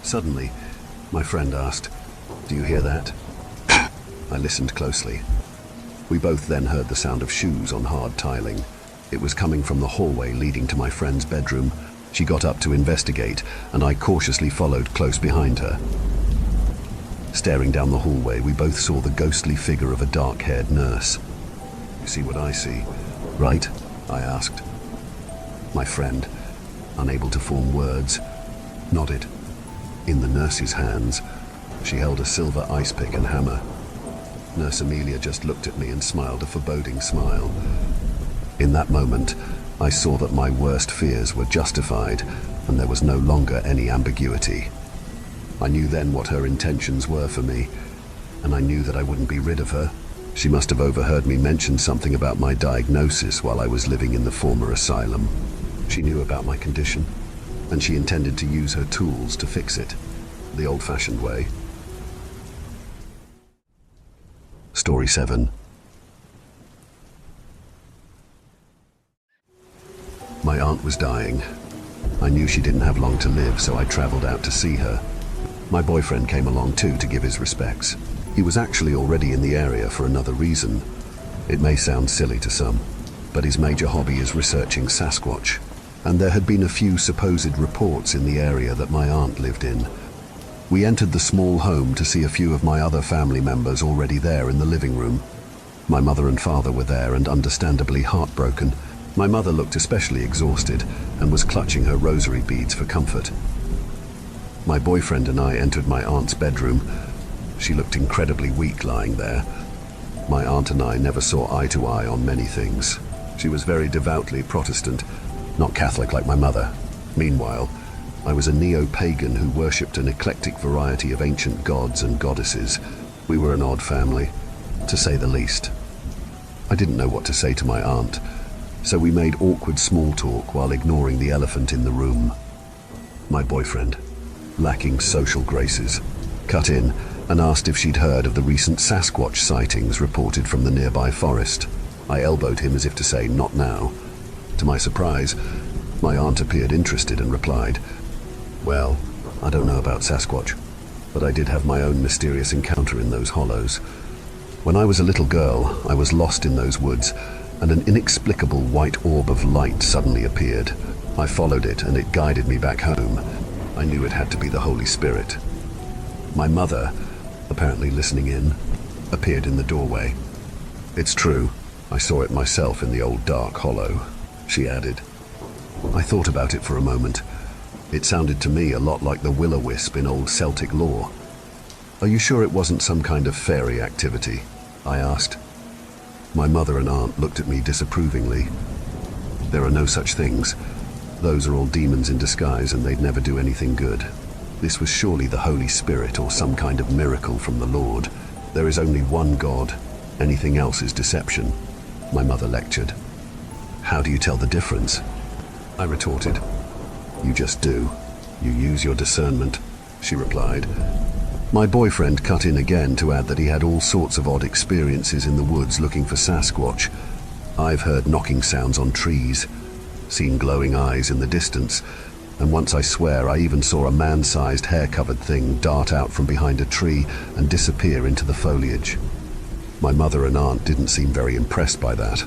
Suddenly, my friend asked, "Do you hear that?" I listened closely. We both then heard the sound of shoes on hard tiling. It was coming from the hallway leading to my friend's bedroom. She got up to investigate, and I cautiously followed close behind her. Staring down the hallway, we both saw the ghostly figure of a dark-haired nurse. "You see what I see, right?" I asked. My friend, unable to form words, nodded. In the nurse's hands, she held a silver ice pick and hammer. Nurse Amelia just looked at me and smiled a foreboding smile. In that moment, I saw that my worst fears were justified, and there was no longer any ambiguity. I knew then what her intentions were for me, and I knew that I wouldn't be rid of her. She must have overheard me mention something about my diagnosis while I was living in the former asylum. She knew about my condition, and she intended to use her tools to fix it, the old-fashioned way. Story 7. My aunt was dying. I knew she didn't have long to live, so I traveled out to see her. My boyfriend came along too to give his respects. He was actually already in the area for another reason. It may sound silly to some, but his major hobby is researching Sasquatch, and there had been a few supposed reports in the area that my aunt lived in. We entered the small home to see a few of my other family members already there in the living room. My mother and father were there and understandably heartbroken. My mother looked especially exhausted and was clutching her rosary beads for comfort. My boyfriend and I entered my aunt's bedroom. She looked incredibly weak lying there. My aunt and I never saw eye to eye on many things. She was very devoutly Protestant, not Catholic like my mother. Meanwhile, I was a neo-pagan who worshipped an eclectic variety of ancient gods and goddesses. We were an odd family, to say the least. I didn't know what to say to my aunt, so we made awkward small talk while ignoring the elephant in the room. My boyfriend, lacking social graces, cut in and asked if she'd heard of the recent Sasquatch sightings reported from the nearby forest. I elbowed him as if to say, "Not now." To my surprise, my aunt appeared interested and replied, "Well, I don't know about Sasquatch, but I did have my own mysterious encounter in those hollows. When I was a little girl, I was lost in those woods, and an inexplicable white orb of light suddenly appeared. I followed it, and it guided me back home. I knew it had to be the Holy Spirit." My mother, apparently listening in, appeared in the doorway. "It's true, I saw it myself in the old dark hollow," she added. I thought about it for a moment. It sounded to me a lot like the will-o-wisp in old Celtic lore. "Are you sure it wasn't some kind of fairy activity?" I asked. My mother and aunt looked at me disapprovingly. "There are no such things. Those are all demons in disguise, and they'd never do anything good. This was surely the Holy Spirit or some kind of miracle from the Lord. There is only one God. Anything else is deception," my mother lectured. "How do you tell the difference?" I retorted. You just do. You use your discernment, she replied. My boyfriend cut in again to add that he had all sorts of odd experiences in the woods looking for Sasquatch. I've heard knocking sounds on trees, seen glowing eyes in the distance, and once I swear I even saw a man-sized hair-covered thing dart out from behind a tree and disappear into the foliage. My mother and aunt didn't seem very impressed by that.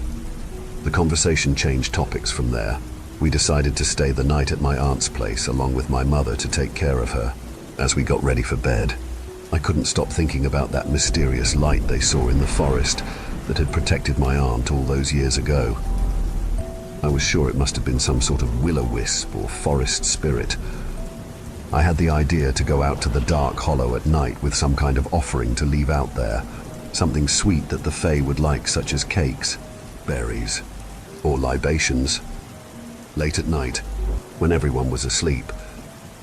The conversation changed topics from there. We decided to stay the night at my aunt's place along with my mother to take care of her. As we got ready for bed, I couldn't stop thinking about that mysterious light they saw in the forest that had protected my aunt all those years ago. I was sure it must have been some sort of will-o-wisp or forest spirit. I had the idea to go out to the dark hollow at night with some kind of offering to leave out there, something sweet that the Fae would like, such as cakes, berries, or libations. Late at night, when everyone was asleep,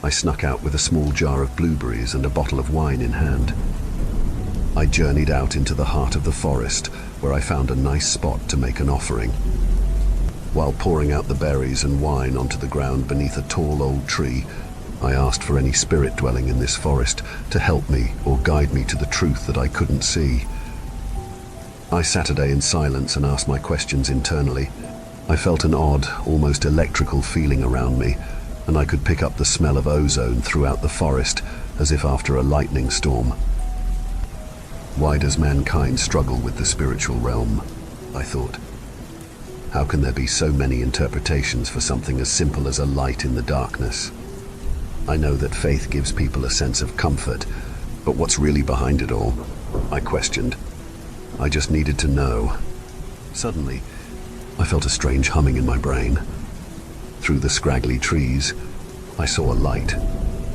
I snuck out with a small jar of blueberries and a bottle of wine in hand. I journeyed out into the heart of the forest, where I found a nice spot to make an offering. While pouring out the berries and wine onto the ground beneath a tall old tree, I asked for any spirit dwelling in this forest to help me or guide me to the truth that I couldn't see. I sat a day in silence and asked my questions internally. I felt an odd, almost electrical feeling around me, and I could pick up the smell of ozone throughout the forest, as if after a lightning storm. Why does mankind struggle with the spiritual realm? I thought. How can there be so many interpretations for something as simple as a light in the darkness? I know that faith gives people a sense of comfort, but what's really behind it all? I questioned. I just needed to know. Suddenly, I felt a strange humming in my brain. Through the scraggly trees, I saw a light,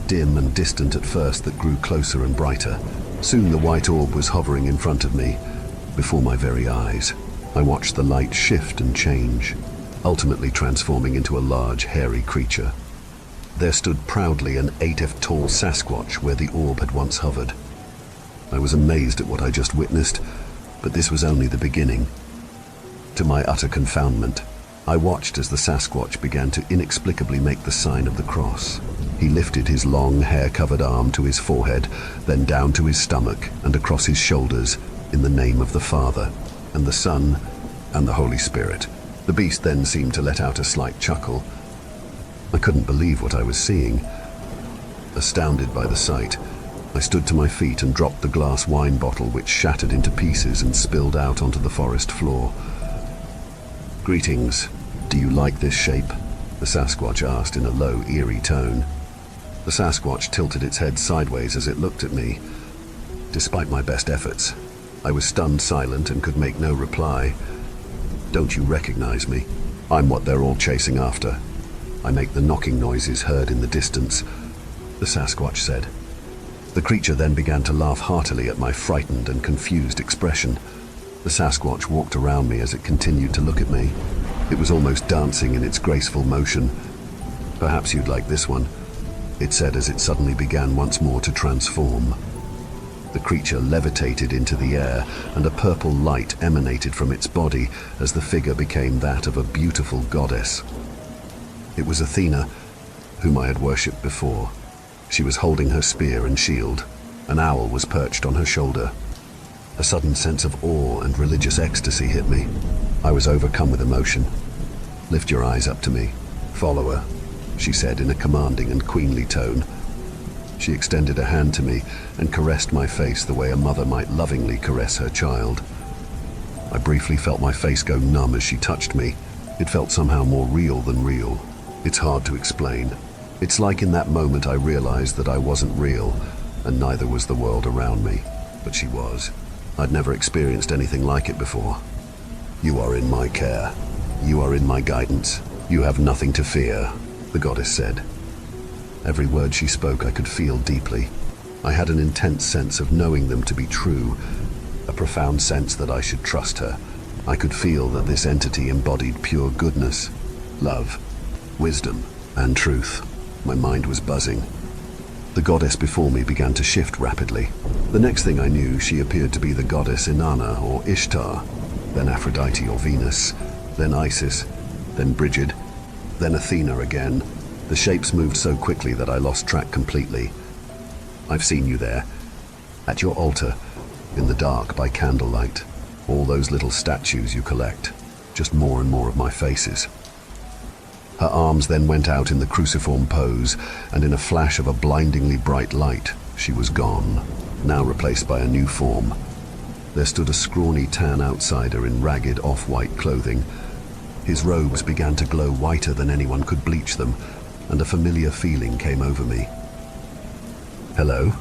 dim and distant at first, that grew closer and brighter. Soon the white orb was hovering in front of me, before my very eyes. I watched the light shift and change, ultimately transforming into a large, hairy creature. There stood proudly an 8-foot-tall Sasquatch where the orb had once hovered. I was amazed at what I just witnessed, but this was only the beginning. To my utter confoundment, I watched as the Sasquatch began to inexplicably make the sign of the cross. He lifted his long, hair-covered arm to his forehead, then down to his stomach and across his shoulders, in the name of the Father, and the Son, and the Holy Spirit. The beast then seemed to let out a slight chuckle. I couldn't believe what I was seeing. Astounded by the sight, I stood to my feet and dropped the glass wine bottle, which shattered into pieces and spilled out onto the forest floor. "Greetings. Do you like this shape?" the Sasquatch asked in a low, eerie tone. The Sasquatch tilted its head sideways as it looked at me. Despite my best efforts, I was stunned silent and could make no reply. "Don't you recognize me? I'm what they're all chasing after. I make the knocking noises heard in the distance," the Sasquatch said. The creature then began to laugh heartily at my frightened and confused expression. The Sasquatch walked around me as it continued to look at me. It was almost dancing in its graceful motion. "Perhaps you'd like this one," it said as it suddenly began once more to transform. The creature levitated into the air, and a purple light emanated from its body as the figure became that of a beautiful goddess. It was Athena, whom I had worshipped before. She was holding her spear and shield. An owl was perched on her shoulder. A sudden sense of awe and religious ecstasy hit me. I was overcome with emotion. "Lift your eyes up to me. Follow her," she said in a commanding and queenly tone. She extended a hand to me and caressed my face the way a mother might lovingly caress her child. I briefly felt my face go numb as she touched me. It felt somehow more real than real. It's hard to explain. It's like in that moment I realized that I wasn't real, and neither was the world around me. But she was. I'd never experienced anything like it before. "You are in my care. You are in my guidance. You have nothing to fear," the goddess said. Every word she spoke I could feel deeply. I had an intense sense of knowing them to be true, a profound sense that I should trust her. I could feel that this entity embodied pure goodness, love, wisdom, and truth. My mind was buzzing. The goddess before me began to shift rapidly. The next thing I knew, she appeared to be the goddess Inanna or Ishtar, then Aphrodite or Venus, then Isis, then Brigid, Then Athena again. The shapes moved so quickly that I lost track completely. I've seen you there, at your altar, in the dark by candlelight. All those little statues you collect, just more and more of my faces. Her arms then went out in the cruciform pose, and in a flash of a blindingly bright light, she was gone, now replaced by a new form. There stood a scrawny tan outsider in ragged off-white clothing. His robes began to glow whiter than anyone could bleach them, and a familiar feeling came over me. Hello,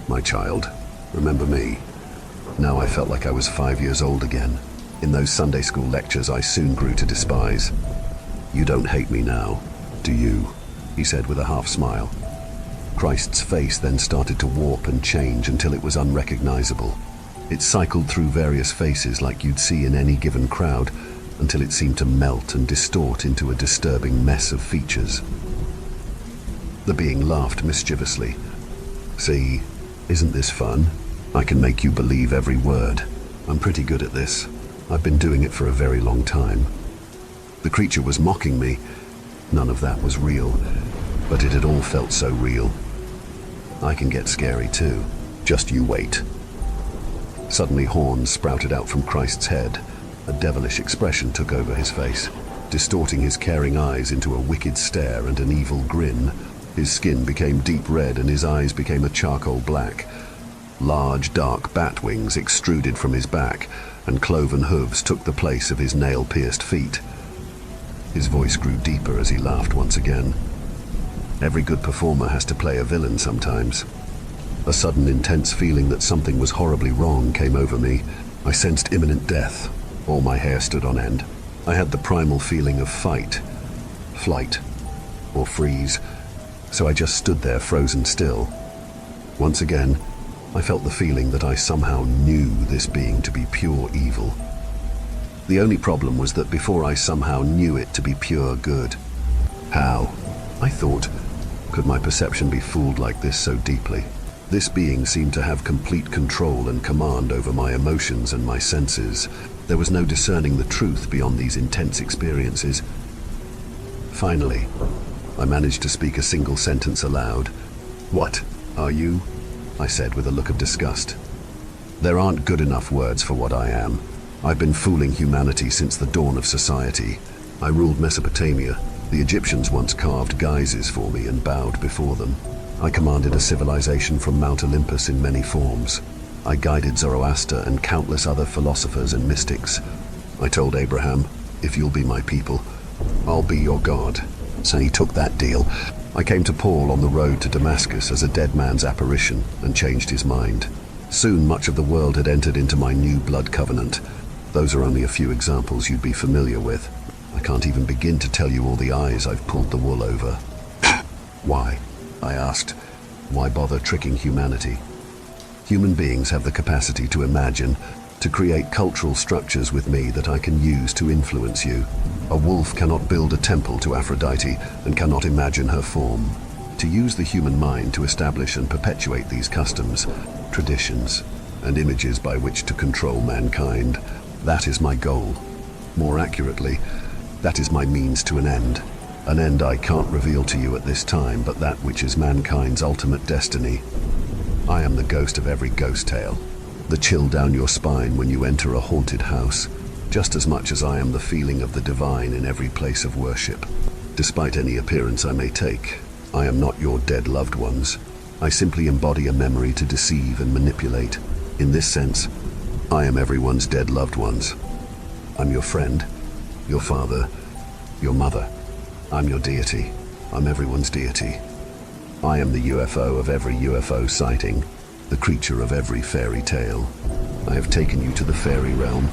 my child. Remember me? Now I felt like I was 5 years old again. In those Sunday school lectures I soon grew to despise. You don't hate me now, do you? He said with a half smile. Christ's face then started to warp and change until it was unrecognizable. It cycled through various faces like you'd see in any given crowd, until it seemed to melt and distort into a disturbing mess of features. The being laughed mischievously. See, isn't this fun? I can make you believe every word. I'm pretty good at this. I've been doing it for a very long time. The creature was mocking me. None of that was real, but it had all felt so real. I can get scary too. Just you wait. Suddenly horns sprouted out from Christ's head. A devilish expression took over his face, distorting his caring eyes into a wicked stare and an evil grin. His skin became deep red and his eyes became a charcoal black. Large, dark bat wings extruded from his back, and cloven hooves took the place of his nail-pierced feet. His voice grew deeper as he laughed once again. Every good performer has to play a villain sometimes. A sudden intense feeling that something was horribly wrong came over me. I sensed imminent death. All my hair stood on end. I had the primal feeling of fight, flight, or freeze, so I just stood there frozen still. Once again, I felt the feeling that I somehow knew this being to be pure evil. The only problem was that before I somehow knew it to be pure good. How? I thought, could my perception be fooled like this so deeply? This being seemed to have complete control and command over my emotions and my senses. There was no discerning the truth beyond these intense experiences. Finally, I managed to speak a single sentence aloud. "What are you?" I said with a look of disgust. There aren't good enough words for what I am. I've been fooling humanity since the dawn of society. I ruled Mesopotamia. The Egyptians once carved guises for me and bowed before them. I commanded a civilization from Mount Olympus in many forms. I guided Zoroaster and countless other philosophers and mystics. I told Abraham, if you'll be my people, I'll be your God. So he took that deal. I came to Paul on the road to Damascus as a dead man's apparition and changed his mind. Soon much of the world had entered into my new blood covenant. Those are only a few examples you'd be familiar with. I can't even begin to tell you all the eyes I've pulled the wool over. Why? I asked. Why bother tricking humanity? Human beings have the capacity to imagine, to create cultural structures with me that I can use to influence you. A wolf cannot build a temple to Aphrodite and cannot imagine her form. To use the human mind to establish and perpetuate these customs, traditions, and images by which to control mankind, that is my goal. More accurately, that is my means to an end. An end I can't reveal to you at this time, but that which is mankind's ultimate destiny. I am the ghost of every ghost tale, the chill down your spine when you enter a haunted house, just as much as I am the feeling of the divine in every place of worship. Despite any appearance I may take, I am not your dead loved ones. I simply embody a memory to deceive and manipulate. In this sense, I am everyone's dead loved ones. I'm your friend, your father, your mother. I'm your deity. I'm everyone's deity. I am the UFO of every UFO sighting, the creature of every fairy tale. I have taken you to the fairy realm,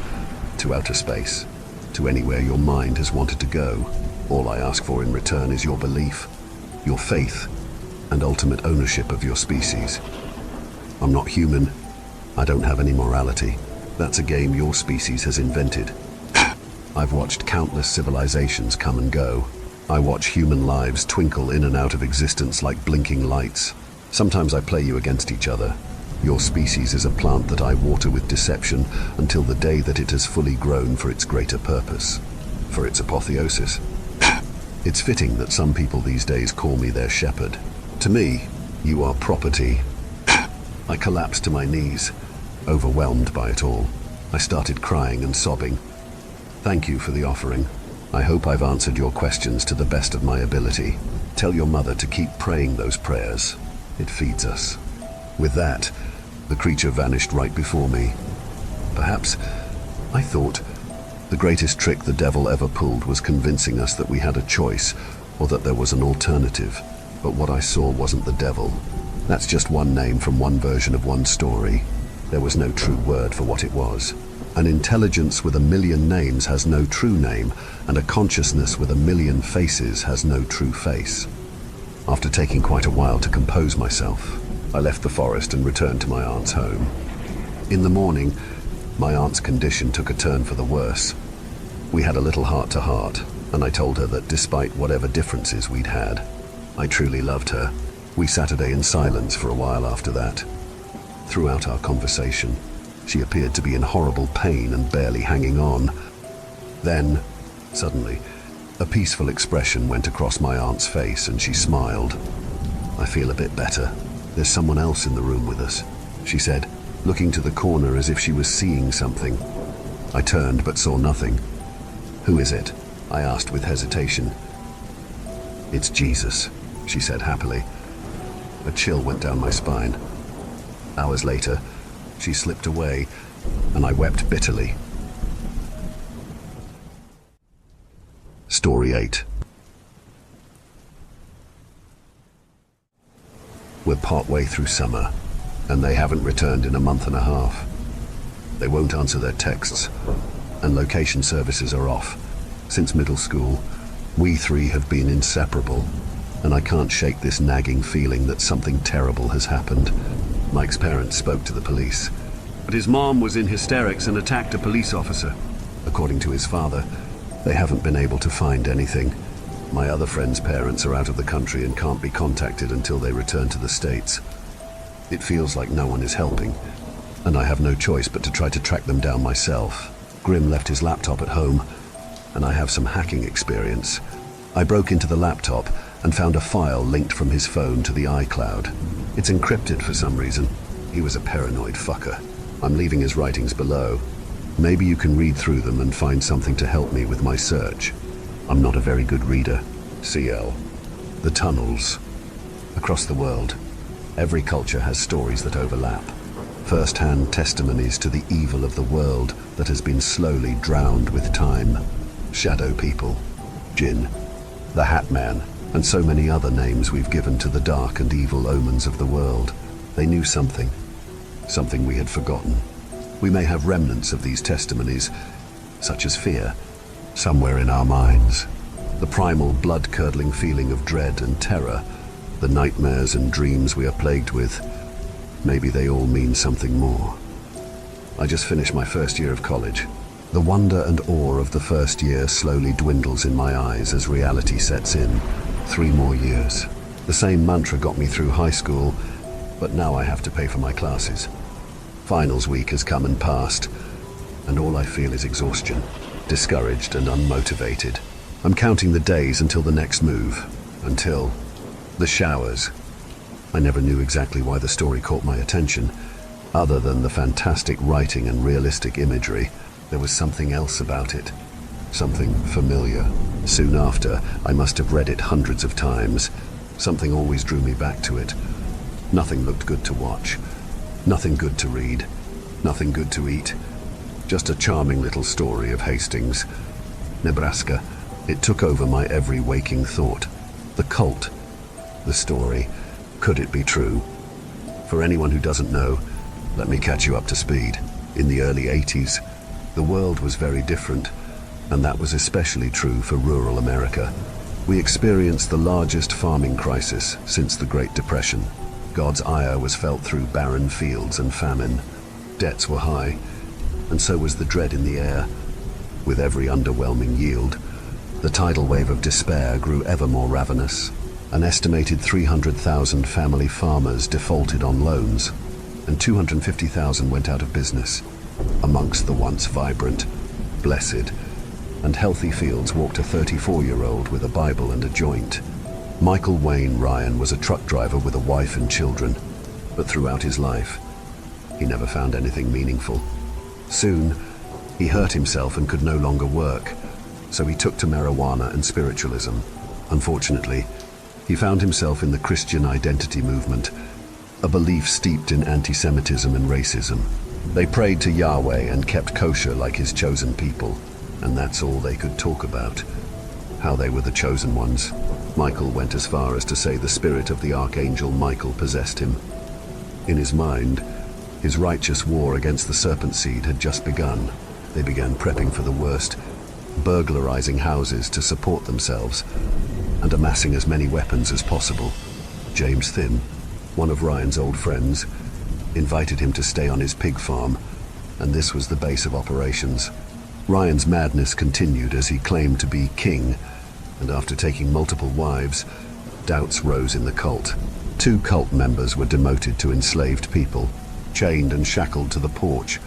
to outer space, to anywhere your mind has wanted to go. All I ask for in return is your belief, your faith, and ultimate ownership of your species. I'm not human. I don't have any morality. That's a game your species has invented. I've watched countless civilizations come and go. I watch human lives twinkle in and out of existence like blinking lights. Sometimes I play you against each other. Your species is a plant that I water with deception until the day that it has fully grown for its greater purpose, for its apotheosis. It's fitting that some people these days call me their shepherd. To me, you are property. I collapsed to my knees, overwhelmed by it all. I started crying and sobbing. Thank you for the offering. I hope I've answered your questions to the best of my ability. Tell your mother to keep praying those prayers. It feeds us. With that, the creature vanished right before me. Perhaps, I thought, the greatest trick the devil ever pulled was convincing us that we had a choice, or that there was an alternative. But what I saw wasn't the devil. That's just one name from one version of one story. There was no true word for what it was. An intelligence with 1,000,000 names has no true name, and a consciousness with 1,000,000 faces has no true face. After taking quite a while to compose myself, I left the forest and returned to my aunt's home. In the morning, my aunt's condition took a turn for the worse. We had a little heart-to-heart, and I told her that despite whatever differences we'd had, I truly loved her. We sat a day in silence for a while after that. Throughout our conversation, she appeared to be in horrible pain and barely hanging on. Then, suddenly, a peaceful expression went across my aunt's face and she smiled. I feel a bit better. There's someone else in the room with us, she said, looking to the corner as if she was seeing something. I turned but saw nothing. Who is it? I asked with hesitation. It's Jesus, she said happily. A chill went down my spine. Hours later, she slipped away, and I wept bitterly. Story 8. We're partway through summer, and they haven't returned in a month and a half. They won't answer their texts, and location services are off. Since middle school, we three have been inseparable, and I can't shake this nagging feeling that something terrible has happened. Mike's parents spoke to the police, but his mom was in hysterics and attacked a police officer. According to his father, they haven't been able to find anything. My other friend's parents are out of the country and can't be contacted until they return to the States. It feels like no one is helping, and I have no choice but to try to track them down myself. Grim left his laptop at home, and I have some hacking experience. I broke into the laptop and found a file linked from his phone to the iCloud. It's encrypted for some reason. He was a paranoid fucker. I'm leaving his writings below. Maybe you can read through them and find something to help me with my search. I'm not a very good reader. CL. The tunnels. Across the world, every culture has stories that overlap. First-hand testimonies to the evil of the world that has been slowly drowned with time. Shadow people, Jinn, the Hat Man, and so many other names we've given to the dark and evil omens of the world. They knew something we had forgotten. We may have remnants of these testimonies, such as fear, somewhere in our minds. The primal, blood-curdling feeling of dread and terror, the nightmares and dreams we are plagued with. Maybe they all mean something more. I just finished my first year of college. The wonder and awe of the first year slowly dwindles in my eyes as reality sets in. 3 more years. The same mantra got me through high school, but now I have to pay for my classes. Finals week has come and passed, and all I feel is exhaustion, discouraged and unmotivated. I'm counting the days until the next move, until the showers. I never knew exactly why the story caught my attention, other than the fantastic writing and realistic imagery. There was something else about it, something familiar. Soon after, I must have read it hundreds of times. Something always drew me back to it. Nothing looked good to watch, nothing good to read, nothing good to eat. Just a charming little story of Hastings, Nebraska. It took over my every waking thought. The cult, the story. Could it be true? For anyone who doesn't know, let me catch you up to speed. In the early 80s, the world was very different, and that was especially true for rural America. We experienced the largest farming crisis since the Great Depression. God's ire was felt through barren fields and famine. Debts were high, and so was the dread in the air. With every underwhelming yield, the tidal wave of despair grew ever more ravenous. An estimated 300,000 family farmers defaulted on loans, and 250,000 went out of business. Amongst the once vibrant, blessed, and healthy fields walked a 34-year-old with a Bible and a joint. Michael Wayne Ryan was a truck driver with a wife and children, but throughout his life, he never found anything meaningful. Soon, he hurt himself and could no longer work, so he took to marijuana and spiritualism. Unfortunately, he found himself in the Christian identity movement, a belief steeped in anti-Semitism and racism. They prayed to Yahweh and kept kosher like his chosen people, and that's all they could talk about. How they were the chosen ones. Michael went as far as to say the spirit of the archangel Michael possessed him. In his mind, his righteous war against the serpent seed had just begun. They began prepping for the worst, burglarizing houses to support themselves, and amassing as many weapons as possible. James Thim, one of Ryan's old friends, invited him to stay on his pig farm, and this was the base of operations. Ryan's madness continued as he claimed to be king, and after taking multiple wives, doubts rose in the cult. 2 cult members were demoted to enslaved people, chained and shackled to the porch,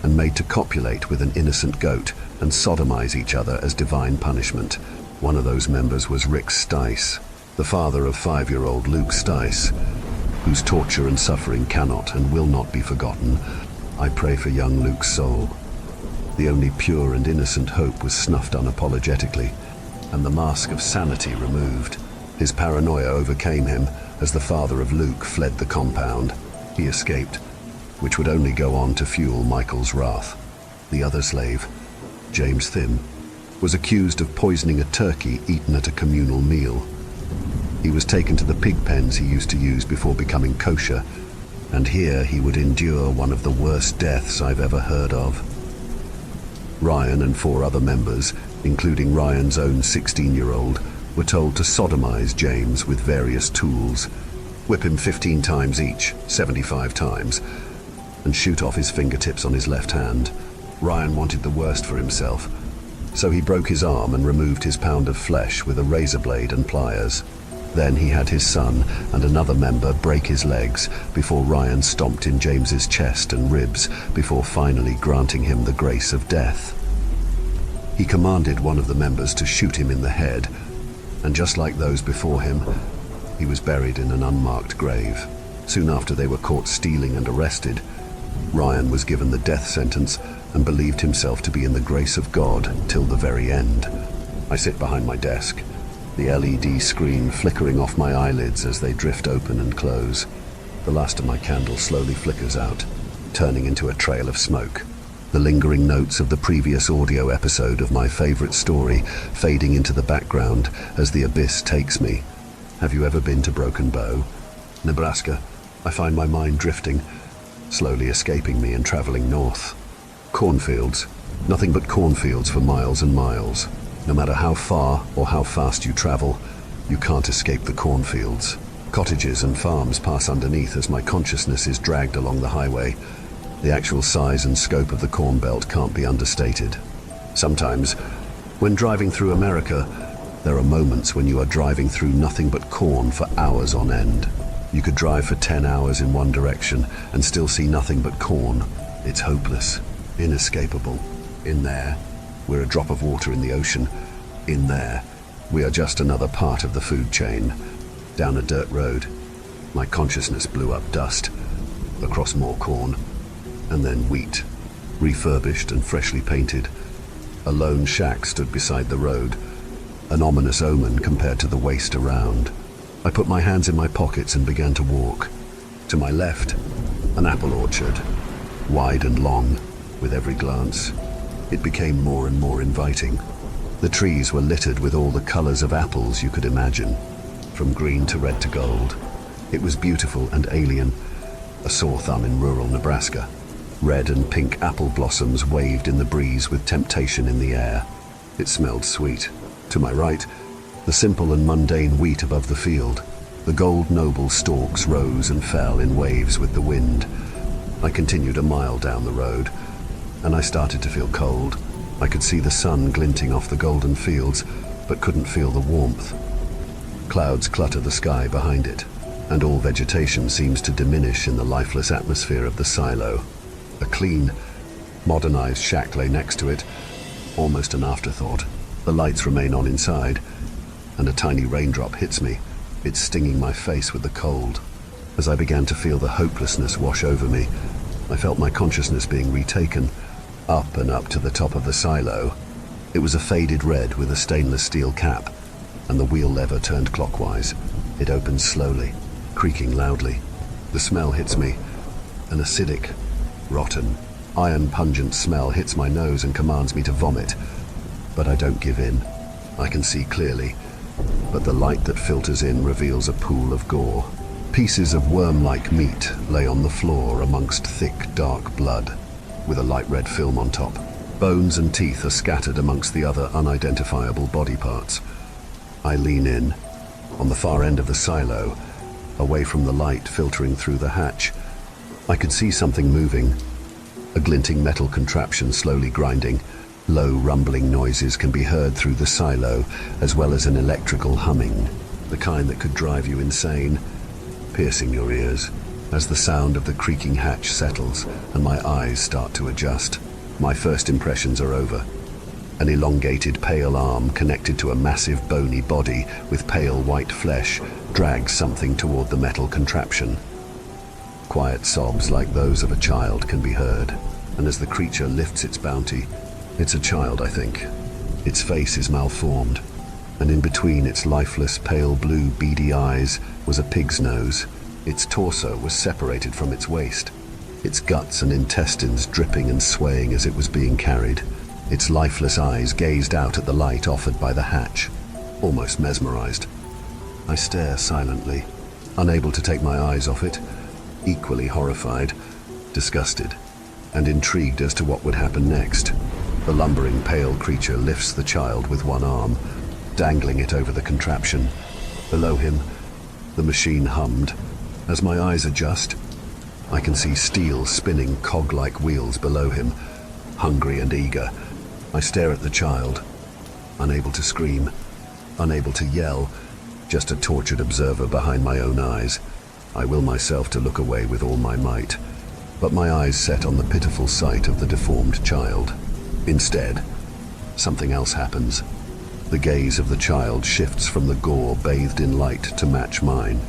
and made to copulate with an innocent goat and sodomize each other as divine punishment. One of those members was Rick Stice, the father of 5-year-old Luke Stice, whose torture and suffering cannot and will not be forgotten. I pray for young Luke's soul. The only pure and innocent hope was snuffed unapologetically, and the mask of sanity removed. His paranoia overcame him as the father of Luke fled the compound. He escaped, which would only go on to fuel Michael's wrath. The other slave, James Thim, was accused of poisoning a turkey eaten at a communal meal. He was taken to the pig pens he used to use before becoming kosher, and here he would endure one of the worst deaths I've ever heard of. Ryan and 4 other members, including Ryan's own 16-year-old, were told to sodomize James with various tools, whip him 15 times each, 75 times, and shoot off his fingertips on his left hand. Ryan wanted the worst for himself, so he broke his arm and removed his pound of flesh with a razor blade and pliers. Then he had his son and another member break his legs before Ryan stomped in James's chest and ribs before finally granting him the grace of death. He commanded one of the members to shoot him in the head, and just like those before him, he was buried in an unmarked grave. Soon after they were caught stealing and arrested, Ryan was given the death sentence and believed himself to be in the grace of God till the very end. I sit behind my desk, the LED screen flickering off my eyelids as they drift open and close. The last of my candle slowly flickers out, turning into a trail of smoke. The lingering notes of the previous audio episode of my favorite story fading into the background as the abyss takes me. Have you ever been to Broken Bow, Nebraska? I find my mind drifting, slowly escaping me and traveling north. Cornfields, nothing but cornfields for miles and miles. No matter how far or how fast you travel, you can't escape the cornfields. Cottages and farms pass underneath as my consciousness is dragged along the highway. The actual size and scope of the Corn Belt can't be understated. Sometimes, when driving through America, there are moments when you are driving through nothing but corn for hours on end. You could drive for 10 hours in one direction and still see nothing but corn. It's hopeless, inescapable. In there, we're a drop of water in the ocean. In there, we are just another part of the food chain. Down a dirt road, my consciousness blew up dust, across more corn, and then wheat, refurbished and freshly painted. A lone shack stood beside the road, an ominous omen compared to the waste around. I put my hands in my pockets and began to walk. To my left, an apple orchard, wide and long, with every glance. It became more and more inviting. The trees were littered with all the colors of apples you could imagine, from green to red to gold. It was beautiful and alien, a sore thumb in rural Nebraska. Red and pink apple blossoms waved in the breeze with temptation in the air. It smelled sweet. To my right, the simple and mundane wheat above the field. The gold noble stalks rose and fell in waves with the wind. I continued a mile down the road, and I started to feel cold. I could see the sun glinting off the golden fields, but couldn't feel the warmth. Clouds clutter the sky behind it, and all vegetation seems to diminish in the lifeless atmosphere of the silo. A clean, modernized shack lay next to it, almost an afterthought. The lights remain on inside, and a tiny raindrop hits me. It's stinging my face with the cold. As I began to feel the hopelessness wash over me, I felt my consciousness being retaken, up and up to the top of the silo. It was a faded red with a stainless steel cap, and the wheel lever turned clockwise. It opened slowly, creaking loudly. The smell hits me, an acidic, rotten, iron-pungent smell hits my nose and commands me to vomit. But I don't give in. I can see clearly, but the light that filters in reveals a pool of gore. Pieces of worm-like meat lay on the floor amongst thick, dark blood, with a light red film on top. Bones and teeth are scattered amongst the other unidentifiable body parts. I lean in, on the far end of the silo, away from the light filtering through the hatch. I could see something moving, a glinting metal contraption slowly grinding. Low rumbling noises can be heard through the silo, as well as an electrical humming, the kind that could drive you insane, piercing your ears. As the sound of the creaking hatch settles and my eyes start to adjust, my first impressions are over. An elongated pale arm connected to a massive bony body with pale white flesh drags something toward the metal contraption. Quiet sobs like those of a child can be heard, and as the creature lifts its bounty, it's a child, I think. Its face is malformed, and in between its lifeless, pale blue, beady eyes was a pig's nose. Its torso was separated from its waist, its guts and intestines dripping and swaying as it was being carried. Its lifeless eyes gazed out at the light offered by the hatch, almost mesmerized. I stare silently, unable to take my eyes off it, equally horrified, disgusted, and intrigued as to what would happen next. The lumbering, pale creature lifts the child with one arm, dangling it over the contraption. Below him, the machine hummed. As my eyes adjust, I can see steel spinning cog-like wheels below him. Hungry and eager, I stare at the child, unable to scream, unable to yell, just a tortured observer behind my own eyes. I will myself to look away with all my might, but my eyes set on the pitiful sight of the deformed child. Instead, something else happens. The gaze of the child shifts from the gore bathed in light to match mine.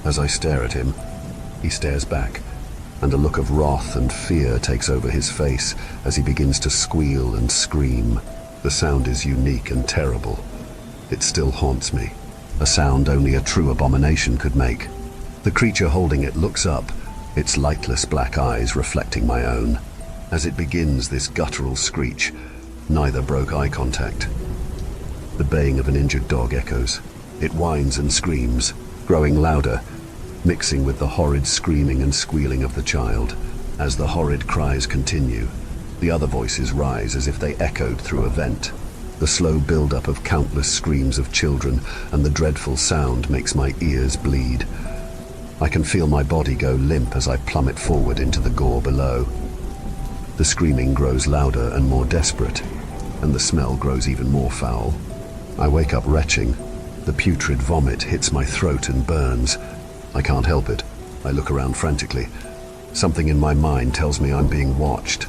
As I stare at him, he stares back, and a look of wrath and fear takes over his face as he begins to squeal and scream. The sound is unique and terrible. It still haunts me, a sound only a true abomination could make. The creature holding it looks up, its lightless black eyes reflecting my own. As it begins this guttural screech, neither broke eye contact. The baying of an injured dog echoes. It whines and screams, growing louder, mixing with the horrid screaming and squealing of the child. As the horrid cries continue, the other voices rise as if they echoed through a vent. The slow build-up of countless screams of children and the dreadful sound makes my ears bleed. I can feel my body go limp as I plummet forward into the gore below. The screaming grows louder and more desperate, and the smell grows even more foul. I wake up retching. The putrid vomit hits my throat and burns. I can't help it. I look around frantically. Something in my mind tells me I'm being watched.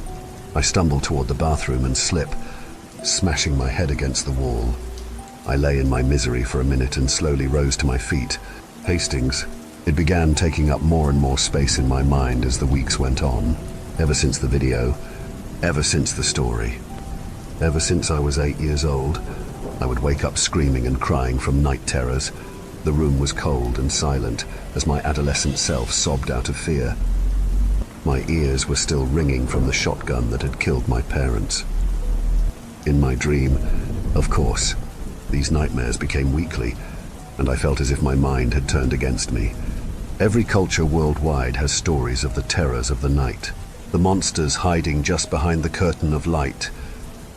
I stumble toward the bathroom and slip, smashing my head against the wall. I lay in my misery for a minute and slowly rose to my feet. Hastings. It began taking up more and more space in my mind as the weeks went on. Ever since the video, ever since the story, ever since I was 8 years old, I would wake up screaming and crying from night terrors. The room was cold and silent as my adolescent self sobbed out of fear. My ears were still ringing from the shotgun that had killed my parents. In my dream, of course, these nightmares became weekly, and I felt as if my mind had turned against me. Every culture worldwide has stories of the terrors of the night. The monsters hiding just behind the curtain of light.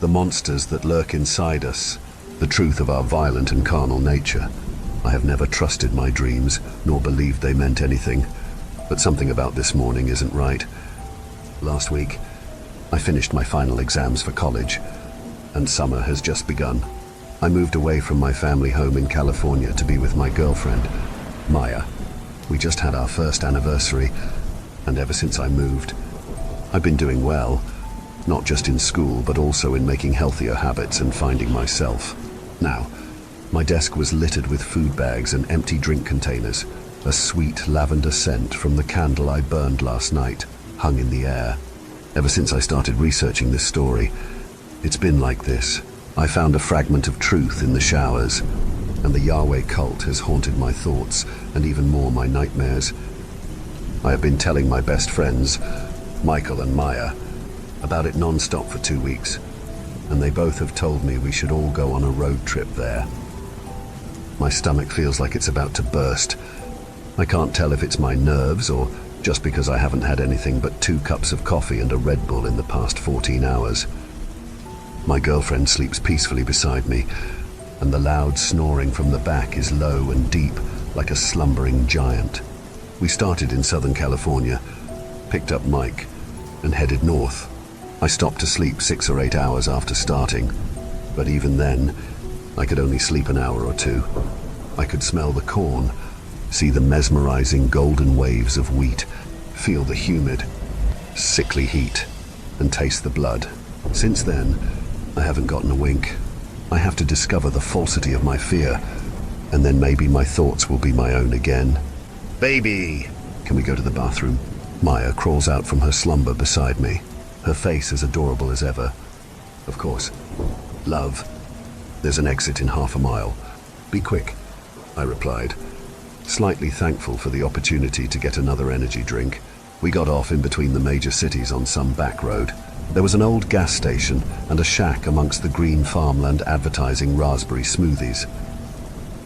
The monsters that lurk inside us. The truth of our violent and carnal nature. I have never trusted my dreams, nor believed they meant anything. But something about this morning isn't right. Last week, I finished my final exams for college, and summer has just begun. I moved away from my family home in California to be with my girlfriend, Maya. We just had our first anniversary, and ever since I moved, I've been doing well. not just in school, but also in making healthier habits and finding myself. Now, my desk was littered with food bags and empty drink containers. A sweet lavender scent from the candle I burned last night hung in the air. Ever since I started researching this story, it's been like this. I found a fragment of truth in the showers, and the Yahweh cult has haunted my thoughts and even more my nightmares. I have been telling my best friends, Michael and Maya, about it non-stop for 2 weeks, and they both have told me we should all go on a road trip there. My stomach feels like it's about to burst. I can't tell if it's my nerves or just because I haven't had anything but 2 cups of coffee and a Red Bull in the past 14 hours. My girlfriend sleeps peacefully beside me, and the loud snoring from the back is low and deep, like a slumbering giant. We started in Southern California, picked up Mike, and headed north. I stopped to sleep 6 or 8 hours after starting, but even then, I could only sleep an hour or 2. I could smell the corn, see the mesmerizing golden waves of wheat, feel the humid, sickly heat, and taste the blood. Since then, I haven't gotten a wink. I have to discover the falsity of my fear, and then maybe my thoughts will be my own again. Baby! Can we go to the bathroom? Maya crawls out from her slumber beside me, her face as adorable as ever. Of course. Love. There's an exit in half a mile. Be quick, I replied, slightly thankful for the opportunity to get another energy drink. We got off in between the major cities on some back road. There was an old gas station and a shack amongst the green farmland advertising raspberry smoothies.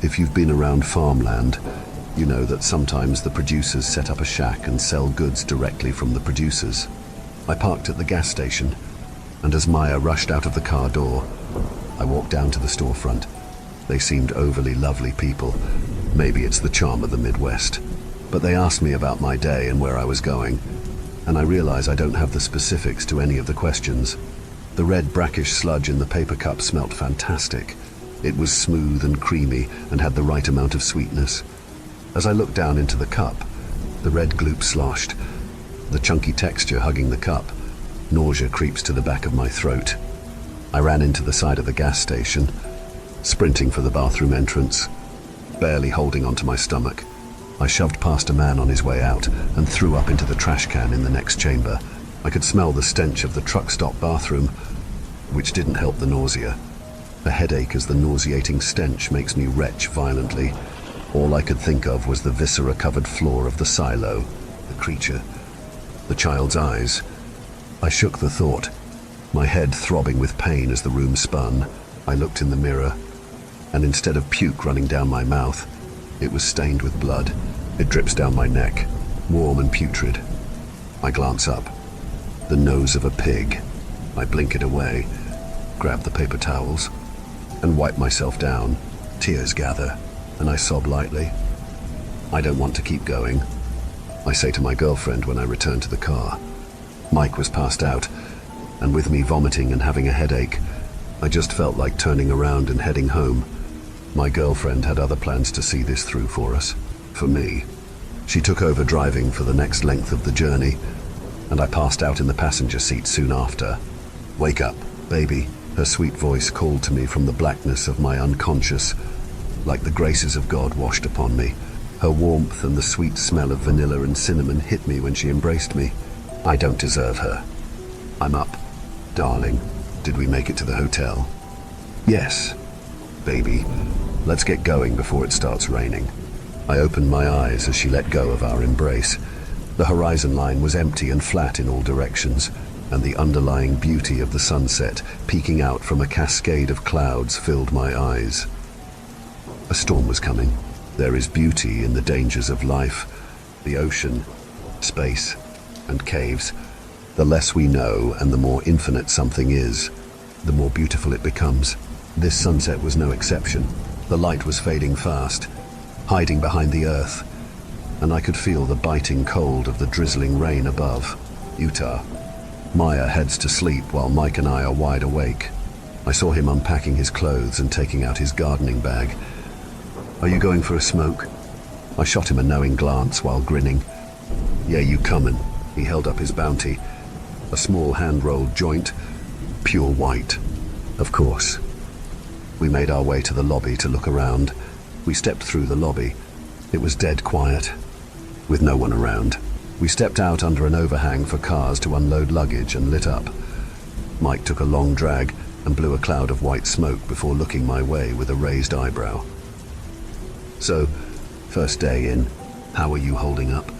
If you've been around farmland, you know that sometimes the producers set up a shack and sell goods directly from the producers. I parked at the gas station, and as Maya rushed out of the car door, I walked down to the storefront. They seemed overly lovely people. Maybe it's the charm of the Midwest. But they asked me about my day and where I was going, and I realize I don't have the specifics to any of the questions. The red brackish sludge in the paper cup smelt fantastic. It was smooth and creamy and had the right amount of sweetness. As I looked down into the cup, the red gloop sloshed, the chunky texture hugging the cup. Nausea creeps to the back of my throat. I ran into the side of the gas station, sprinting for the bathroom entrance, barely holding onto my stomach. I shoved past a man on his way out and threw up into the trash can in the next chamber. I could smell the stench of the truck stop bathroom, which didn't help the nausea. A headache as the nauseating stench makes me retch violently. All I could think of was the viscera-covered floor of the silo, the creature, the child's eyes. I shook the thought, my head throbbing with pain as the room spun. I looked in the mirror, and instead of puke running down my mouth, it was stained with blood. It drips down my neck, warm and putrid. I glance up. The nose of a pig. I blink it away, grab the paper towels, and wipe myself down. Tears gather, and I sob lightly. I don't want to keep going, I say to my girlfriend when I return to the car. Mike was passed out, and with me vomiting and having a headache, I just felt like turning around and heading home. My girlfriend had other plans to see this through for us. For me, she took over driving for the next length of the journey, and I passed out in the passenger seat soon after. Wake up, baby, her sweet voice called to me from the blackness of my unconscious, like the graces of God washed upon me. Her warmth and the sweet smell of vanilla and cinnamon hit me when she embraced me. I don't deserve her. I'm up. Darling, did we make it to the hotel? Yes. Baby, let's get going before it starts raining. I opened my eyes as she let go of our embrace. The horizon line was empty and flat in all directions, and the underlying beauty of the sunset peeking out from a cascade of clouds filled my eyes. A storm was coming. There is beauty in the dangers of life, the ocean, space, and caves. The less we know and the more infinite something is, the more beautiful it becomes. This sunset was no exception. The light was fading fast, hiding behind the earth, and I could feel the biting cold of the drizzling rain above. Utah. Maya heads to sleep while Mike and I are wide awake. I saw him unpacking his clothes and taking out his gardening bag. Are you going for a smoke? I shot him a knowing glance while grinning. Yeah, you comin'. He held up his bounty. A small hand-rolled joint, pure white. Of course. We made our way to the lobby to look around. We stepped through the lobby. It was dead quiet, with no one around. We stepped out under an overhang for cars to unload luggage and lit up. Mike took a long drag and blew a cloud of white smoke before looking my way with a raised eyebrow. So, first day in, how are you holding up?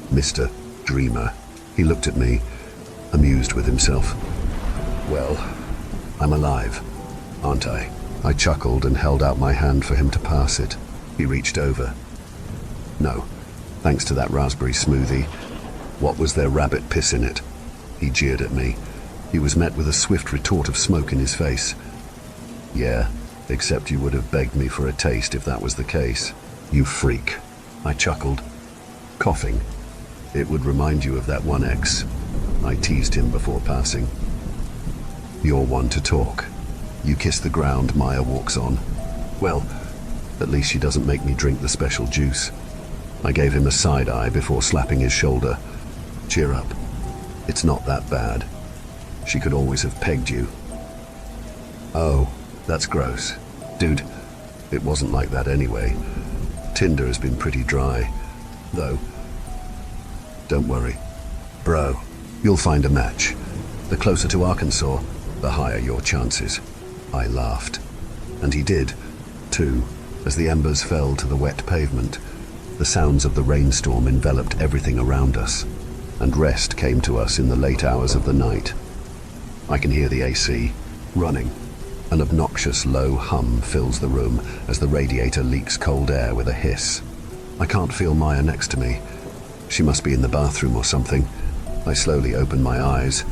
Mr. Dreamer. He looked at me, amused with himself. Well, I'm alive, aren't I? I chuckled and held out my hand for him to pass it. He reached over. No, thanks to that raspberry smoothie. What was there rabbit piss in it? He jeered at me. He was met with a swift retort of smoke in his face. Yeah, except you would have begged me for a taste if that was the case. You freak. I chuckled, coughing. It would remind you of that one ex. I teased him before passing. You're one to talk. You kiss the ground Maya walks on. Well, at least she doesn't make me drink the special juice. I gave him a side eye before slapping his shoulder. Cheer up. It's not that bad. She could always have pegged you. Oh, that's gross. Dude, it wasn't like that anyway. Tinder has been pretty dry, though. Don't worry. Bro, you'll find a match. The closer to Arkansas, the higher your chances. I laughed. And he did, too, as the embers fell to the wet pavement. The sounds of the rainstorm enveloped everything around us, and rest came to us in the late hours of the night. I can hear the AC running. An obnoxious low hum fills the room as the radiator leaks cold air with a hiss. I can't feel Maya next to me. She must be in the bathroom or something. I slowly open my eyes,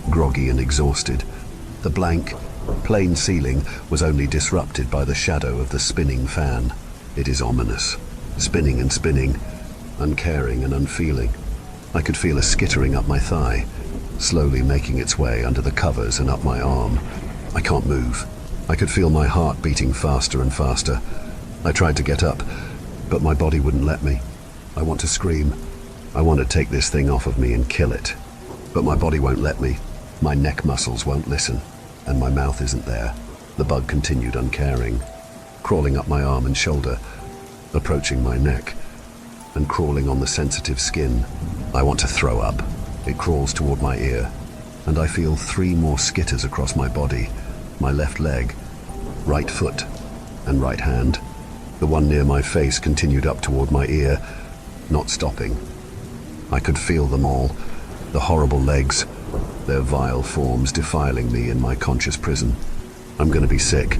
groggy and exhausted. The blank, plain ceiling was only disrupted by the shadow of the spinning fan. It is ominous, spinning and spinning, uncaring and unfeeling. I could feel a skittering up my thigh, slowly making its way under the covers and up my arm. I can't move. I could feel my heart beating faster and faster. I tried to get up, but my body wouldn't let me. I want to scream. I want to take this thing off of me and kill it. But my body won't let me. My neck muscles won't listen, and my mouth isn't there. The bug continued uncaring, crawling up my arm and shoulder, approaching my neck, and crawling on the sensitive skin. I want to throw up. It crawls toward my ear, and I feel 3 more skitters across my body, my left leg, right foot, and right hand. The one near my face continued up toward my ear, not stopping. I could feel them all, the horrible legs, their vile forms defiling me in my conscious prison. I'm going to be sick.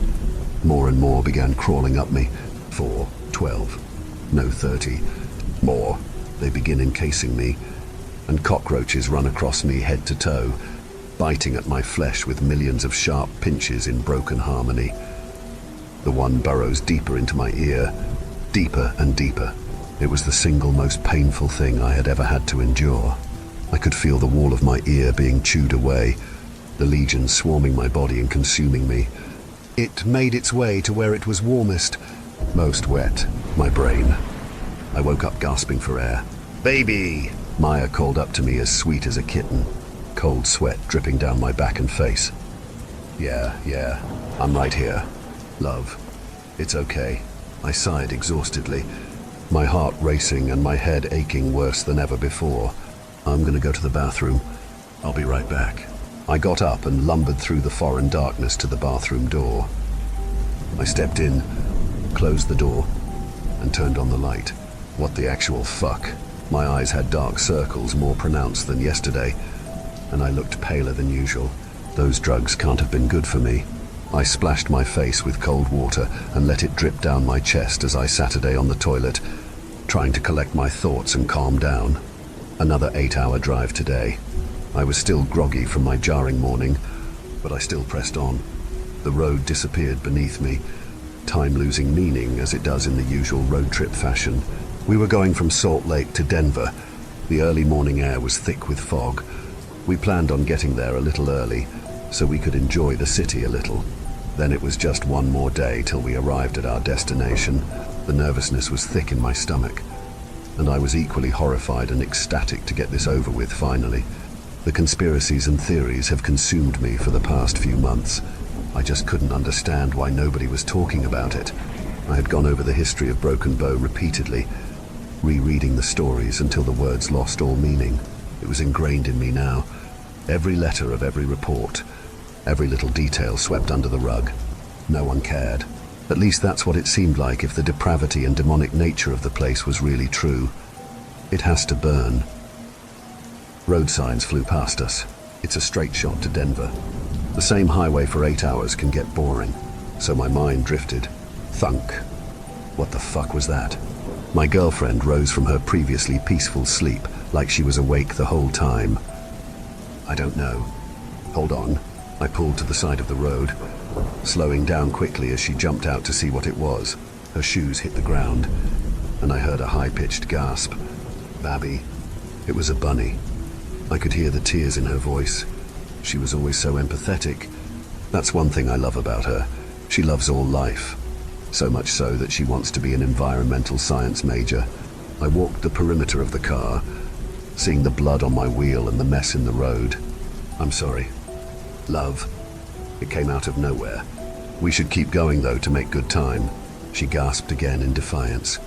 More and more began crawling up me. 4, 12, no 30. More. They begin encasing me, and cockroaches run across me head to toe, biting at my flesh with millions of sharp pinches in broken harmony. The one burrows deeper into my ear, deeper and deeper. It was the single most painful thing I had ever had to endure. I could feel the wall of my ear being chewed away, the legion swarming my body and consuming me. It made its way to where it was warmest, most wet, my brain. I woke up gasping for air. "Baby!" Maya called up to me as sweet as a kitten, cold sweat dripping down my back and face. Yeah, I'm right here. Love, it's okay. I sighed exhaustedly, my heart racing and my head aching worse than ever before. I'm gonna go to the bathroom. I'll be right back. I got up and lumbered through the foreign darkness to the bathroom door. I stepped in, closed the door, and turned on the light. What the actual fuck? My eyes had dark circles more pronounced than yesterday, and I looked paler than usual. Those drugs can't have been good for me. I splashed my face with cold water and let it drip down my chest as I Saturday on the toilet, trying to collect my thoughts and calm down. Another 8-hour drive today. I was still groggy from my jarring morning, but I still pressed on. The road disappeared beneath me, time losing meaning as it does in the usual road trip fashion. We were going from Salt Lake to Denver. The early morning air was thick with fog. We planned on getting there a little early, so we could enjoy the city a little. Then it was just one more day till we arrived at our destination. The nervousness was thick in my stomach, and I was equally horrified and ecstatic to get this over with finally. The conspiracies and theories have consumed me for the past few months. I just couldn't understand why nobody was talking about it. I had gone over the history of Broken Bow repeatedly, rereading the stories until the words lost all meaning. It was ingrained in me now. Every letter of every report, every little detail swept under the rug. No one cared. At least that's what it seemed like if the depravity and demonic nature of the place was really true. It has to burn. Road signs flew past us. It's a straight shot to Denver. The same highway for 8 hours can get boring, so my mind drifted. Thunk. What the fuck was that? My girlfriend rose from her previously peaceful sleep like she was awake the whole time. I don't know. Hold on. I pulled to the side of the road, slowing down quickly as she jumped out to see what it was. Her shoes hit the ground, and I heard a high-pitched gasp. Babby. It was a bunny. I could hear the tears in her voice. She was always so empathetic. That's one thing I love about her. She loves all life. So much so that she wants to be an environmental science major. I walked the perimeter of the car, seeing the blood on my wheel and the mess in the road. I'm sorry. Love. It came out of nowhere. We should keep going, though, to make good time. She gasped again in defiance.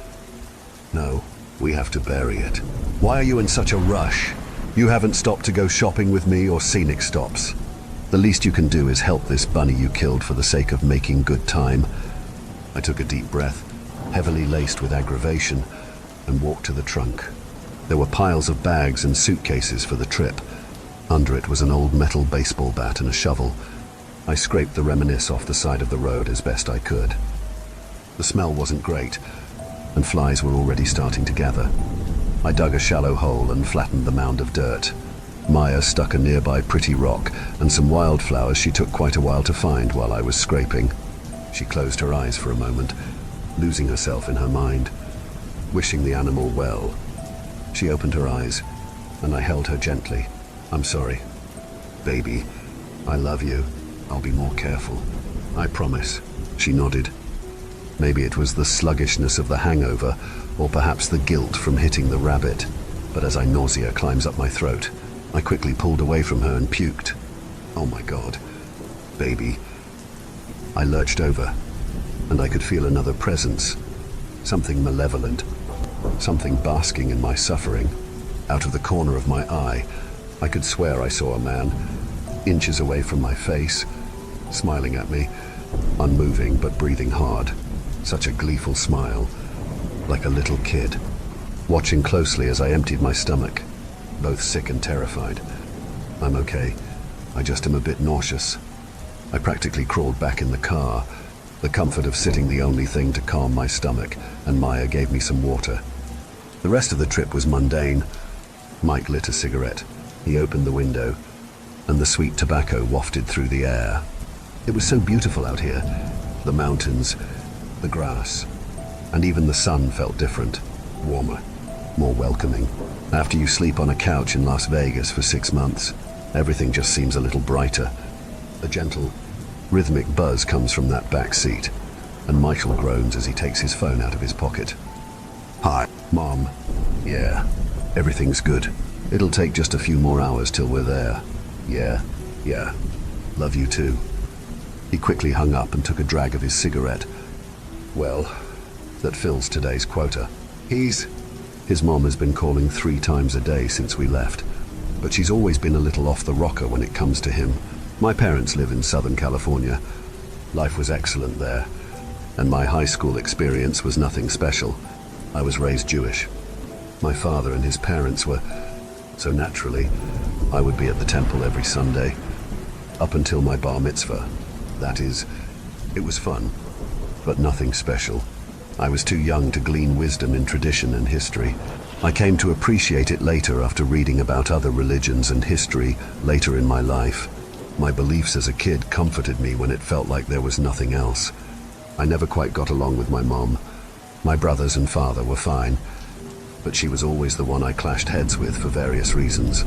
No, we have to bury it. Why are you in such a rush? You haven't stopped to go shopping with me or scenic stops. The least you can do is help this bunny you killed for the sake of making good time. I took a deep breath, heavily laced with aggravation, and walked to the trunk. There were piles of bags and suitcases for the trip. Under it was an old metal baseball bat and a shovel. I scraped the reminisce off the side of the road as best I could. The smell wasn't great, and flies were already starting to gather. I dug a shallow hole and flattened the mound of dirt. Maya stuck a nearby pretty rock and some wildflowers she took quite a while to find while I was scraping. She closed her eyes for a moment, losing herself in her mind, wishing the animal well. She opened her eyes, and I held her gently. I'm sorry. Baby, I love you. I'll be more careful. I promise. She nodded. Maybe it was the sluggishness of the hangover, or perhaps the guilt from hitting the rabbit. But as nausea climbs up my throat, I quickly pulled away from her and puked. Oh my God. Baby. I lurched over, and I could feel another presence. Something malevolent. Something basking in my suffering. Out of the corner of my eye, I could swear I saw a man, inches away from my face, smiling at me, unmoving but breathing hard. Such a gleeful smile, like a little kid. Watching closely as I emptied my stomach, both sick and terrified. I'm okay. I just am a bit nauseous. I practically crawled back in the car, the comfort of sitting the only thing to calm my stomach, and Maya gave me some water. The rest of the trip was mundane. Mike lit a cigarette. He opened the window, and the sweet tobacco wafted through the air. It was so beautiful out here. The mountains, the grass, and even the sun felt different, warmer, more welcoming. After you sleep on a couch in Las Vegas for 6 months, everything just seems a little brighter. A gentle, rhythmic buzz comes from that back seat, and Michael groans as he takes his phone out of his pocket. Hi, Mom. Yeah, everything's good. It'll take just a few more hours till we're there. Yeah. Love you too. He quickly hung up and took a drag of his cigarette. Well, that fills today's quota. His mom has been calling 3 times a day since we left, but she's always been a little off the rocker when it comes to him. My parents live in Southern California. Life was excellent there, and my high school experience was nothing special. I was raised Jewish. My father and his parents were, so naturally, I would be at the temple every Sunday, up until my bar mitzvah. That is, it was fun, but nothing special. I was too young to glean wisdom in tradition and history. I came to appreciate it later after reading about other religions and history later in my life. My beliefs as a kid comforted me when it felt like there was nothing else. I never quite got along with my mom. My brothers and father were fine, but she was always the one I clashed heads with for various reasons.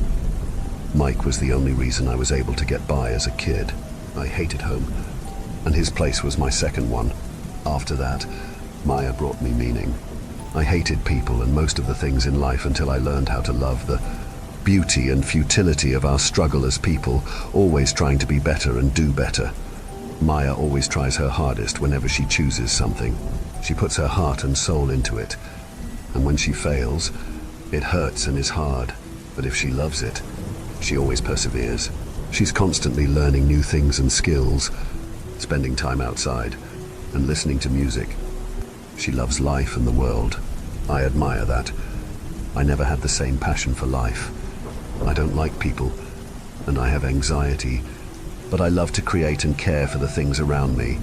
Mike was the only reason I was able to get by as a kid. I hated home, and his place was my second one. After that, Maya brought me meaning. I hated people and most of the things in life until I learned how to love the beauty and futility of our struggle as people, always trying to be better and do better. Maya always tries her hardest whenever she chooses something. She puts her heart and soul into it. And when she fails, it hurts and is hard. But if she loves it, she always perseveres. She's constantly learning new things and skills, spending time outside, and listening to music. She loves life and the world. I admire that. I never had the same passion for life. I don't like people, and I have anxiety, but I love to create and care for the things around me.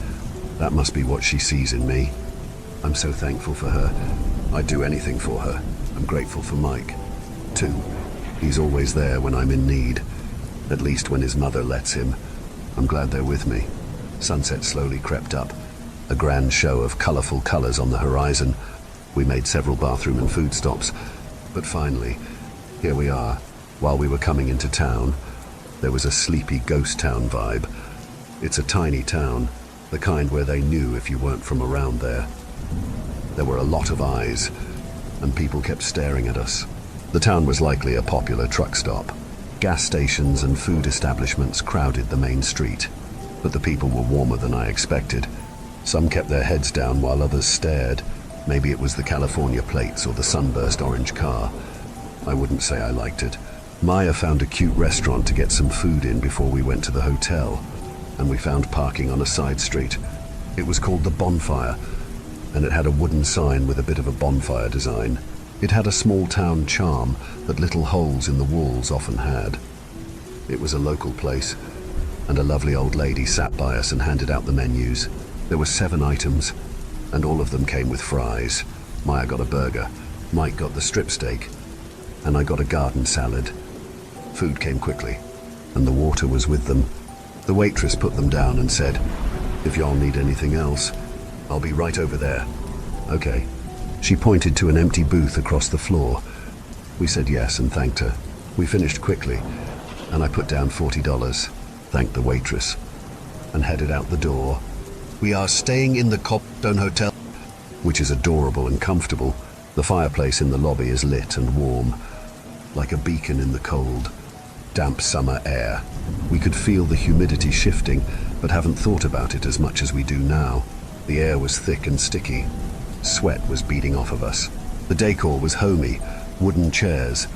That must be what she sees in me. I'm so thankful for her. I'd do anything for her. I'm grateful for Mike, too. He's always there when I'm in need, at least when his mother lets him. I'm glad they're with me. Sunset slowly crept up, a grand show of colorful colors on the horizon. We made several bathroom and food stops, but finally, here we are. While we were coming into town, there was a sleepy ghost town vibe. It's a tiny town, the kind where they knew if you weren't from around there. There were a lot of eyes, and people kept staring at us. The town was likely a popular truck stop. Gas stations and food establishments crowded the main street, but the people were warmer than I expected. Some kept their heads down while others stared. Maybe it was the California plates or the sunburst orange car. I wouldn't say I liked it. Maya found a cute restaurant to get some food in before we went to the hotel, and we found parking on a side street. It was called the Bonfire, and it had a wooden sign with a bit of a bonfire design. It had a small town charm that little holes in the walls often had. It was a local place, and a lovely old lady sat by us and handed out the menus. There were 7 items, and all of them came with fries. Maya got a burger, Mike got the strip steak, and I got a garden salad. Food came quickly, and the water was with them. The waitress put them down and said, "If y'all need anything else, I'll be right over there." "Okay." She pointed to an empty booth across the floor. We said yes and thanked her. We finished quickly, and I put down $40, thanked the waitress, and headed out the door. We are staying in the Copstone Hotel, which is adorable and comfortable. The fireplace in the lobby is lit and warm, like a beacon in the cold, damp summer air. We could feel the humidity shifting, but haven't thought about it as much as we do now. The air was thick and sticky. Sweat was beading off of us. The decor was homey, wooden chairs,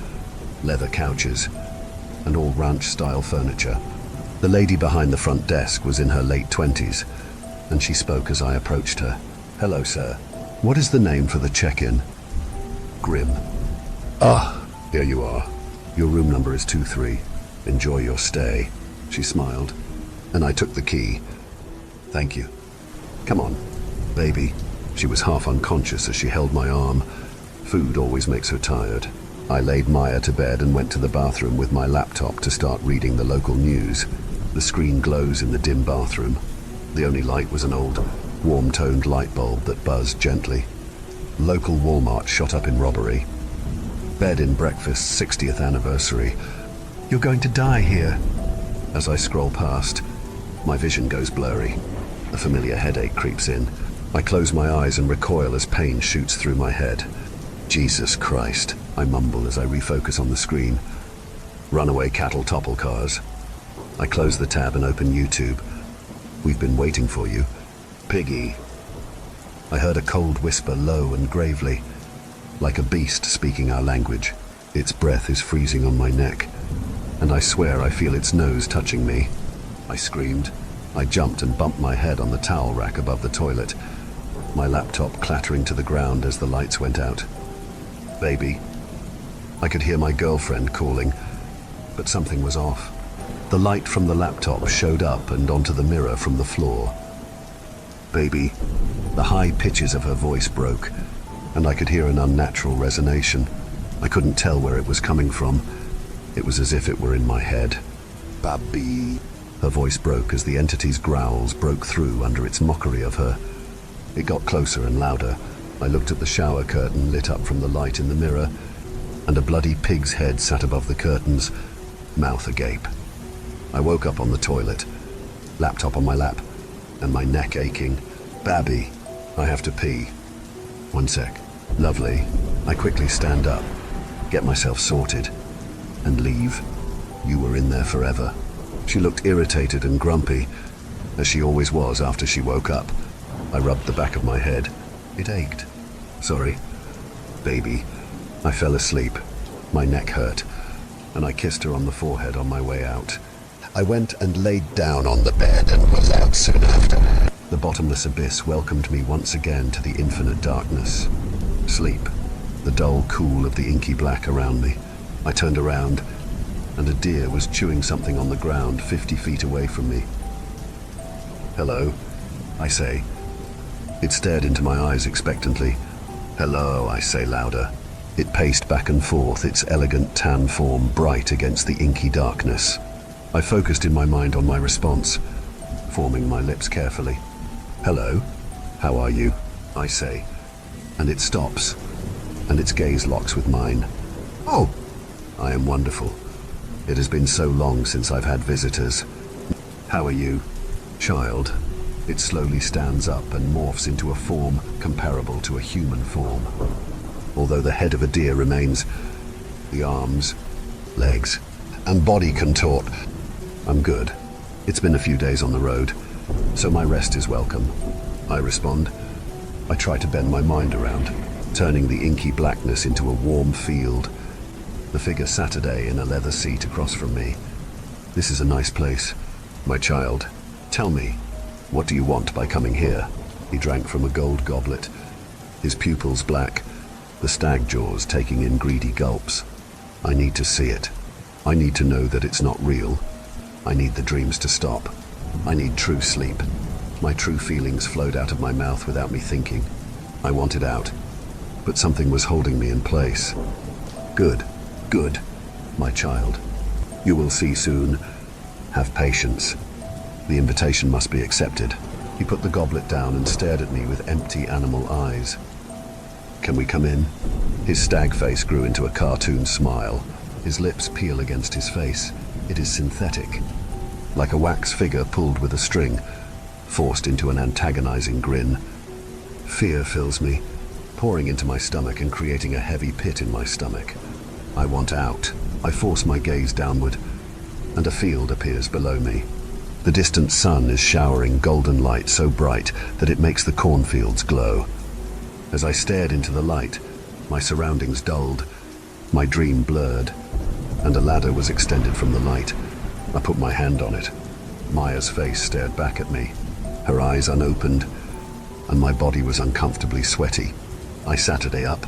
leather couches, and all ranch-style furniture. The lady behind the front desk was in her late 20s, and she spoke as I approached her. "Hello, sir. What is the name for the check-in?" "Grim." "Ah, here you are. Your room number is 23. Enjoy your stay." She smiled, and I took the key. "Thank you. Come on, baby." She was half unconscious as she held my arm. Food always makes her tired. I laid Maya to bed and went to the bathroom with my laptop to start reading the local news. The screen glows in the dim bathroom. The only light was an old, warm-toned light bulb that buzzed gently. Local Walmart shot up in robbery. Bed and breakfast 60th anniversary. "You're going to die here." As I scroll past, my vision goes blurry. A familiar headache creeps in. I close my eyes and recoil as pain shoots through my head. "Jesus Christ," I mumble as I refocus on the screen. Runaway cattle topple cars. I close the tab and open YouTube. "We've been waiting for you. Piggy." I heard a cold whisper low and gravely, like a beast speaking our language. Its breath is freezing on my neck, and I swear I feel its nose touching me. I screamed. I jumped and bumped my head on the towel rack above the toilet, my laptop clattering to the ground as the lights went out. "Baby." I could hear my girlfriend calling, but something was off. The light from the laptop showed up and onto the mirror from the floor. "Baby." The high pitches of her voice broke, and I could hear an unnatural resonation. I couldn't tell where it was coming from. It was as if it were in my head. "Baby." Her voice broke as the entity's growls broke through under its mockery of her. It got closer and louder. I looked at the shower curtain lit up from the light in the mirror, and a bloody pig's head sat above the curtains, mouth agape. I woke up on the toilet, laptop on my lap, and my neck aching. "Babby, I have to pee." "One sec." "Lovely." I quickly stand up, get myself sorted. and leave. You were in there forever. She looked irritated and grumpy, as she always was after she woke up. I rubbed the back of my head. It ached. Sorry, baby. I fell asleep. My neck hurt, and I kissed her on the forehead on my way out. I went and laid down on the bed and was out soon after. The bottomless abyss welcomed me once again to the infinite darkness. Sleep, the dull cool of the inky black around me. I turned around, and a deer was chewing something on the ground 50 feet away from me. Hello, I say. It stared into my eyes expectantly. Hello, I say louder. It paced back and forth, its elegant tan form bright against the inky darkness. I focused in my mind on my response, forming my lips carefully. Hello, how are you? I say, and it stops, and its gaze locks with mine. Oh, I am wonderful. It has been so long since I've had visitors. How are you, child? It slowly stands up and morphs into a form comparable to a human form. Although the head of a deer remains, the arms, legs, and body contort. I'm good. It's been a few days on the road, so my rest is welcome. I respond. I try to bend my mind around, turning the inky blackness into a warm field. The figure Saturday in a leather seat across from me. This is a nice place. My child, tell me, what do you want by coming here? He drank from a gold goblet, his pupils black, the stag jaws taking in greedy gulps. I need to see it. I need to know that it's not real. I need the dreams to stop. I need true sleep. My true feelings flowed out of my mouth without me thinking. I wanted out, but something was holding me in place. Good, good, my child. You will see soon. Have patience. The invitation must be accepted. He put the goblet down and stared at me with empty animal eyes. Can we come in? His stag face grew into a cartoon smile. His lips peel against his face. It is synthetic, like a wax figure pulled with a string, forced into an antagonizing grin. Fear fills me, pouring into my stomach and creating a heavy pit in my stomach. I want out. I force my gaze downward, and a field appears below me. The distant sun is showering golden light so bright that it makes the cornfields glow. As I stared into the light, my surroundings dulled, my dream blurred, and a ladder was extended from the light. I put my hand on it. Maya's face stared back at me, her eyes unopened, and my body was uncomfortably sweaty. I Saturday up,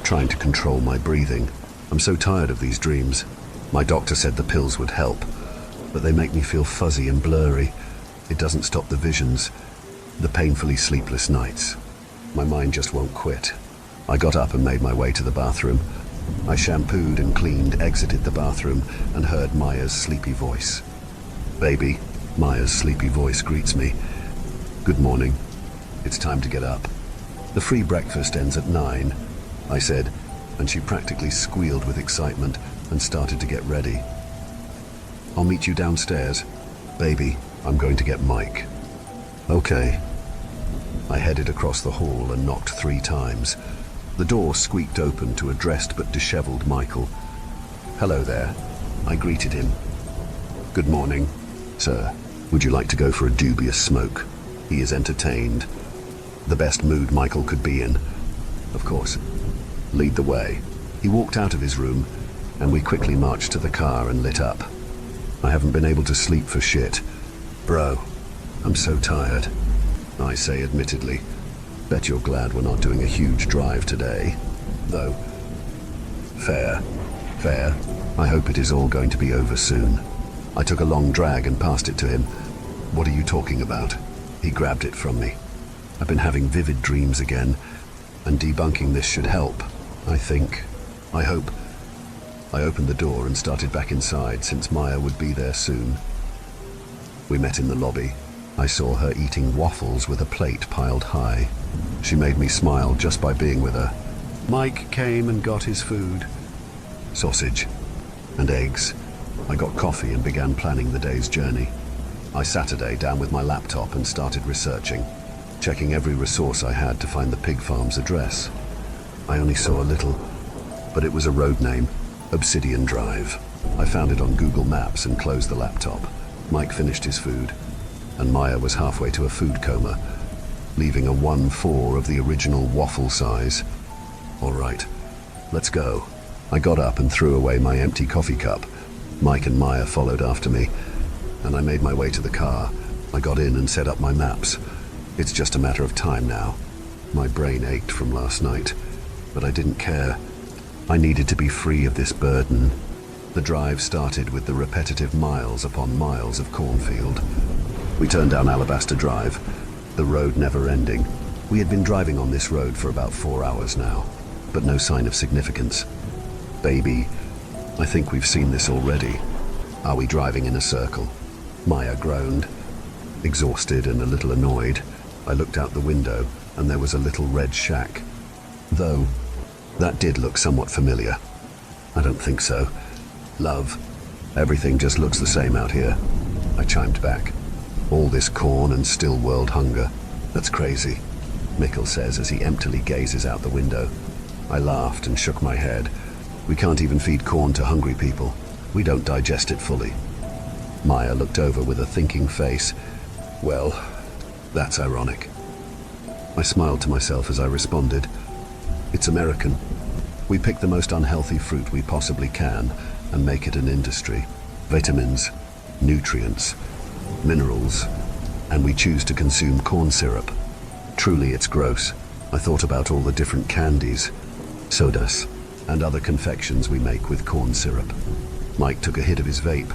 trying to control my breathing. I'm so tired of these dreams. My doctor said the pills would help, but they make me feel fuzzy and blurry. It doesn't stop the visions, the painfully sleepless nights. My mind just won't quit. I got up and made my way to the bathroom. I shampooed and cleaned, exited the bathroom, and heard Maya's sleepy voice. Baby, Maya's sleepy voice greets me. Good morning. It's time to get up. The free breakfast ends at 9, I said, and she practically squealed with excitement and started to get ready. I'll meet you downstairs. Baby, I'm going to get Mike. Okay. I headed across the hall and knocked 3 times. The door squeaked open to a dressed but disheveled Michael. Hello there. I greeted him. Good morning, sir. Would you like to go for a dubious smoke? He is entertained. The best mood Michael could be in. Of course. Lead the way. He walked out of his room, and we quickly marched to the car and lit up. I haven't been able to sleep for shit. Bro, I'm so tired. I say admittedly. Bet you're glad we're not doing a huge drive today. Though, fair. I hope it is all going to be over soon. I took a long drag and passed it to him. What are you talking about? He grabbed it from me. I've been having vivid dreams again, and debunking this should help, I think. I hope. I opened the door and started back inside since Maya would be there soon. We met in the lobby. I saw her eating waffles with a plate piled high. She made me smile just by being with her. Mike came and got his food. Sausage and eggs. I got coffee and began planning the day's journey. I Saturday down with my laptop and started researching, checking every resource I had to find the pig farm's address. I only saw a little, but it was a road name, Obsidian Drive. I found it on Google Maps and closed the laptop. Mike finished his food, and Maya was halfway to a food coma, leaving a 1/4 of the original waffle size. All right, let's go. I got up and threw away my empty coffee cup. Mike and Maya followed after me, and I made my way to the car. I got in and set up my maps. It's just a matter of time now. My brain ached from last night, but I didn't care. I needed to be free of this burden. The drive started with the repetitive miles upon miles of cornfield. We turned down Alabaster Drive, the road never ending. We had been driving on this road for about 4 hours now, but no sign of significance. Baby, I think we've seen this already. Are we driving in a circle? Maya groaned. Exhausted and a little annoyed, I looked out the window and there was a little red shack. Though, that did look somewhat familiar. I don't think so. Love, everything just looks the same out here. I chimed back. All this corn and still world hunger. That's crazy, Mikkel says as he emptily gazes out the window. I laughed and shook my head. We can't even feed corn to hungry people. We don't digest it fully. Maya looked over with a thinking face. Well, that's ironic. I smiled to myself as I responded. It's American. We pick the most unhealthy fruit we possibly can and make it an industry. Vitamins, nutrients, minerals, and we choose to consume corn syrup. Truly, it's gross. I thought about all the different candies, sodas, and other confections we make with corn syrup. Mike took a hit of his vape.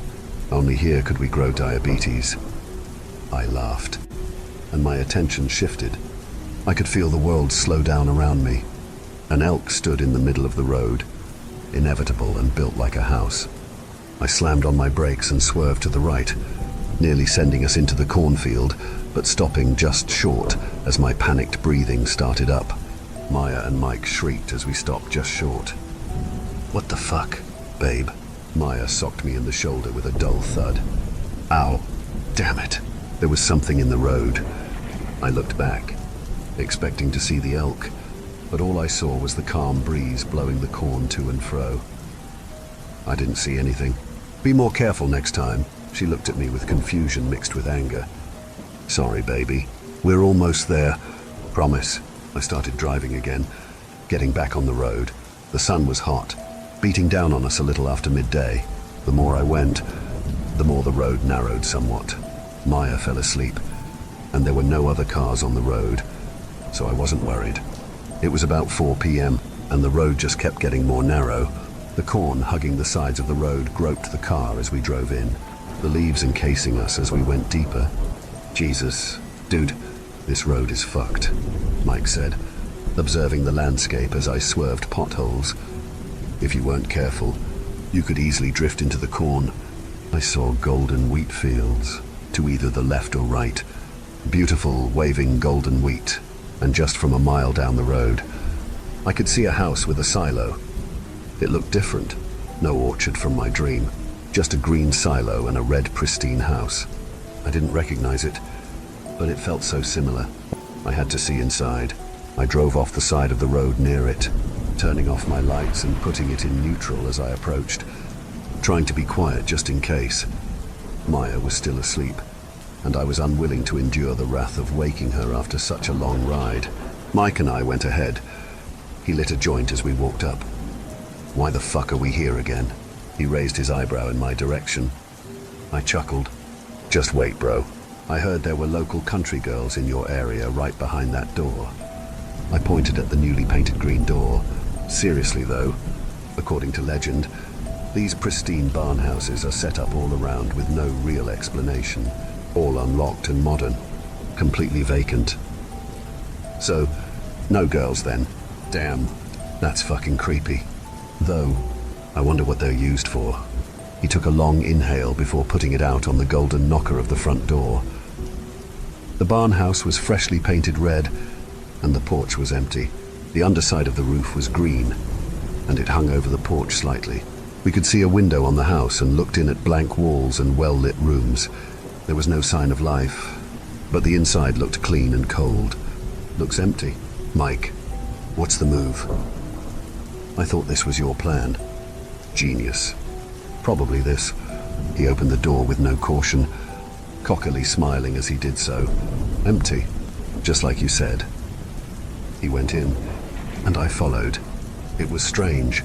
Only here could we grow diabetes. I laughed, and my attention shifted. I could feel the world slow down around me. An elk stood in the middle of the road, inevitable and built like a house. I slammed on my brakes and swerved to the right, nearly sending us into the cornfield, but stopping just short as my panicked breathing started up. Maya and Mike shrieked as we stopped just short. What the fuck, babe? Maya socked me in the shoulder with a dull thud. Ow, damn it. There was something in the road. I looked back, expecting to see the elk, but all I saw was the calm breeze blowing the corn to and fro. I didn't see anything. Be more careful next time. She looked at me with confusion mixed with anger. Sorry, baby. We're almost there. Promise. I started driving again, getting back on the road. The sun was hot, beating down on us a little after midday. The more I went, the more the road narrowed somewhat. Maya fell asleep, and there were no other cars on the road, so I wasn't worried. It was about 4 p.m., and the road just kept getting more narrow. The corn hugging the sides of the road groped the car as we drove in, the leaves encasing us as we went deeper. Jesus, dude, this road is fucked, Mike said, observing the landscape as I swerved potholes. If you weren't careful, you could easily drift into the corn. I saw golden wheat fields, to either the left or right. Beautiful, waving golden wheat, and just from a mile down the road, I could see a house with a silo. It looked different. No orchard from my dream, just a green silo and a red, pristine house. I didn't recognize it, but it felt so similar. I had to see inside. I drove off the side of the road near it, turning off my lights and putting it in neutral as I approached, trying to be quiet just in case. Maya was still asleep, and I was unwilling to endure the wrath of waking her after such a long ride. Mike and I went ahead. He lit a joint as we walked up. Why the fuck are we here again? He raised his eyebrow in my direction. I chuckled. Just wait, bro. I heard there were local country girls in your area right behind that door. I pointed at the newly painted green door. Seriously though, according to legend, these pristine barn houses are set up all around with no real explanation, all unlocked and modern, completely vacant. So, no girls then. Damn, that's fucking creepy. Though, I wonder what they're used for. He took a long inhale before putting it out on the golden knocker of the front door. The barn house was freshly painted red, and the porch was empty. The underside of the roof was green, and it hung over the porch slightly. We could see a window on the house and looked in at blank walls and well-lit rooms. There was no sign of life, but the inside looked clean and cold. Looks empty. Mike, what's the move? I thought this was your plan. Genius. Probably this. He opened the door with no caution, cockily smiling as he did so. Empty, just like you said. He went in, and I followed. It was strange.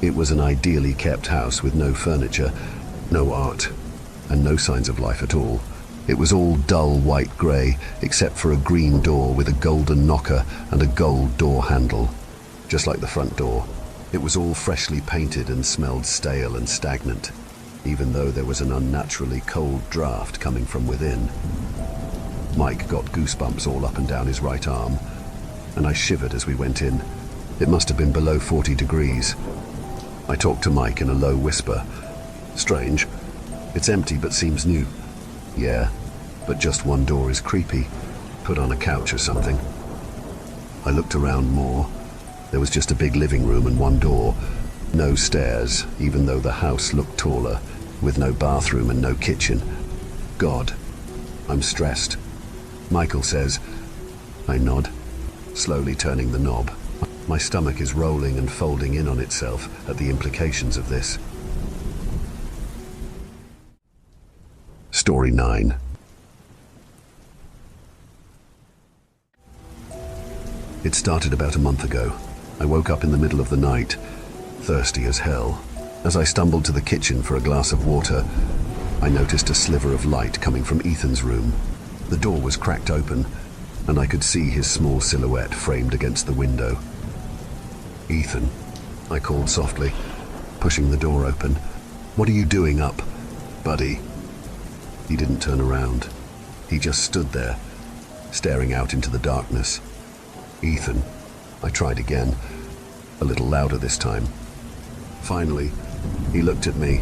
It was an ideally kept house with no furniture, no art, and no signs of life at all. It was all dull white grey, except for a green door with a golden knocker and a gold door handle, just like the front door. It was all freshly painted and smelled stale and stagnant, even though there was an unnaturally cold draft coming from within. Mike got goosebumps all up and down his right arm, and I shivered as we went in. It must have been below 40 degrees. I talked to Mike in a low whisper. Strange. It's empty but seems new. Yeah, but just one door is creepy. Put on a couch or something. I looked around more. There was just a big living room and one door. No stairs, even though the house looked taller, with no bathroom and no kitchen. God, I'm stressed. Michael says. I nod, slowly turning the knob. My stomach is rolling and folding in on itself at the implications of this. Story 9. It started about a month ago. I woke up in the middle of the night, thirsty as hell. As I stumbled to the kitchen for a glass of water, I noticed a sliver of light coming from Ethan's room. The door was cracked open, and I could see his small silhouette framed against the window. Ethan, I called softly, pushing the door open. What are you doing up, buddy? He didn't turn around. He just stood there, staring out into the darkness. Ethan, I tried again, a little louder this time. Finally, he looked at me,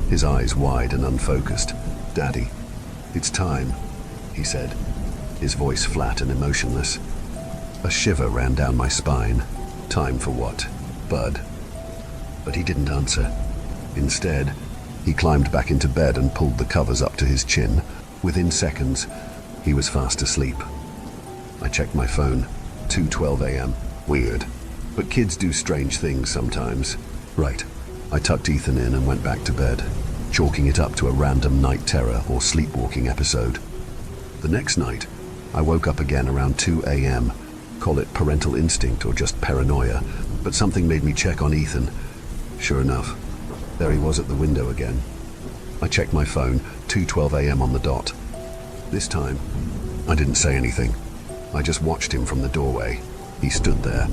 his eyes wide and unfocused. Daddy, it's time, he said, his voice flat and emotionless. A shiver ran down my spine. Time for what, Bud? But he didn't answer. Instead, he climbed back into bed and pulled the covers up to his chin. Within seconds, he was fast asleep. I checked my phone. 2:12 a.m. Weird. But kids do strange things sometimes. Right. I tucked Ethan in and went back to bed, chalking it up to a random night terror or sleepwalking episode. The next night, I woke up again around 2 a.m. Call it parental instinct or just paranoia, but something made me check on Ethan. Sure enough, there he was at the window again. I checked my phone, 2:12 a.m. on the dot. This time, I didn't say anything. I just watched him from the doorway. He stood there,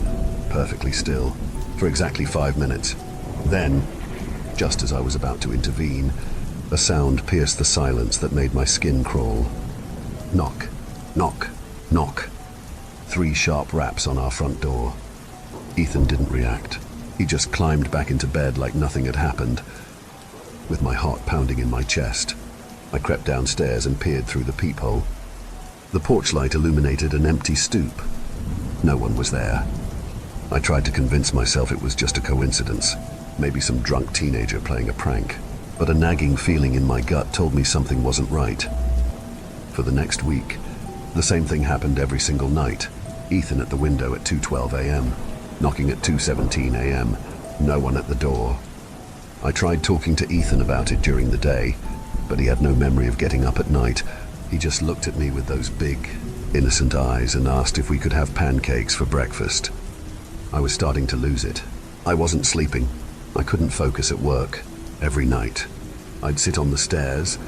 perfectly still, for exactly 5 minutes. Then, just as I was about to intervene, a sound pierced the silence that made my skin crawl. Knock, knock, knock. 3 sharp raps on our front door. Ethan didn't react. He just climbed back into bed like nothing had happened. With my heart pounding in my chest, I crept downstairs and peered through the peephole. The porch light illuminated an empty stoop. No one was there. I tried to convince myself it was just a coincidence, maybe some drunk teenager playing a prank, but a nagging feeling in my gut told me something wasn't right. For the next week, the same thing happened every single night. Ethan at the window at 2:12 a.m., knocking at 2:17 a.m., no one at the door. I tried talking to Ethan about it during the day, but he had no memory of getting up at night. He just looked at me with those big, innocent eyes and asked if we could have pancakes for breakfast. I was starting to lose it. I wasn't sleeping. I couldn't focus at work. Every night, I'd sit on the stairs,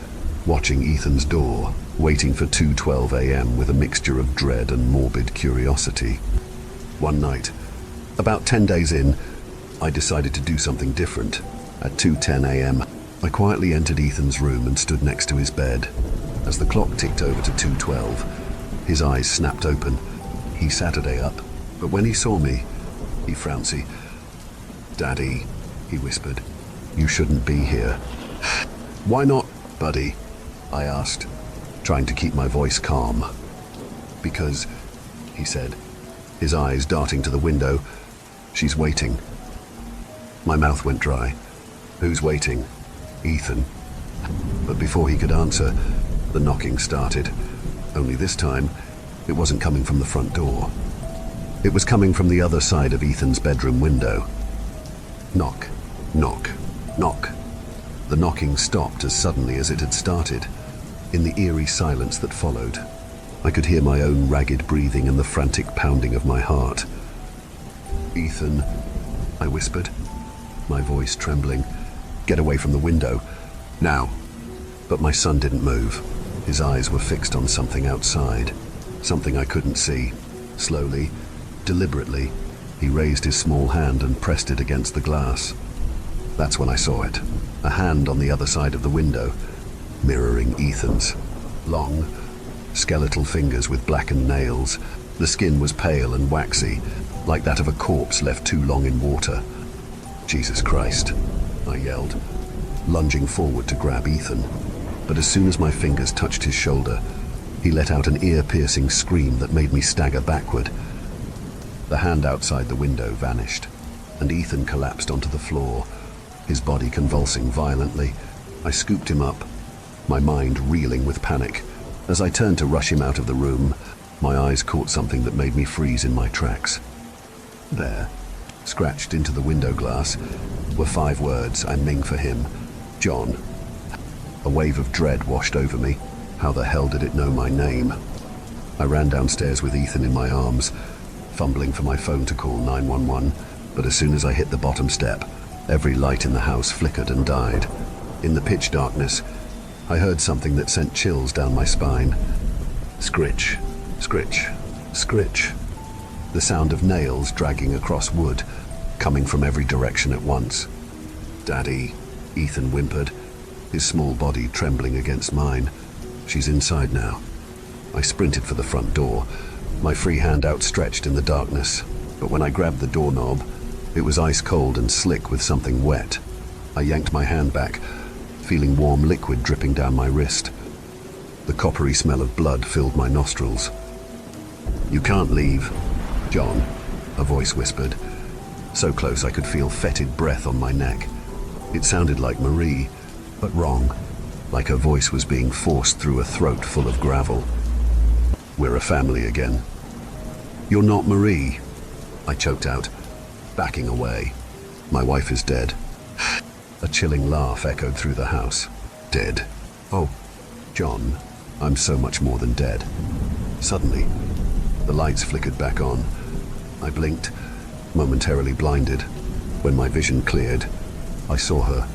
watching Ethan's door, waiting for 2:12 a.m. with a mixture of dread and morbid curiosity. One night, about 10 days in, I decided to do something different. At 2:10 a.m., I quietly entered Ethan's room and stood next to his bed. As the clock ticked over to 2:12, his eyes snapped open. He Saturday up, but when he saw me, he frowncy. "Daddy," he whispered, "you shouldn't be here." "Why not, buddy?" I asked, trying to keep my voice calm. "Because," he said, his eyes darting to the window, "she's waiting." My mouth went dry. "Who's waiting?" "Ethan." But before he could answer, the knocking started. Only this time, it wasn't coming from the front door. It was coming from the other side of Ethan's bedroom window. Knock, knock, knock. The knocking stopped as suddenly as it had started. In the eerie silence that followed, I could hear my own ragged breathing and the frantic pounding of my heart. "Ethan," I whispered, my voice trembling. "Get away from the window. Now." But my son didn't move. His eyes were fixed on something outside, something I couldn't see. Slowly, deliberately, he raised his small hand and pressed it against the glass. That's when I saw it. A hand on the other side of the window, mirroring Ethan's. Long, skeletal fingers with blackened nails. The skin was pale and waxy, like that of a corpse left too long in water. "Jesus Christ," I yelled, lunging forward to grab Ethan. But as soon as my fingers touched his shoulder, he let out an ear-piercing scream that made me stagger backward. The hand outside the window vanished, and Ethan collapsed onto the floor, his body convulsing violently. I scooped him up, my mind reeling with panic. As I turned to rush him out of the room, my eyes caught something that made me freeze in my tracks. There, scratched into the window glass, were 5 words I ming for him: John. A wave of dread washed over me. How the hell did it know my name? I ran downstairs with Ethan in my arms, fumbling for my phone to call 911, but as soon as I hit the bottom step, every light in the house flickered and died. In the pitch darkness, I heard something that sent chills down my spine. Scritch, scritch, scritch. The sound of nails dragging across wood, coming from every direction at once. "Daddy," Ethan whimpered, his small body trembling against mine. "She's inside now." I sprinted for the front door, my free hand outstretched in the darkness, but when I grabbed the doorknob, it was ice cold and slick with something wet. I yanked my hand back, feeling warm liquid dripping down my wrist. The coppery smell of blood filled my nostrils. "You can't leave, John," a voice whispered, so close I could feel fetid breath on my neck. It sounded like Marie, but wrong, like her voice was being forced through a throat full of gravel. "We're a family again." "You're not Marie," I choked out, backing away. "My wife is dead." A chilling laugh echoed through the house. "Dead? Oh, John, I'm so much more than dead." Suddenly, the lights flickered back on. I blinked, momentarily blinded. When my vision cleared, I saw her.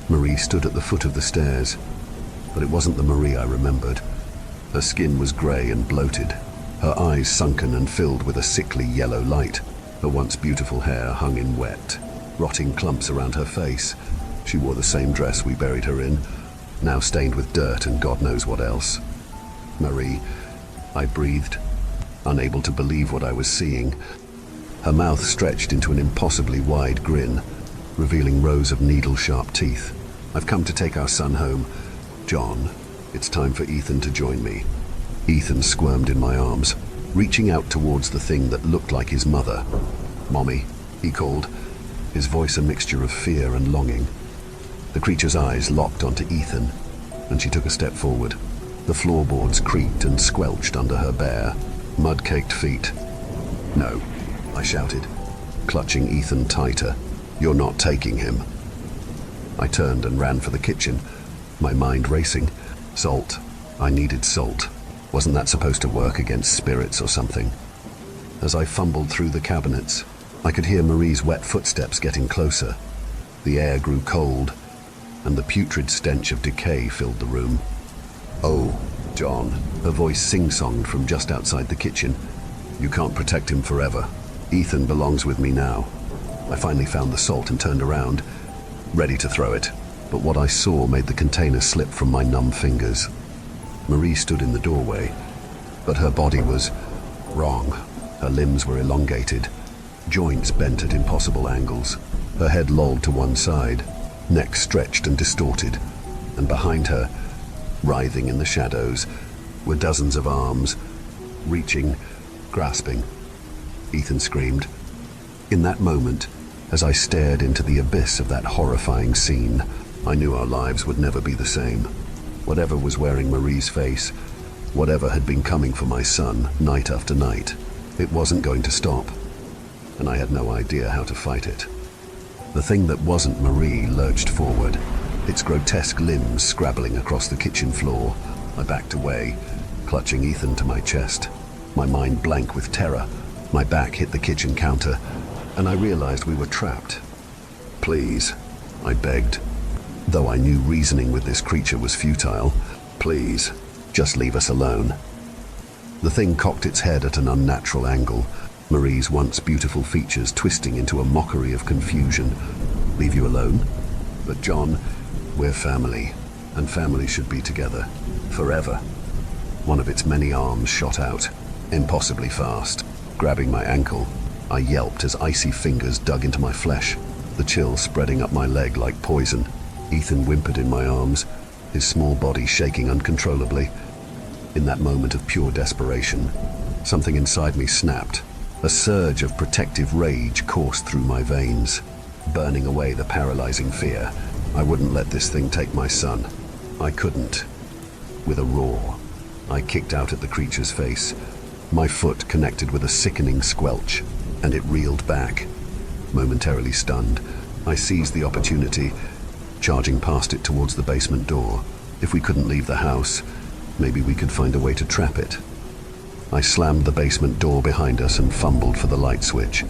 Marie stood at the foot of the stairs, but it wasn't the Marie I remembered. Her skin was grey and bloated, her eyes sunken and filled with a sickly yellow light. Her once beautiful hair hung in wet, rotting clumps around her face. She wore the same dress we buried her in, now stained with dirt and God knows what else. "Marie," I breathed, unable to believe what I was seeing. Her mouth stretched into an impossibly wide grin, revealing rows of needle-sharp teeth. "I've come to take our son home. John, it's time for Ethan to join me." Ethan squirmed in my arms, reaching out towards the thing that looked like his mother. "Mommy," he called, his voice a mixture of fear and longing. The creature's eyes locked onto Ethan, and she took a step forward. The floorboards creaked and squelched under her bare, mud-caked feet. "No," I shouted, clutching Ethan tighter. "You're not taking him." I turned and ran for the kitchen, my mind racing. Salt. I needed salt. Wasn't that supposed to work against spirits or something? As I fumbled through the cabinets, I could hear Marie's wet footsteps getting closer. The air grew cold, and the putrid stench of decay filled the room. "Oh, John," her voice sing-songed from just outside the kitchen. "You can't protect him forever. Ethan belongs with me now." I finally found the salt and turned around, ready to throw it, but what I saw made the container slip from my numb fingers. Marie stood in the doorway, but her body was wrong. Her limbs were elongated, joints bent at impossible angles. Her head lolled to one side, neck stretched and distorted, and behind her, writhing in the shadows, were dozens of arms, reaching, grasping. Ethan screamed. In that moment, as I stared into the abyss of that horrifying scene, I knew our lives would never be the same. Whatever was wearing Marie's face, whatever had been coming for my son night after night, it wasn't going to stop, and I had no idea how to fight it. The thing that wasn't Marie lurched forward, its grotesque limbs scrabbling across the kitchen floor. I backed away, clutching Ethan to my chest, my mind blank with terror. My back hit the kitchen counter, and I realized we were trapped. "Please," I begged, though I knew reasoning with this creature was futile. "Please, just leave us alone." The thing cocked its head at an unnatural angle, Marie's once beautiful features twisting into a mockery of confusion. "Leave you alone? But John, we're family, and family should be together, forever." One of its many arms shot out, impossibly fast. Grabbing my ankle, I yelped as icy fingers dug into my flesh, the chill spreading up my leg like poison. Ethan whimpered in my arms, his small body shaking uncontrollably. In that moment of pure desperation, something inside me snapped. A surge of protective rage coursed through my veins, burning away the paralyzing fear. I wouldn't let this thing take my son. I couldn't. With a roar, I kicked out at the creature's face. My foot connected with a sickening squelch, and it reeled back. Momentarily stunned, I seized the opportunity, charging past it towards the basement door. If we couldn't leave the house, maybe we could find a way to trap it. I slammed the basement door behind us and fumbled for the light switch.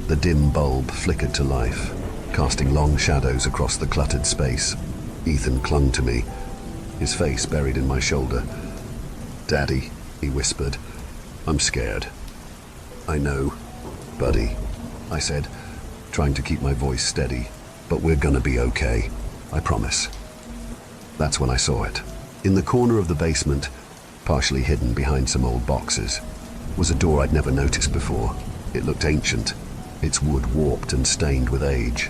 The dim bulb flickered to life, casting long shadows across the cluttered space. Ethan clung to me, his face buried in my shoulder. "Daddy," he whispered, "I'm scared." "I know, buddy," I said, trying to keep my voice steady. "But we're gonna be okay, I promise." That's when I saw it. In the corner of the basement, partially hidden behind some old boxes, was a door I'd never noticed before. It looked ancient, its wood warped and stained with age.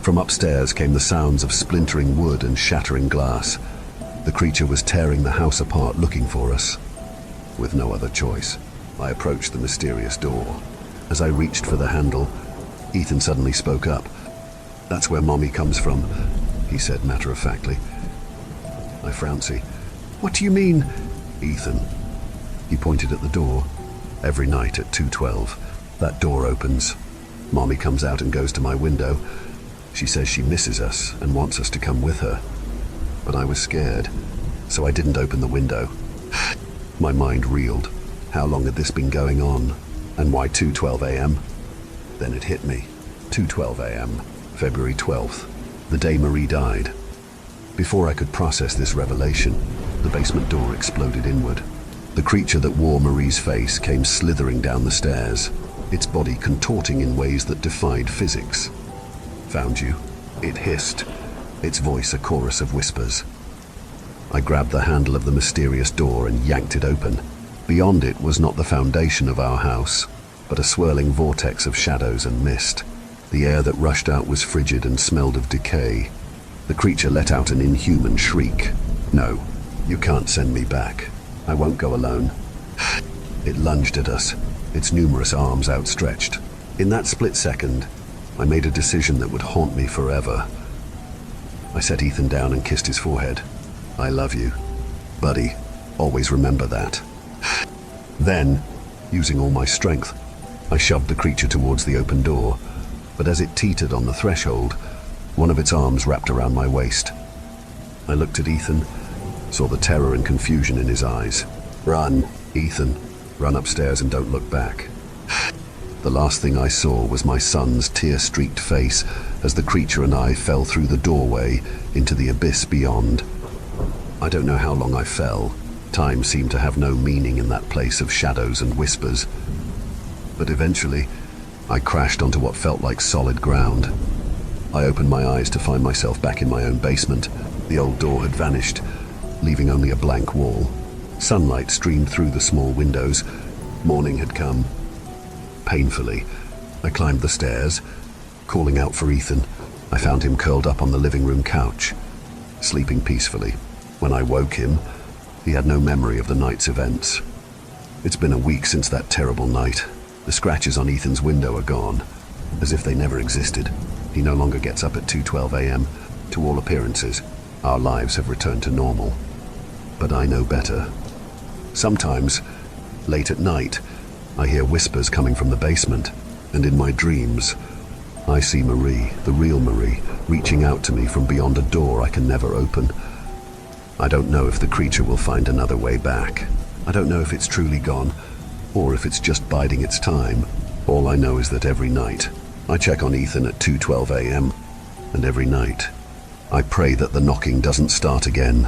From upstairs came the sounds of splintering wood and shattering glass. The creature was tearing the house apart looking for us. With no other choice, I approached the mysterious door. As I reached for the handle, Ethan suddenly spoke up. "That's where Mommy comes from," he said matter-of-factly. I frowned. "What do you mean?" "Ethan." He pointed at the door. "Every night at 2:12, that door opens. Mommy comes out and goes to my window. She says she misses us and wants us to come with her. But I was scared, so I didn't open the window." My mind reeled. How long had this been going on? And why 2:12 a.m.? Then it hit me. 2:12 a.m., February 12th, the day Marie died. Before I could process this revelation, the basement door exploded inward. The creature that wore Marie's face came slithering down the stairs, its body contorting in ways that defied physics. "Found you," it hissed, its voice a chorus of whispers. I grabbed the handle of the mysterious door and yanked it open. Beyond it was not the foundation of our house, but a swirling vortex of shadows and mist. The air that rushed out was frigid and smelled of decay. The creature let out an inhuman shriek. "No, you can't send me back. I won't go alone." It lunged at us, its numerous arms outstretched. In that split second, I made a decision that would haunt me forever. I set Ethan down and kissed his forehead. "I love you, buddy. Always remember that." Then, using all my strength, I shoved the creature towards the open door, but as it teetered on the threshold, one of its arms wrapped around my waist. I looked at Ethan, saw the terror and confusion in his eyes. "Run, Ethan. Run upstairs and don't look back." The last thing I saw was my son's tear-streaked face as the creature and I fell through the doorway into the abyss beyond. I don't know how long I fell. Time seemed to have no meaning in that place of shadows and whispers. But eventually, I crashed onto what felt like solid ground. I opened my eyes to find myself back in my own basement. The old door had vanished, leaving only a blank wall. Sunlight streamed through the small windows. Morning had come. Painfully, I climbed the stairs, calling out for Ethan. I found him curled up on the living room couch, sleeping peacefully. When I woke him, he had no memory of the night's events. It's been a week since that terrible night. The scratches on Ethan's window are gone, as if they never existed. He no longer gets up at 2:12 a.m. To all appearances, our lives have returned to normal. But I know better. Sometimes, late at night, I hear whispers coming from the basement, and in my dreams, I see Marie, the real Marie, reaching out to me from beyond a door I can never open. I don't know if the creature will find another way back. I don't know if it's truly gone, or if it's just biding its time. All I know is that every night, I check on Ethan at 2:12 a.m., and every night, I pray that the knocking doesn't start again.